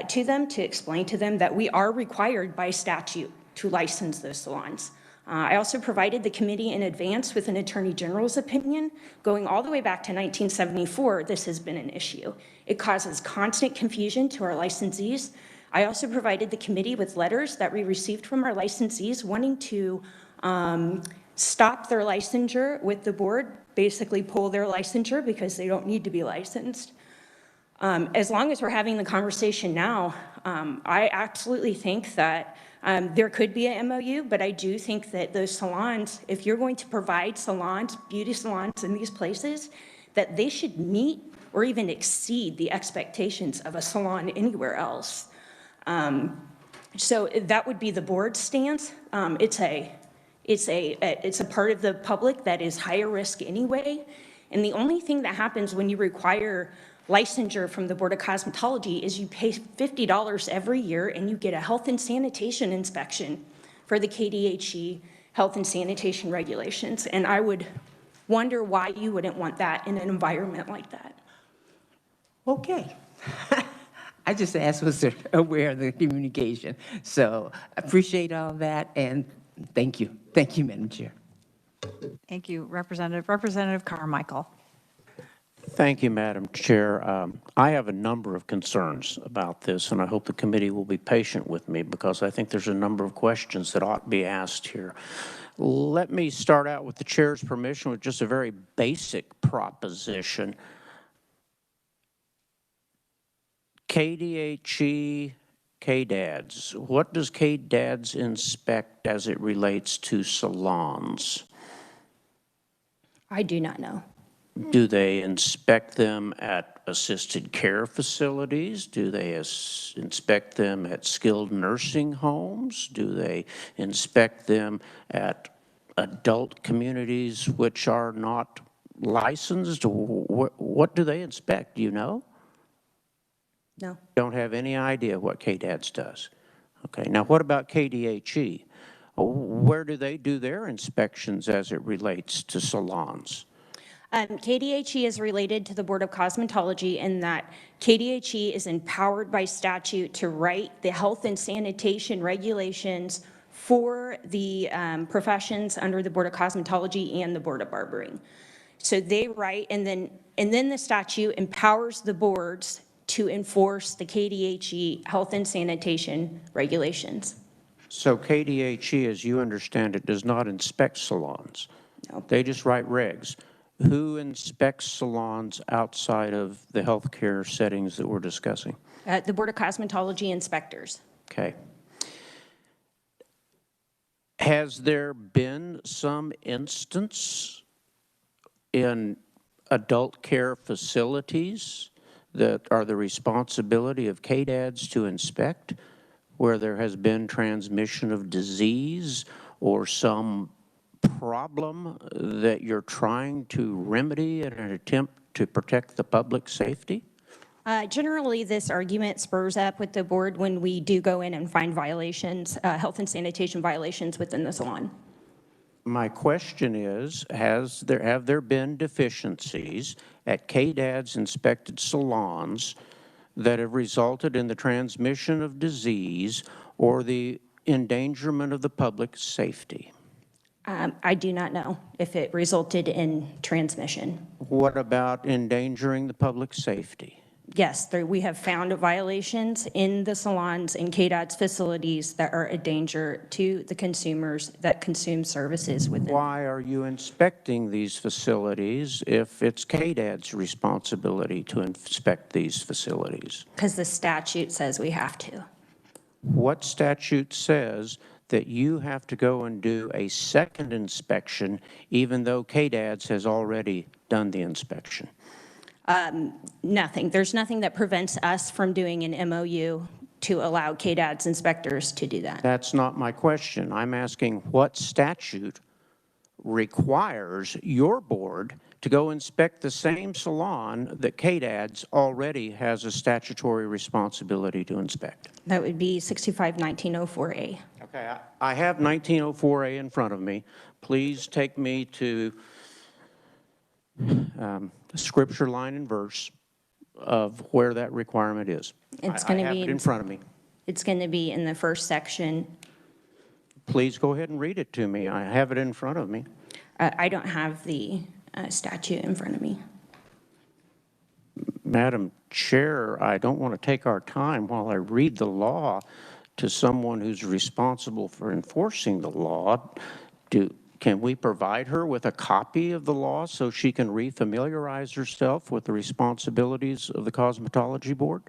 to them to explain to them that we are required by statute to license those salons. I also provided the committee in advance with an attorney general's opinion. Going all the way back to 1974, this has been an issue. It causes constant confusion to our licensees. I also provided the committee with letters that we received from our licensees wanting to stop their licensure with the board, basically pull their licensure because they don't need to be licensed. As long as we're having the conversation now, I absolutely think that there could be an MOU, but I do think that those salons, if you're going to provide salons, beauty salons in these places, that they should meet or even exceed the expectations of a salon anywhere else. So that would be the board's stance. It's a part of the public that is higher risk anyway. And the only thing that happens when you require licensure from the Board of Cosmetology is you pay $50 every year and you get a health and sanitation inspection for the KDHE health and sanitation regulations. And I would wonder why you wouldn't want that in an environment like that. Okay. I just asked, was there aware of the communication? So I appreciate all that, and thank you. Thank you, Madam Chair. Thank you, Representative Carmichael. Thank you, Madam Chair. I have a number of concerns about this, and I hope the committee will be patient with me because I think there's a number of questions that ought to be asked here. Let me start out with the chair's permission with just a very basic proposition. KDHE, KDADS. What does KDADS inspect as it relates to salons? I do not know. Do they inspect them at assisted care facilities? Do they inspect them at skilled nursing homes? Do they inspect them at adult communities which are not licensed? What do they inspect? Do you know? No. Don't have any idea what KDADS does. Okay, now what about KDHE? Where do they do their inspections as it relates to salons? KDHE is related to the Board of Cosmetology in that KDHE is empowered by statute to write the health and sanitation regulations for the professions under the Board of Cosmetology and the Board of Barbering. So they write, and then the statute empowers the boards to enforce the KDHE health and sanitation regulations. So KDHE, as you understand it, does not inspect salons? No. They just write regs. Who inspects salons outside of the healthcare settings that we're discussing? The Board of Cosmetology inspectors. Okay. Has there been some instance in adult care facilities that are the responsibility of KDADs to inspect, where there has been transmission of disease or some problem that you're trying to remedy in an attempt to protect the public safety? Generally, this argument spurs up with the board when we do go in and find violations, health and sanitation violations within the salon. My question is, have there been deficiencies at KDAD's inspected salons that have resulted in the transmission of disease or the endangerment of the public safety? I do not know if it resulted in transmission. What about endangering the public safety? Yes, we have found violations in the salons and KDOT's facilities that are a danger to the consumers that consume services within. Why are you inspecting these facilities if it's KDAD's responsibility to inspect these facilities? Because the statute says we have to. What statute says that you have to go and do a second inspection even though KDAD's has already done the inspection? Nothing. There's nothing that prevents us from doing an MOU to allow KDAD's inspectors to do that. That's not my question. I'm asking what statute requires your board to go inspect the same salon that KDAD's already has a statutory responsibility to inspect? That would be 65-1904A. Okay, I have 1904A in front of me. Please take me to the scripture line and verse of where that requirement is. It's going I to have be it in front of me. It's going to be in the first section. Please go ahead and read it to me. I have it in front of me. I don't have the statute in front of me. Madam Chair, I don't want to take our time while I read the law to someone who's responsible for enforcing the law. Can we provide her with a copy of the law so she can refamiliarize herself with the responsibilities of the Cosmetology Board?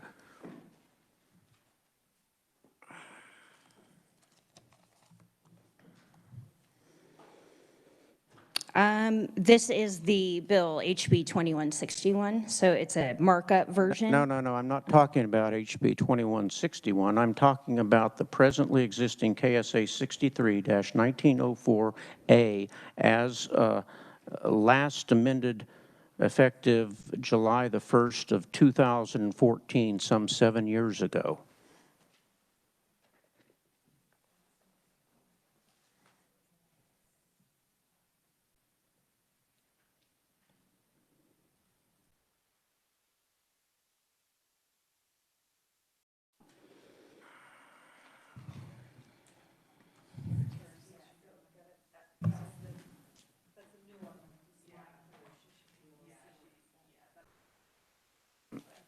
This is the bill HB 2161, so it's a markup version. No, I'm not talking about HB 2161. I'm talking about the presently existing KSA 63-1904A as last amended effective July the 1st of 2014, some 7 years ago.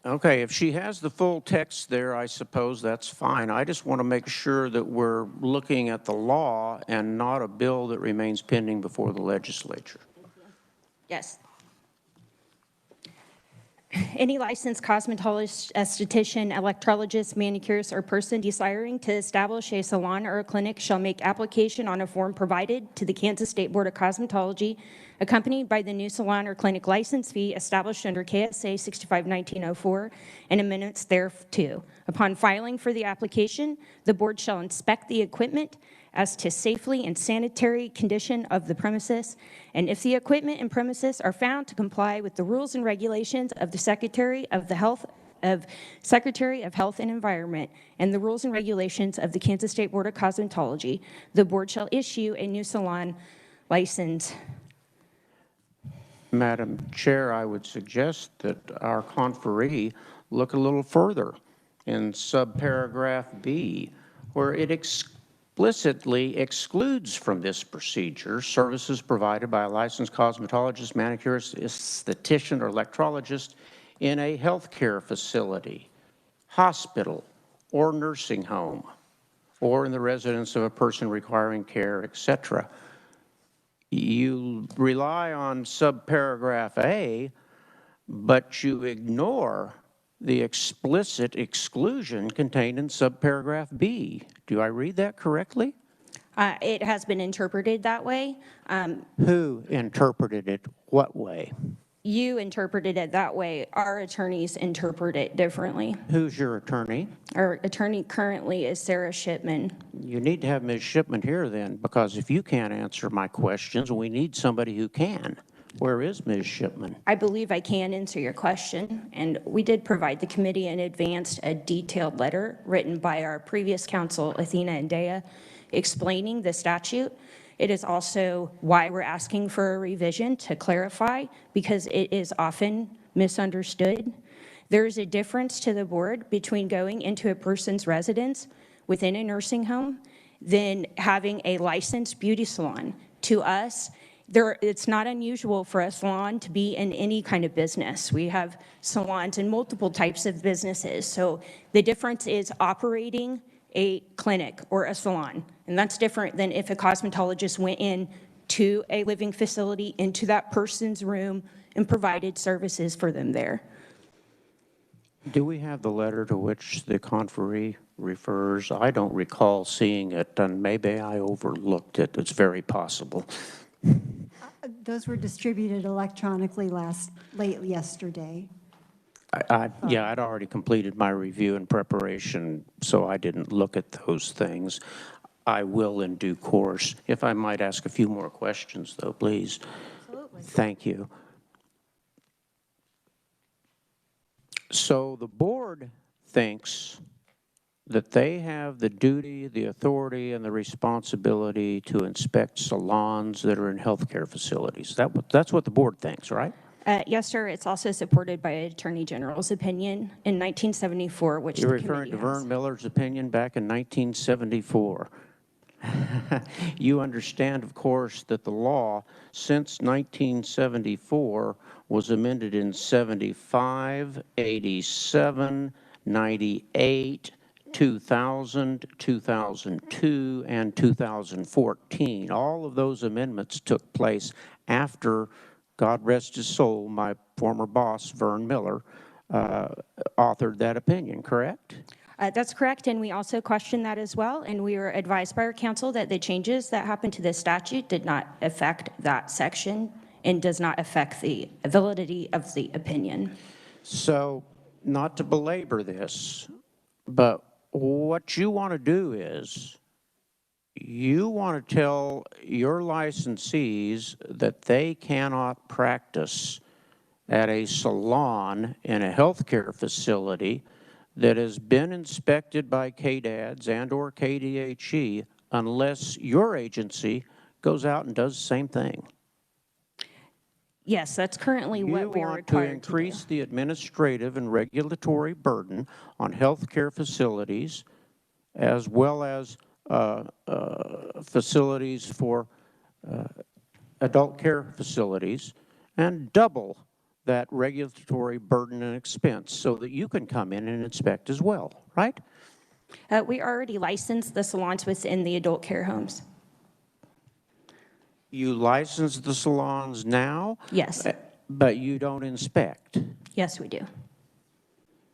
Okay, if she has the full text there, I suppose that's fine. I just want to make sure that we're looking at the law and not a bill that remains pending before the legislature. Yes. Any licensed cosmetologist, esthetician, electrologist, manicurist, or person desiring to establish a salon or a clinic shall make application on a form provided to the Kansas State Board of Cosmetology, accompanied by the new salon or clinic license fee established under KSA 65-1904 and amendments thereto. Upon filing for the application, the board shall inspect the equipment as to safely and sanitary condition of the premises, and if the equipment and premises are found to comply with the rules and regulations of the Secretary of the Health of Secretary of Health and Environment and the rules and regulations of the Kansas State Board of Cosmetology, the board shall issue a new salon license. Madam Chair, I would suggest that our conferee look a little further in subparagraph B, where it explicitly excludes from this procedure services provided by a licensed cosmetologist, manicurist, esthetician, or electrologist in a healthcare facility, hospital, or nursing home, or in the residence of a person requiring care, etc. You rely on subparagraph A, but you ignore the explicit exclusion contained in subparagraph B. Do I read that correctly? It has been interpreted that way. Who interpreted it what way? You interpreted it that way. Our attorneys interpret it differently. Who's your attorney? Our attorney currently is Sarah Shipman. You need to have Ms. Shipman here then, because if you can't answer my questions, we need somebody who can. Where is Ms. Shipman? I believe I can answer your question, and we did provide the committee in advance a detailed letter written by our previous counsel, Athena and Dea, explaining the statute. It is also why we're asking for a revision to clarify, because it is often misunderstood. There is a difference to the board between going into a person's residence within a nursing home than having a licensed beauty salon. To us, it's not unusual for a salon to be in any kind of business. We have salons in multiple types of businesses. So the difference is operating a clinic or a salon. And that's different than if a cosmetologist went in to a living facility, into that person's room, and provided services for them there. Do we have the letter to which the conferee refers? I don't recall seeing it, and maybe I overlooked it. It's very possible. Those were distributed electronically late yesterday. Yeah, I'd already completed my review and preparation, so I didn't look at those things. I will in due course. If I might ask a few more questions, though, please. Absolutely. Thank you. So the board thinks that they have the duty, the authority, and the responsibility to inspect salons that are in healthcare facilities. That's what the board thinks, right? Yes, sir. It's also supported by an Attorney General's opinion in 1974, which You're the referring committee to has. Vern Miller's opinion back in 1974. You understand, of course, that the law since 1974 was amended in 75, 87, 98, 2000, 2002, and 2014. All of those amendments took place after, God rest his soul, my former boss, Vern Miller, authored that opinion, correct? That's correct, and we also questioned that as well, and we were advised by our counsel that the changes that happened to this statute did not affect that section and does not affect the validity of the opinion. So, not to belabor this, but what you want to do is you want to tell your licensees that they cannot practice at a salon in a healthcare facility that has been inspected by KDADS and or KDHE unless your agency goes out and does the same thing. Yes, that's currently what we are You want required to to do. increase the administrative and regulatory burden on healthcare facilities as well as facilities for adult care facilities, and double that regulatory burden and expense so that you can come in and inspect as well, right? We already licensed the salons within the adult care homes. You license the salons now? Yes. But you don't inspect? Yes, we do.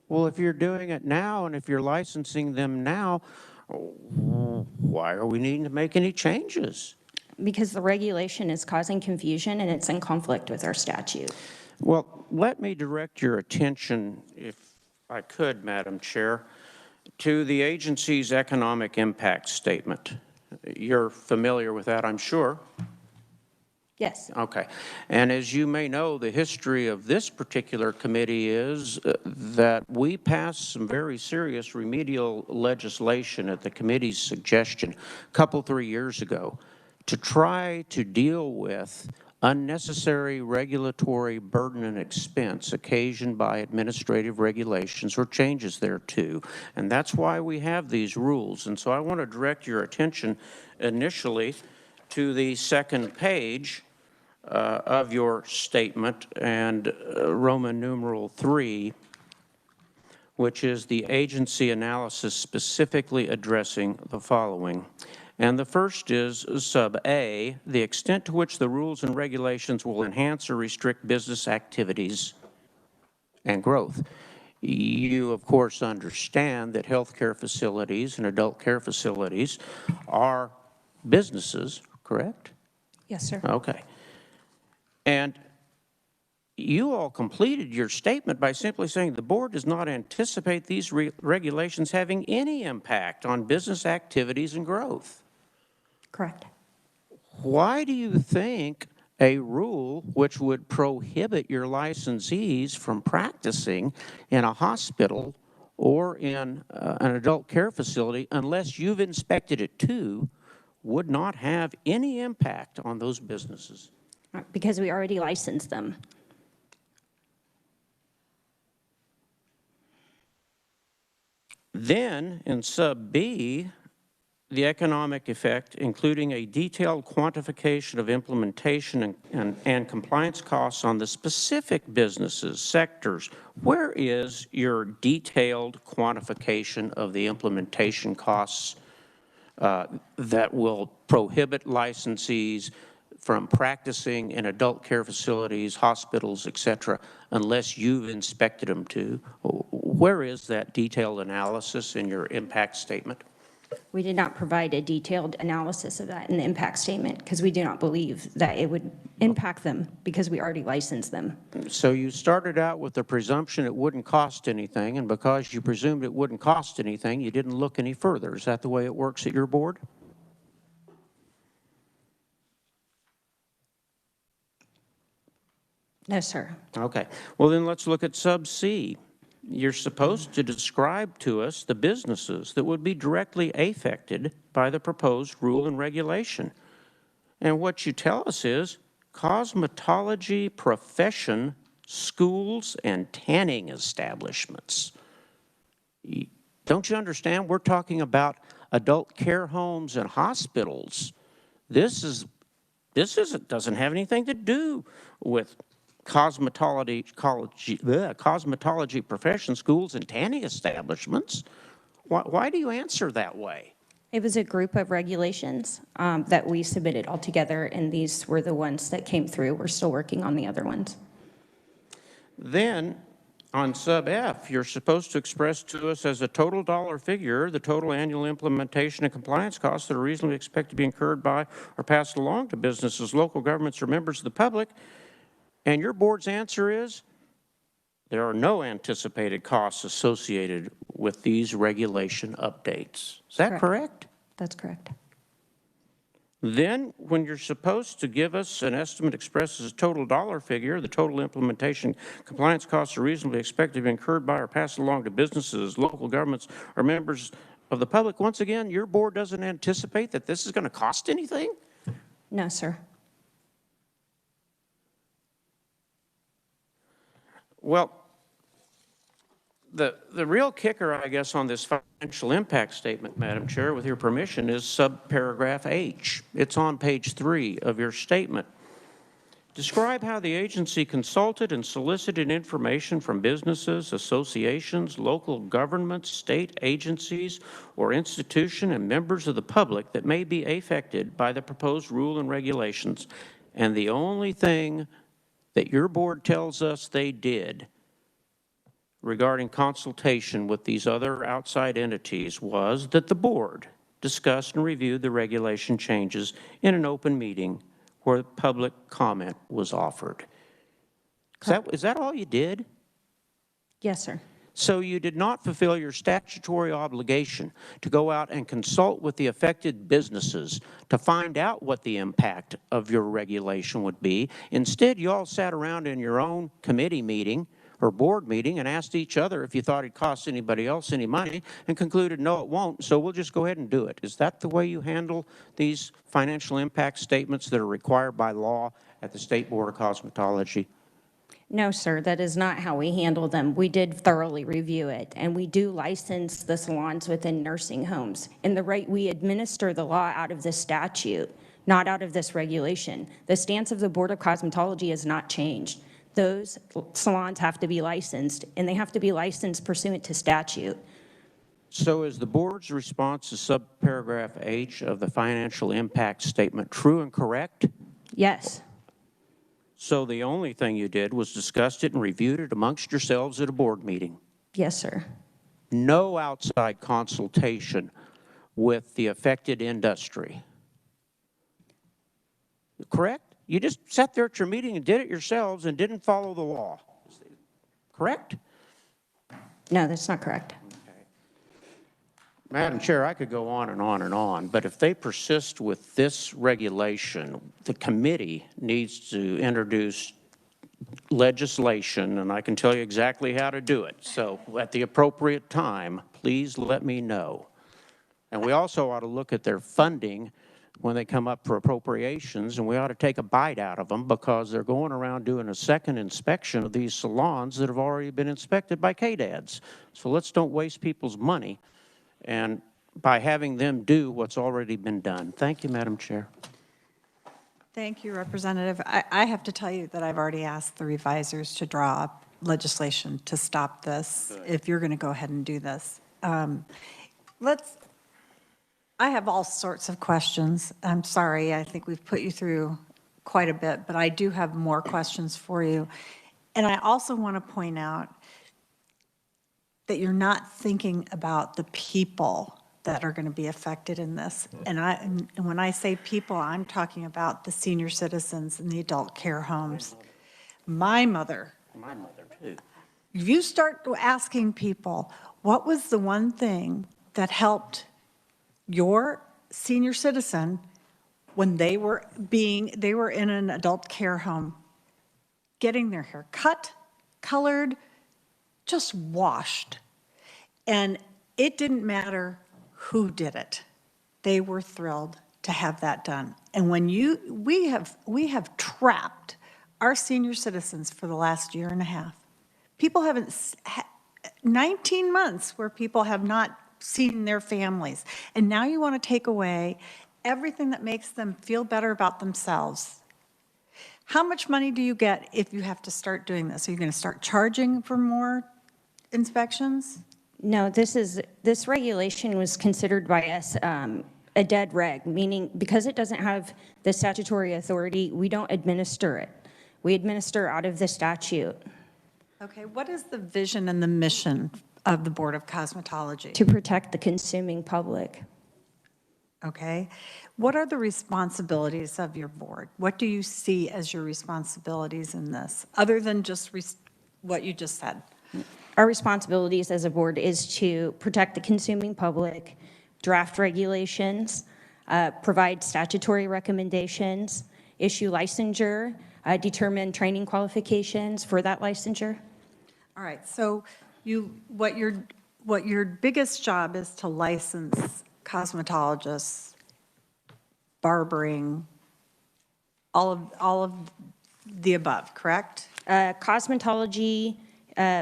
Well, if you're doing it now and if you're licensing them now, why are we needing to make any changes? Because the regulation is causing confusion and it's in conflict with our statute. Well, let me direct your attention, if I could, Madam Chair, to the agency's economic impact statement. You're familiar with that, I'm sure. Yes. Okay. And as you may know, the history of this particular committee is that we passed some very serious remedial legislation at the committee's suggestion a couple, 3 years ago to try to deal with unnecessary regulatory burden and expense occasioned by administrative regulations or changes thereto. And that's why we have these rules. And so I want to direct your attention initially to the second page of your statement and Roman numeral 3, which is the agency analysis specifically addressing the following. And the first is sub A, the extent to which the rules and regulations will enhance or restrict business activities and growth. You, of course, understand that healthcare facilities and adult care facilities are businesses, correct? Yes, sir. Okay. And you all completed your statement by simply saying the board does not anticipate these regulations having any impact on business activities and growth. Correct. Why do you think a rule which would prohibit your licensees from practicing in a hospital or in an adult care facility unless you've inspected it too would not have any impact on those businesses? Because we already licensed them. Then in sub B, the economic effect, including a detailed quantification of implementation and compliance costs on the specific businesses, sectors. Where is your detailed quantification of the implementation costs that will prohibit licensees from practicing in adult care facilities, hospitals, et cetera, unless you've inspected them too? Where is that detailed analysis in your impact statement? We did not provide a detailed analysis of that in the impact statement because we do not believe that it would impact them because we already licensed them. So you started out with the presumption it wouldn't cost anything, and because you presumed it wouldn't cost anything, you didn't look any further. Is that the way it works at your board? No, sir. Okay. Well, then let's look at sub C. You're supposed to describe to us the businesses that would be directly affected by the proposed rule and regulation. And what you tell us is cosmetology profession, schools, and tanning establishments. Don't you understand? We're talking about adult care homes and hospitals. This doesn't have anything to do with cosmetology profession, schools, and tanning establishments. Why do you answer that way? It was a group of regulations that we submitted all together, and these were the ones that came through. We're still working on the other ones. Then, on sub F, you're supposed to express to us as a total dollar figure the total annual implementation and compliance costs that are reasonably expected to be incurred by or passed along to businesses, local governments, or members of the public. And your board's answer is there are no anticipated costs associated with these regulation updates. Is that correct? That's correct. Then, when you're supposed to give us an estimate expressed as a total dollar figure, the total implementation compliance costs are reasonably expected to be incurred by or passed along to businesses, local governments, or members of the public. Once again, your board doesn't anticipate that this is going to cost anything? No, sir. Well, the real kicker, I guess, on this financial impact statement, Madam Chair, with your permission, is subparagraph H. It's on page 3 of your statement. Describe how the agency consulted and solicited information from businesses, associations, local governments, state agencies, or institution and members of the public that may be affected by the proposed rule and regulations. And the only thing that your board tells us they did regarding consultation with these other outside entities was that the board discussed and reviewed the regulation changes in an open meeting where public comment was offered. Is that all you did? Yes, sir. So you did not fulfill your statutory obligation to go out and consult with the affected businesses to find out what the impact of your regulation would be. Instead, you all sat around in your own committee meeting or board meeting and asked each other if you thought it cost anybody else any money and concluded, no, it won't, so we'll just go ahead and do it. Is that the way you handle these financial impact statements that are required by law at the State Board of Cosmetology? No, sir, that is not how we handle them. We did thoroughly review it, and we do license the salons within nursing homes. And we administer the law out of this statute, not out of this regulation. The stance of the Board of Cosmetology has not changed. Those salons have to be licensed, and they have to be licensed pursuant to statute. So is the board's response to subparagraph H of the financial impact statement true and correct? Yes. So the only thing you did was discussed it and reviewed it amongst yourselves at a board meeting? Yes, sir. No outside consultation with the affected industry? Correct? You just sat there at your meeting and did it yourselves and didn't follow the law? Correct? No, that's not correct. Madam Chair, I could go on and on and on, but if they persist with this regulation, the committee needs to introduce legislation, and I can tell you exactly how to do it. So at the appropriate time, please let me know. And we also ought to look at their funding when they come up for appropriations, and we ought to take a bite out of them because they're going around doing a second inspection of these salons that have already been inspected by KDADs. So let's don't waste people's money and by having them do what's already been done. Thank you, Madam Chair. Thank you, Representative. I have to tell you that I've already asked the revisers to draw up legislation to stop this, if you're going to go ahead and do this. I have all sorts of questions. I'm sorry, I think we've put you through quite a bit, but I do have more questions for you. And I also want to point out that you're not thinking about the people that are going to be affected in this. And when I say people, I'm talking about the senior citizens in the adult care homes. My mother. My mother, too. You start asking people, what was the one thing that helped your senior citizen when they were in an adult care home, getting their hair cut, colored, just washed. And it didn't matter who did it. They were thrilled to have that done. And when we have trapped our senior citizens for the last year and a half. People haven't, 19 months where people have not seen their families. And now you want to take away everything that makes them feel better about themselves. How much money do you get if you have to start doing this? Are you going to start charging for more inspections? No, this regulation was considered by us a dead reg, meaning because it doesn't have the statutory authority, we don't administer it. We administer out of the statute. Okay, what is the vision and the mission of the Board of Cosmetology? To protect the consuming public. Okay. What are the responsibilities of your board? What do you see as your responsibilities in this, other than just what you just said? Our responsibilities as a board is to protect the consuming public, draft regulations, provide statutory recommendations, issue licensure, determine training qualifications for that licensure. All right, so what your biggest job is to license cosmetologists, barbering, all of the above, correct? Cosmetology,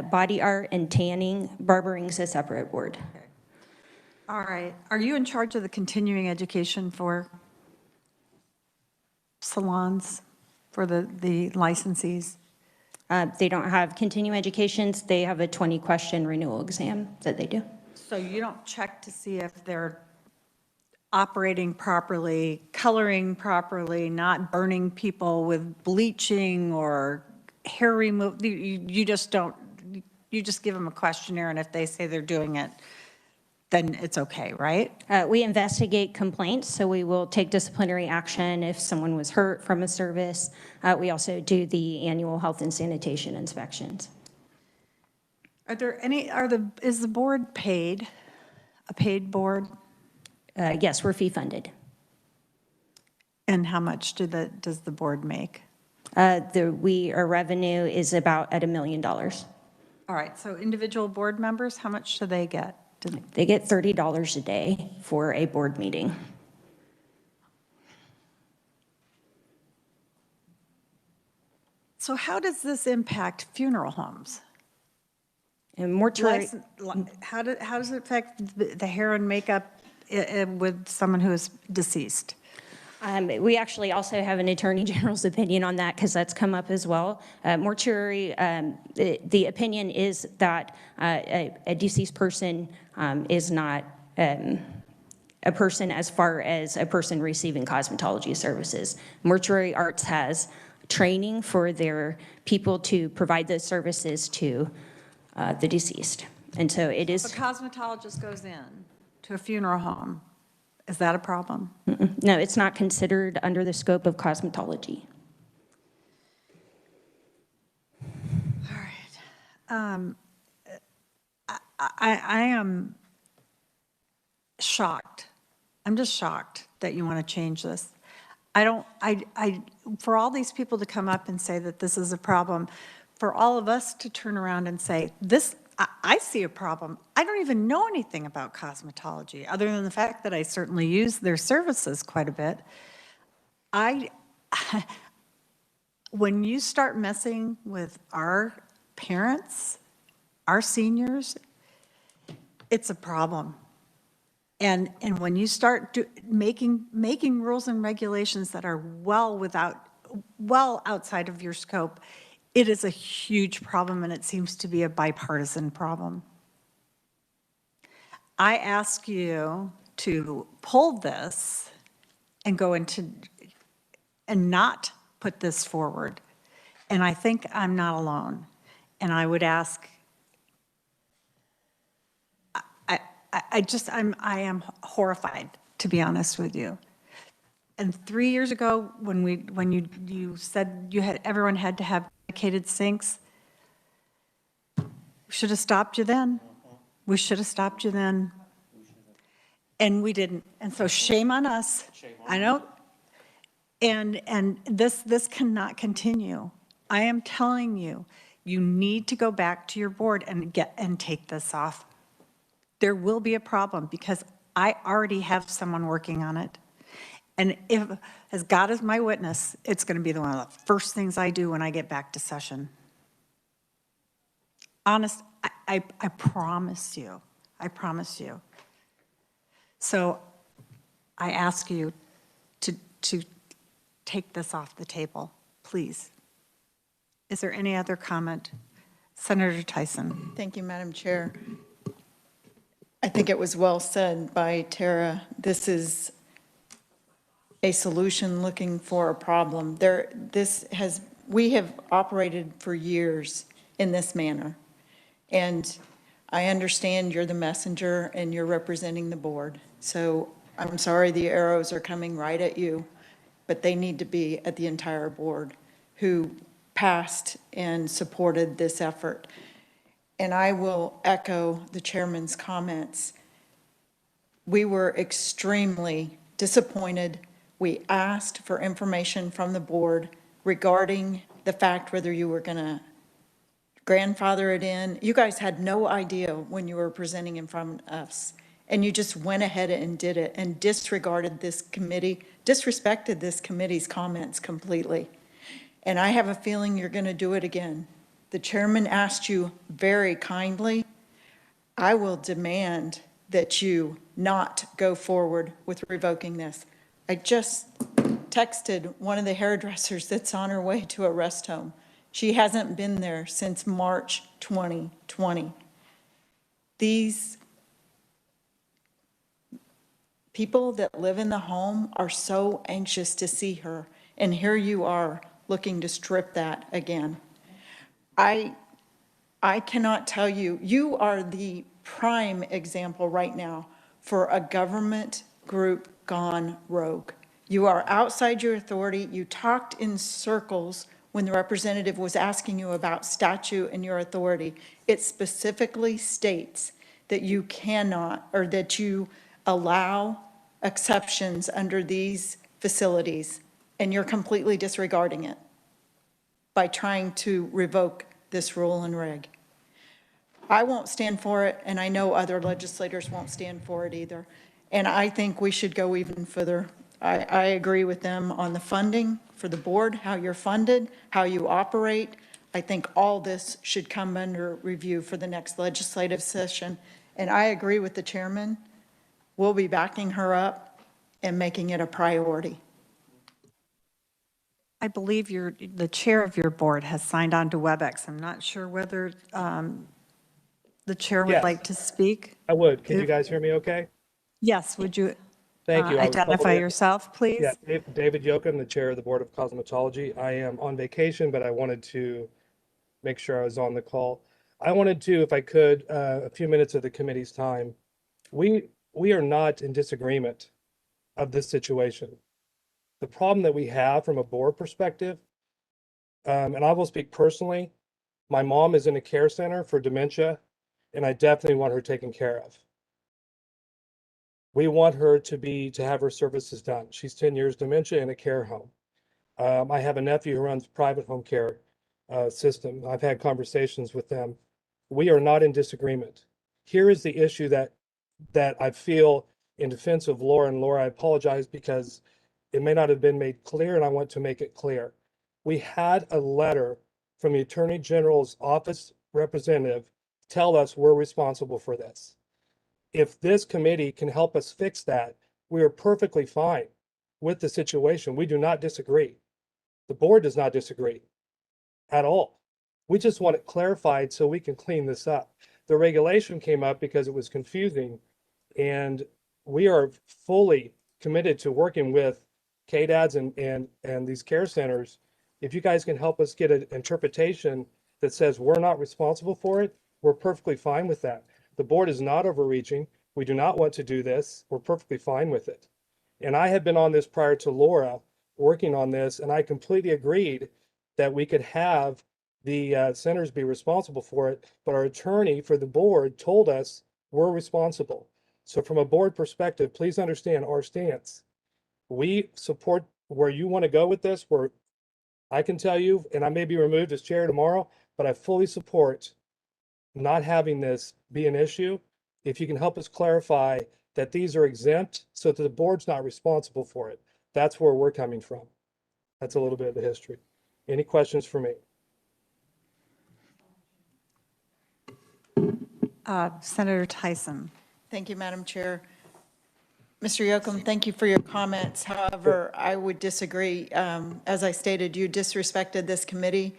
body art, and tanning. Barbering's a separate board. Okay. All right. Are you in charge of the continuing education for salons, for the licensees? They don't have continuing educations. They have a 20-question renewal exam that they do. So you don't check to see if they're operating properly, coloring properly, not burning people with bleaching or hair removal? You just don't, you just give them a questionnaire, and if they say they're doing it, then it's okay, right? We investigate complaints, so we will take disciplinary action if someone was hurt from a service. We also do the annual health and sanitation inspections. Are there any, is the board paid, a paid board? Yes, we're fee funded. And how much does the board make? Our revenue is about at $1 million. All right, so individual board members, how much do they get? They get $30 a day for a board meeting. So how does this impact funeral homes? And mortuary, How does it affect the hair and makeup with someone who is deceased? we actually also have an attorney general's opinion on that because that's come up as well. Mortuary, the opinion is that a deceased person is not a person as far as a person receiving cosmetology services. Mortuary Arts has training for their people to provide those services to the deceased. And so it is. If a cosmetologist goes in to a funeral home, is that a problem? No, it's not considered under the scope of cosmetology. All right. I am shocked. I'm just shocked that you want to change this. For all these people to come up and say that this is a problem, for all of us to turn around and say, I see a problem. I don't even know anything about cosmetology, other than the fact that I certainly use their services quite a bit. When you start messing with our parents, our seniors, it's a problem. And when you start making rules and regulations that are well outside of your scope, it is a huge problem, and it seems to be a bipartisan problem. I ask you to pull this and go into, and not put this forward. And I think I'm not alone. And I would ask, I am horrified, to be honest with you. And 3 years ago, when you said everyone had to have dedicated sinks, we should have stopped you then. We should have stopped you then. And we didn't. And so shame on us. I know. And this cannot continue. I am telling you, you need to go back to your board and take this off. There will be a problem because I already have someone working on it. And as God is my witness, it's going to be one of the first things I do when I get back to session. Honest, I promise you. I promise you. So I ask you to take this off the table, please. Is there any other comment? Senator Tyson. Thank you, Madam Chair. I think it was well said by Tara. This is a solution looking for a problem. We have operated for years in this manner. And I understand you're the messenger and you're representing the board. So I'm sorry the arrows are coming right at you, but they need to be at the entire board who passed and supported this effort. And I will echo the chairman's comments. We were extremely disappointed. We asked for information from the board regarding the fact whether you were going to grandfather it in. You guys had no idea when you were presenting in front of us, and you just went ahead and did it and disregarded this committee, disrespected this committee's comments completely. And I have a feeling you're going to do it again. The chairman asked you very kindly. I will demand that you not go forward with revoking this. I just texted one of the hairdressers that's on her way to a rest home. She hasn't been there since March 2020. These people that live in the home are so anxious to see her, and here you are looking to strip that again. I cannot tell you, you are the prime example right now for a government group gone rogue. You are outside your authority. You talked in circles when the representative was asking you about statute and your authority, it specifically states that you cannot, or that you allow exceptions under these facilities, and you're completely disregarding it by trying to revoke this rule and reg. I won't stand for it, and I know other legislators won't stand for it either. And I think we should go even further. I agree with them on the funding for the board, how you're funded, how you operate. I think all this should come under review for the next legislative session. And I agree with the chairman. We'll be backing her up and making it a priority. I believe the chair of your board has signed on to WebEx. I'm not sure whether the chair would Yes. like to speak. I would. Can you guys hear me okay? Yes, would you Thank you. I was identify told- yourself, please? Yeah, David Yoakum, the chair of the Board of Cosmetology. I am on vacation, but I wanted to make sure I was on the call. I wanted to, if I could, a few minutes of the committee's time. We are not in disagreement of this situation. The problem that we have from a board perspective, and I will speak personally, my mom is in a care center for dementia, and I definitely want her taken care of. We want her to have her services done. She's 10 years dementia in a care home. I have a nephew who runs private home care system. I've had conversations with them. We are not in disagreement. Here is the issue that I feel in defense of Laura, and Laura, I apologize because it may not have been made clear, and I want to make it clear. We had a letter from the Attorney General's office representative tell us we're responsible for this. If this committee can help us fix that, we are perfectly fine with the situation. We do not disagree. The board does not disagree at all. We just want it clarified so we can clean this up. The regulation came up because it was confusing, and we are fully committed to working with KDADs and these care centers. If you guys can help us get an interpretation that says we're not responsible for it, we're perfectly fine with that. The board is not overreaching. We do not want to do this. We're perfectly fine with it. And I had been on this prior to Laura working on this, and I completely agreed that we could have the centers be responsible for it. But our attorney for the board told us we're responsible. So from a board perspective, please understand our stance. We support where you want to go with this, where I can tell you, and I may be removed as chair tomorrow, but I fully support not having this be an issue. If you can help us clarify that these are exempt so that the board's not responsible for it. That's where we're coming from. That's a little bit of the history. Any questions for me? Senator Tyson. Thank you, Madam Chair. Mr. Yoakum, thank you for your comments. However, I would disagree. As I stated, you disrespected this committee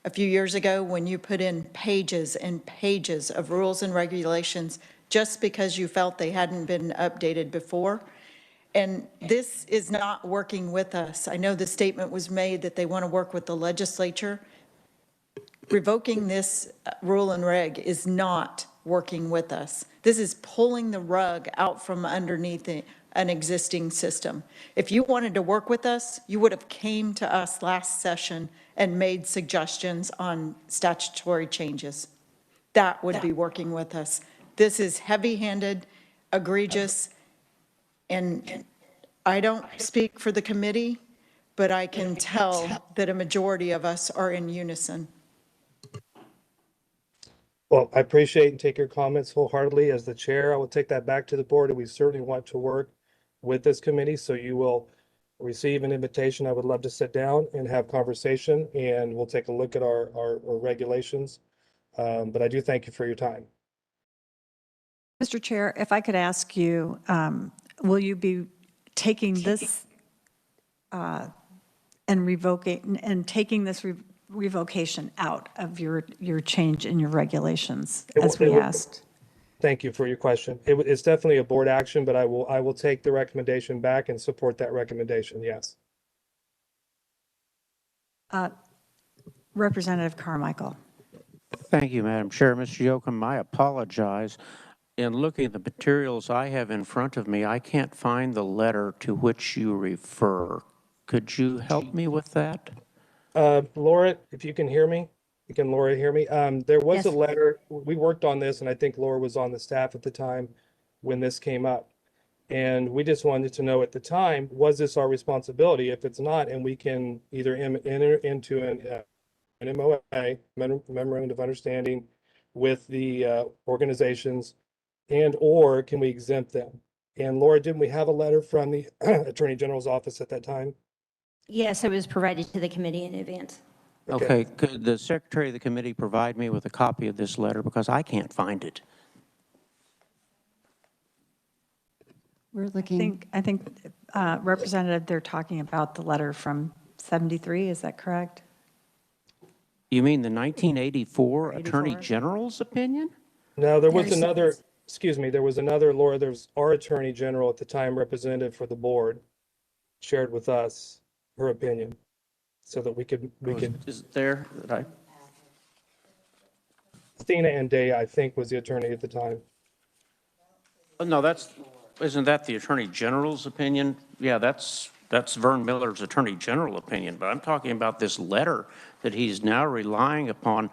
a few years ago when you put in pages and pages of rules and regulations just because you felt they hadn't been updated before. And this is not working with us. I know the statement was made that they want to work with the legislature. Revoking this rule and reg is not working with us. This is pulling the rug out from underneath an existing system. If you wanted to work with us, you would have came to us last session and made suggestions on statutory changes. That would be working with us. This is heavy-handed, egregious, and I don't speak for the committee, but I can tell that a majority of us are in unison. Well, I appreciate and take your comments wholeheartedly. As the chair, I will take that back to the board, and we certainly want to work with this committee. So you will receive an invitation. I would love to sit down and have conversation, and we'll take a look at our regulations. But I do thank you for your time. Mr. Chair, if I could ask you, will you be taking this and revoking and taking this revocation out of your change in your regulations, as we asked? Thank you for your question. It's definitely a board action, but I will take the recommendation back and support that recommendation. Yes. Representative Carmichael. Thank you, Madam Chair. Mr. Yoakum, I apologize. In looking at the materials I have in front of me, I can't find the letter to which you refer. Could you help me with that? Laura, if you can hear me, can Laura hear me? There was a Yes. letter, we worked on this, and I think Laura was on the staff at the time when this came up. And we just wanted to know at the time, was this our responsibility? If it's not, and we can either enter into an MOA, memorandum of understanding with the organizations, and or can we exempt them? And Laura, didn't we have a letter from the Attorney General's office at that time? Yes, it was provided to the committee in advance. Okay, could the secretary of the committee provide me with a copy of this letter, because I can't find it? We're looking. I think Representative, they're talking about the letter from 73, is that correct? You mean the 1984 Attorney 84? General's opinion? No, there was There's- another, excuse me, there was another, Laura, there's our Attorney General at the time, representative for the board, shared with us her opinion, so that we could, Is it there that I? Stina and Day, I think, was the attorney at the time. Oh, no, isn't that the Attorney General's opinion? Yeah, that's Vern Miller's Attorney General opinion, but I'm talking about this letter that he's now relying upon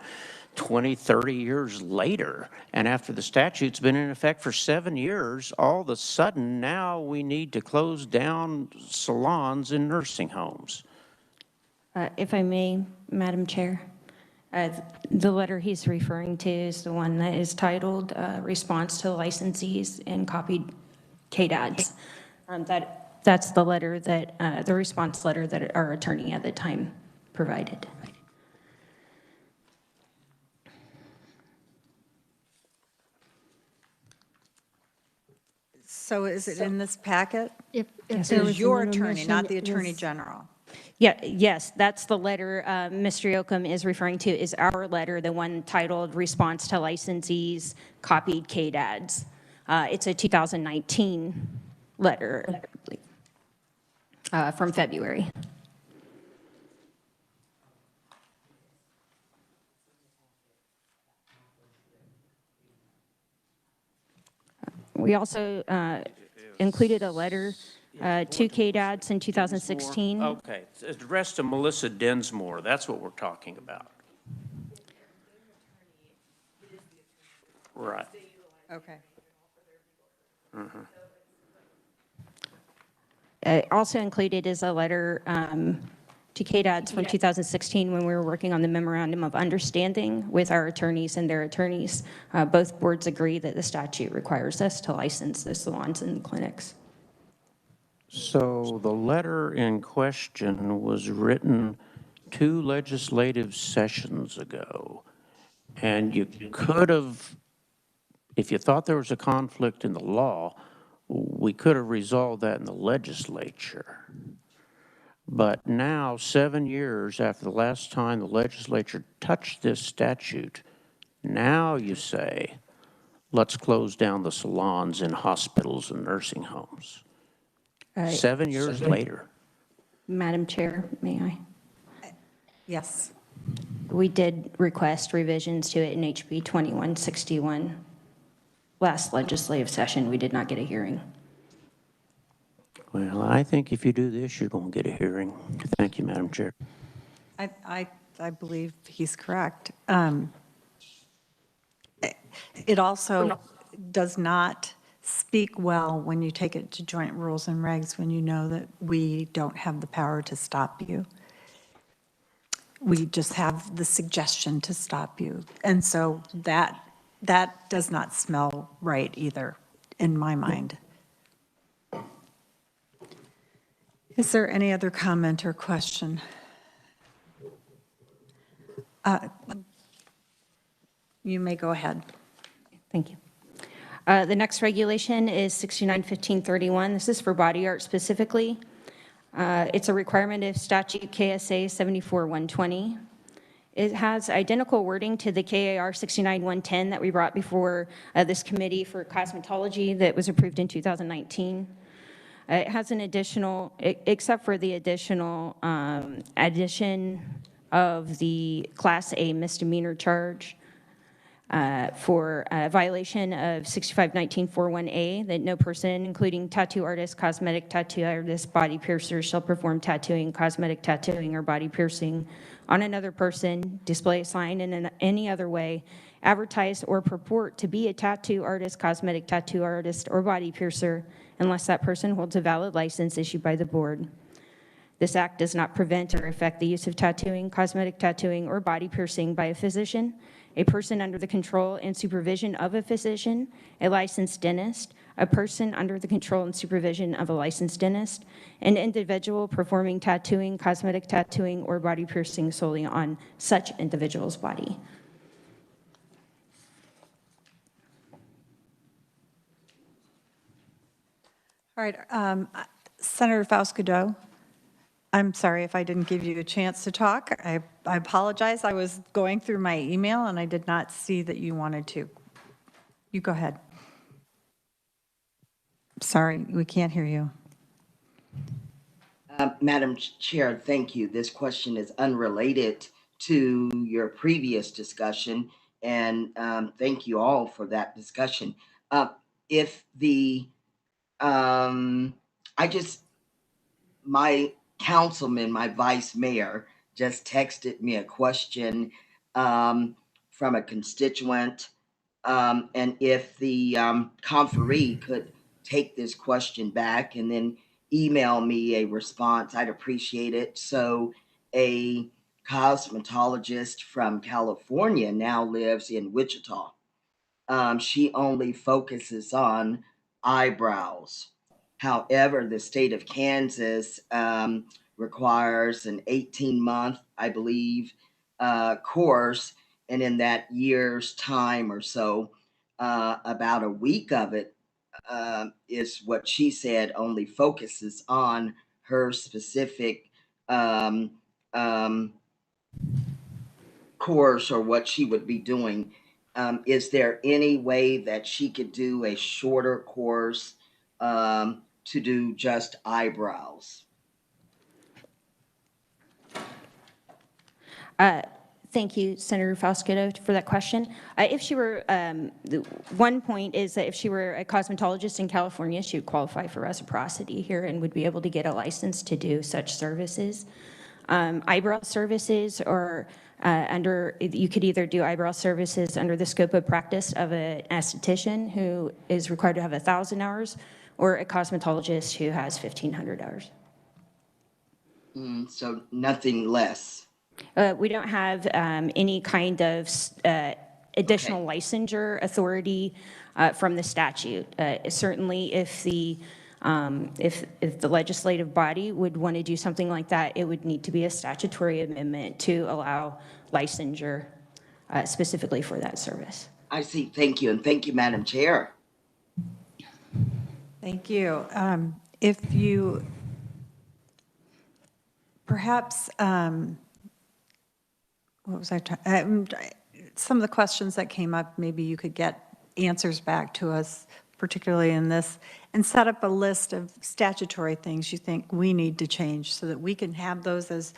20, 30 years later. And after the statute's been in effect for 7 years, all of a sudden now we need to close down salons in nursing homes. If I may, Madam Chair, the letter he's referring to is the one that is titled Response to Licensees and copied KDADs. That's the letter that, the response letter that our attorney at the time provided. So is it in this packet? If Yes, there It was is an your attorney, not omission, the it Attorney was- General. Yeah, yes, that's the letter Mr. Yoakum is referring to, is our letter, the one titled Response to Licensees, copied KDADs. It's a 2019 letter, I believe, from February. We also included a letter to KDADs in 2016. Okay, it's addressed to Melissa Densmore. That's what we're talking about. Right. Okay. Also included is a letter to KDADs from 2016 when we were working on the memorandum of understanding with our attorneys and their attorneys. Both boards agree that the statute requires us to license the salons and clinics. So the letter in question was written 2 legislative sessions ago, and you could have, if you thought there was a conflict in the law, we could have resolved that in the legislature. But now, 7 years after the last time the legislature touched this statute, now you say, let's close down the salons in hospitals and nursing homes. 7 years later. Madam Chair, may I? Yes. We did request revisions to it in HB 2161. Last legislative session, we did not get a hearing. Well, I think if you do this, you're going to get a hearing. Thank you, Madam Chair. I believe he's correct. It also does not speak well when you take it to joint rules and regs when you know that we don't have the power to stop you. We just have the suggestion to stop you. And so that does not smell right either, in my mind. Is there any other comment or question? You may go ahead. Thank you. The next regulation is 691531. This is for body art specifically. It's a requirement of statute KSA 74120. It has identical wording to the KAR 69110 that we brought before this committee for cosmetology that was approved in 2019. It has an additional, except for the additional addition of the Class A misdemeanor charge. for violation of 651941A, that no person, including tattoo artist, cosmetic tattoo artist, body piercer, shall perform tattooing, cosmetic tattooing, or body piercing on another person, display a sign in any other way, advertise or purport to be a tattoo artist, cosmetic tattoo artist, or body piercer, unless that person holds a valid license issued by the board. This act does not prevent or affect the use of tattooing, cosmetic tattooing, or body piercing by a physician, a person under the control and supervision of a physician, a licensed dentist, a person under the control and supervision of a licensed dentist, an individual performing tattooing, cosmetic tattooing, or body piercing solely on such individual's body. All right, Senator Fausto, I'm sorry if I didn't give you a chance to talk. I apologize. I was going through my email and I did not see that you wanted to. You go ahead. Sorry, we can't hear you. Madam Chair, thank you. This question is unrelated to your previous discussion, and thank you all for that discussion. If the, my councilman, my vice mayor, just texted me a question from a constituent, and if the conferee could take this question back and then email me a response, I'd appreciate it. So a cosmetologist from California now lives in Wichita. She only focuses on eyebrows. However, the state of Kansas requires an 18-month, I believe, course. And in that year's time or so, about a week of it is what she said only focuses on her specific course or what she would be doing. Is there any way that she could do a shorter course to do just eyebrows? Thank you, Senator Fausto, for that question. If she were, one point is that if she were a cosmetologist in California, she would qualify for reciprocity here and would be able to get a license to do such services. Eyebrow services or you could either do eyebrow services under the scope of practice of an esthetician who is required to have 1,000 hours, or a cosmetologist who has 1,500 hours. So nothing less. We don't have any kind of additional licensure authority from the statute. Certainly, if the legislative body would want to do something like that, it would need to be a statutory amendment to allow licensure specifically for that service. I see. Thank you. And thank you, Madam Chair. Thank you. If you perhaps, what was I trying? Some of the questions that came up, maybe you could get answers back to us, particularly in this, and set up a list of statutory things you think we need to change so that we can have those as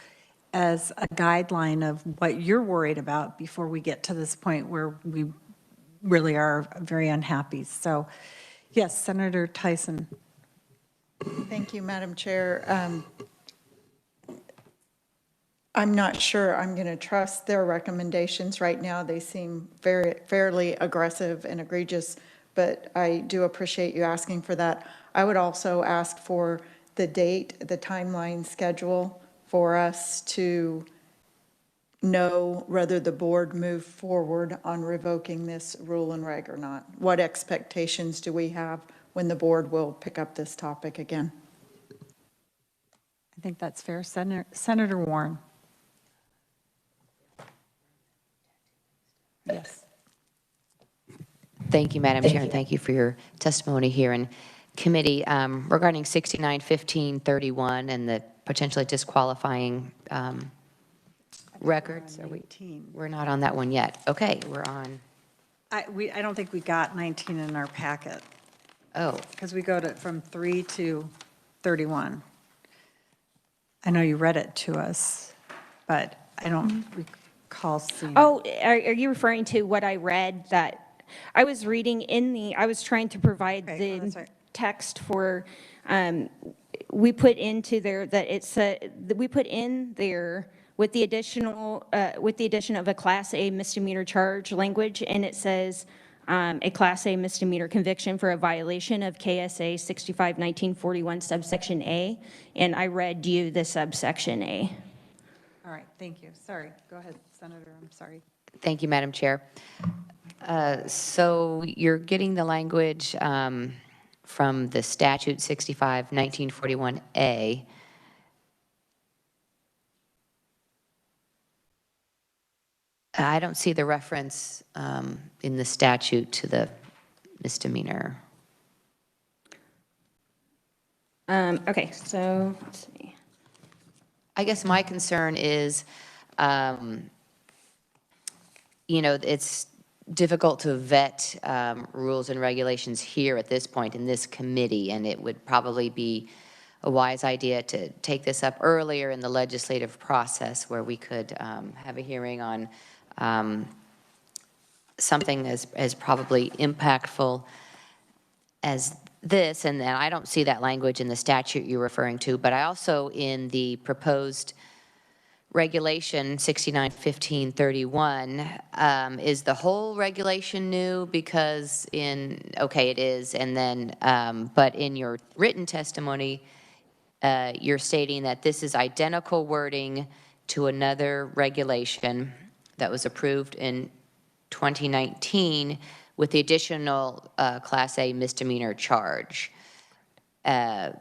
a guideline of what you're worried about before we get to this point where we really are very unhappy. So, yes, Senator Tyson. Thank you, Madam Chair. I'm not sure I'm going to trust their recommendations right now. They seem fairly aggressive and egregious, but I do appreciate you asking for that. I would also ask for the date, the timeline schedule for us to know whether the board moved forward on revoking this rule and reg or not. What expectations do we have when the board will pick up this topic again? I think that's fair. Senator Warren. Yes. Thank you, Madam Chair, and thank you for your testimony here in committee regarding 691531 and the potentially disqualifying records. We're not on that one yet. Okay, we're on. I don't think we got 19 in our packet. Oh. Because we go from 3 to 31. I know you read it to us, but I don't recall recall seeing it. Oh, are you referring to what I read that I was reading I was trying to provide Okay, that's the right. text for, we put into there that we put in there with the addition of a Class A misdemeanor charge language, and it says, a Class A misdemeanor conviction for a violation of KSA 65-1941 subsection A, and I read you the subsection A. All right, thank you. Sorry, go ahead, Senator, I'm sorry. Thank you, Madam Chair. So you're getting the language from the statute 65-1941A. I don't see the reference in the statute to the misdemeanor. Okay, so let's see. I guess my concern is, it's difficult to vet rules and regulations here at this point in this committee, and it would probably be a wise idea to take this up earlier in the legislative process where we could have a hearing on something as probably impactful as this, and then I don't see that language in the statute you're referring to, but I also, in the proposed regulation 69-1531, is the whole regulation new? Because okay, it is, and then, but in your written testimony, you're stating that this is identical wording to another regulation that was approved in 2019 with the additional Class A misdemeanor charge. But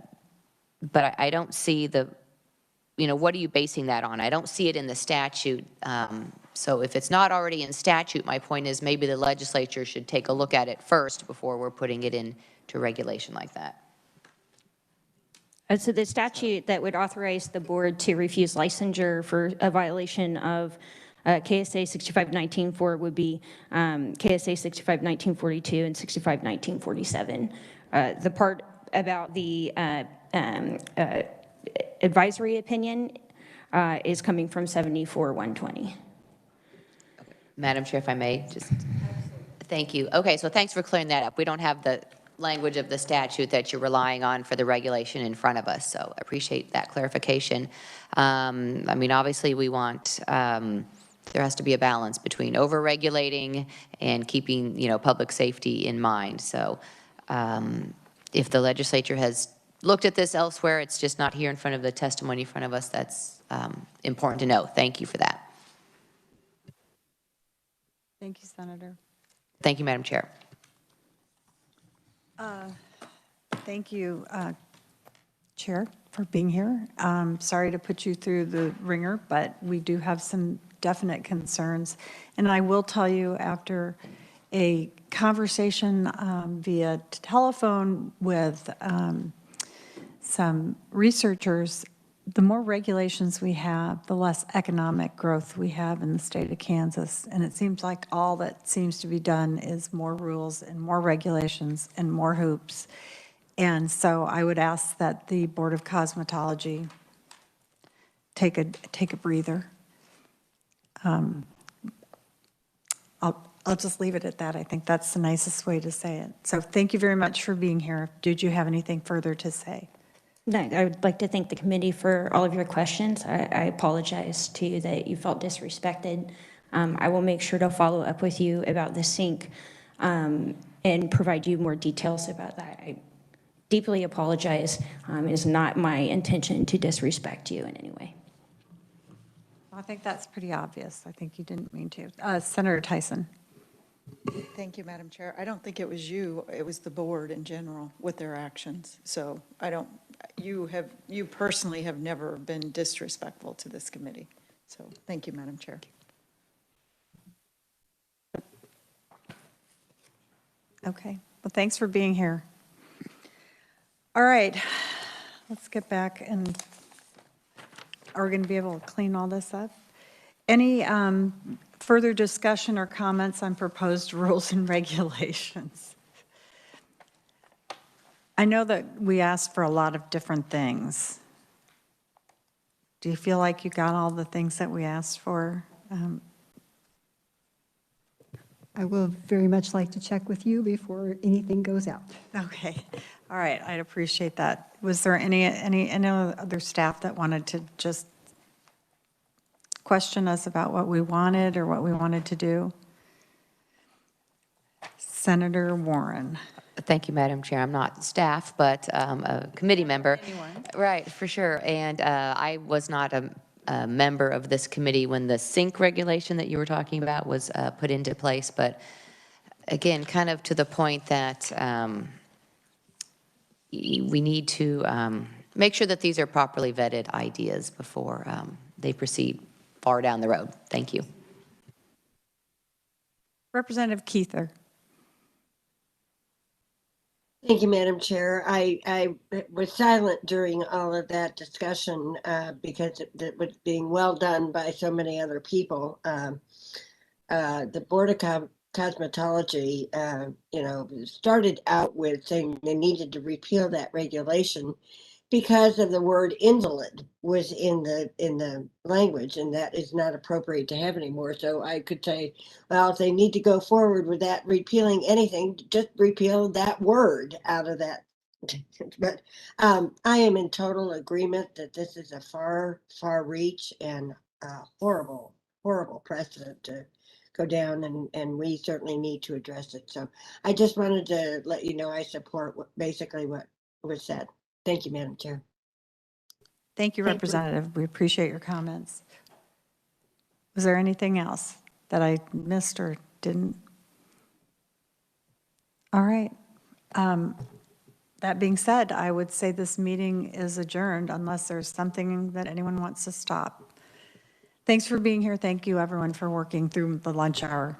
I don't see what are you basing that on? I don't see it in the statute. So if it's not already in statute, my point is maybe the legislature should take a look at it first before we're putting it into regulation like that. So the statute that would authorize the board to refuse licensure for a violation of KSA 65-19-4 would be KSA 65-1942 and 65-1947. The part about the advisory opinion is coming from 74-120. Madam Chair, if I may, just, thank you. Okay, so thanks for clearing that up. We don't have the language of the statute that you're relying on for the regulation in front of us, so I appreciate that clarification. I mean, obviously, we want, there has to be a balance between over-regulating and keeping, public safety in mind. So if the legislature has looked at this elsewhere, it's just not here in front of the testimony in front of us, that's important to know. Thank you for that. Thank you, Senator. Thank you, Madam Chair. Thank you, Chair, for being here. Sorry to put you through the ringer, but we do have some definite concerns. And I will tell you, after a conversation via telephone with some researchers, the more regulations we have, the less economic growth we have in the state of Kansas. And it seems like all that seems to be done is more rules and more regulations and more hoops. And so I would ask that the Board of Cosmetology take a breather. I'll just leave it at that. I think that's the nicest way to say it. So thank you very much for being here. Did you have anything further to say? No, I would like to thank the committee for all of your questions. I apologize to you that you felt disrespected. I will make sure to follow up with you about the sink and provide you more details about that. I deeply apologize. It is not my intention to disrespect you in any way. I think that's pretty obvious. I think you didn't mean to. Senator Tyson. Thank you, Madam Chair. I don't think it was you, it was the board in general with their actions. So you personally have never been disrespectful to this committee. So thank you, Madam Chair. Okay, well, thanks for being here. All right, let's get back and are we going to be able to clean all this up? Any further discussion or comments on proposed rules and regulations? I know that we asked for a lot of different things. Do you feel like you got all the things that we asked for, I will very much like to check with you before anything goes out. Okay, all right, I'd appreciate that. Was there any other staff that wanted to just question us about what we wanted or what we wanted to do? Senator Warren. Thank you, Madam Chair. I'm not staff, but a committee member. Right, for sure. And I was not a member of this committee when the sync regulation that you were talking about was put into place. But again, kind of to the point that we need to make sure that these are properly vetted ideas before they proceed far down the road. Thank you. Representative Keither. Thank you, Madam Chair. I was silent during all of that discussion because it was being well done by so many other people. The Board of Cosmetology, started out with saying they needed to repeal that regulation because of the word invalid was in the language, and that is not appropriate to have anymore. So I could say, well, if they need to go forward with that, repealing anything, just repeal that word out of that. But I am in total agreement that this is a far reach and horrible precedent to go down, and we certainly need to address it. So I just wanted to let you know I support basically what was said. Thank you, Madam Chair. Thank you, Representative. We appreciate your comments. Was there anything else that I missed or didn't? All right. That being said, I would say this meeting is adjourned unless there's something that anyone wants to stop. Thanks for being here. Thank you, everyone, for working through the lunch hour.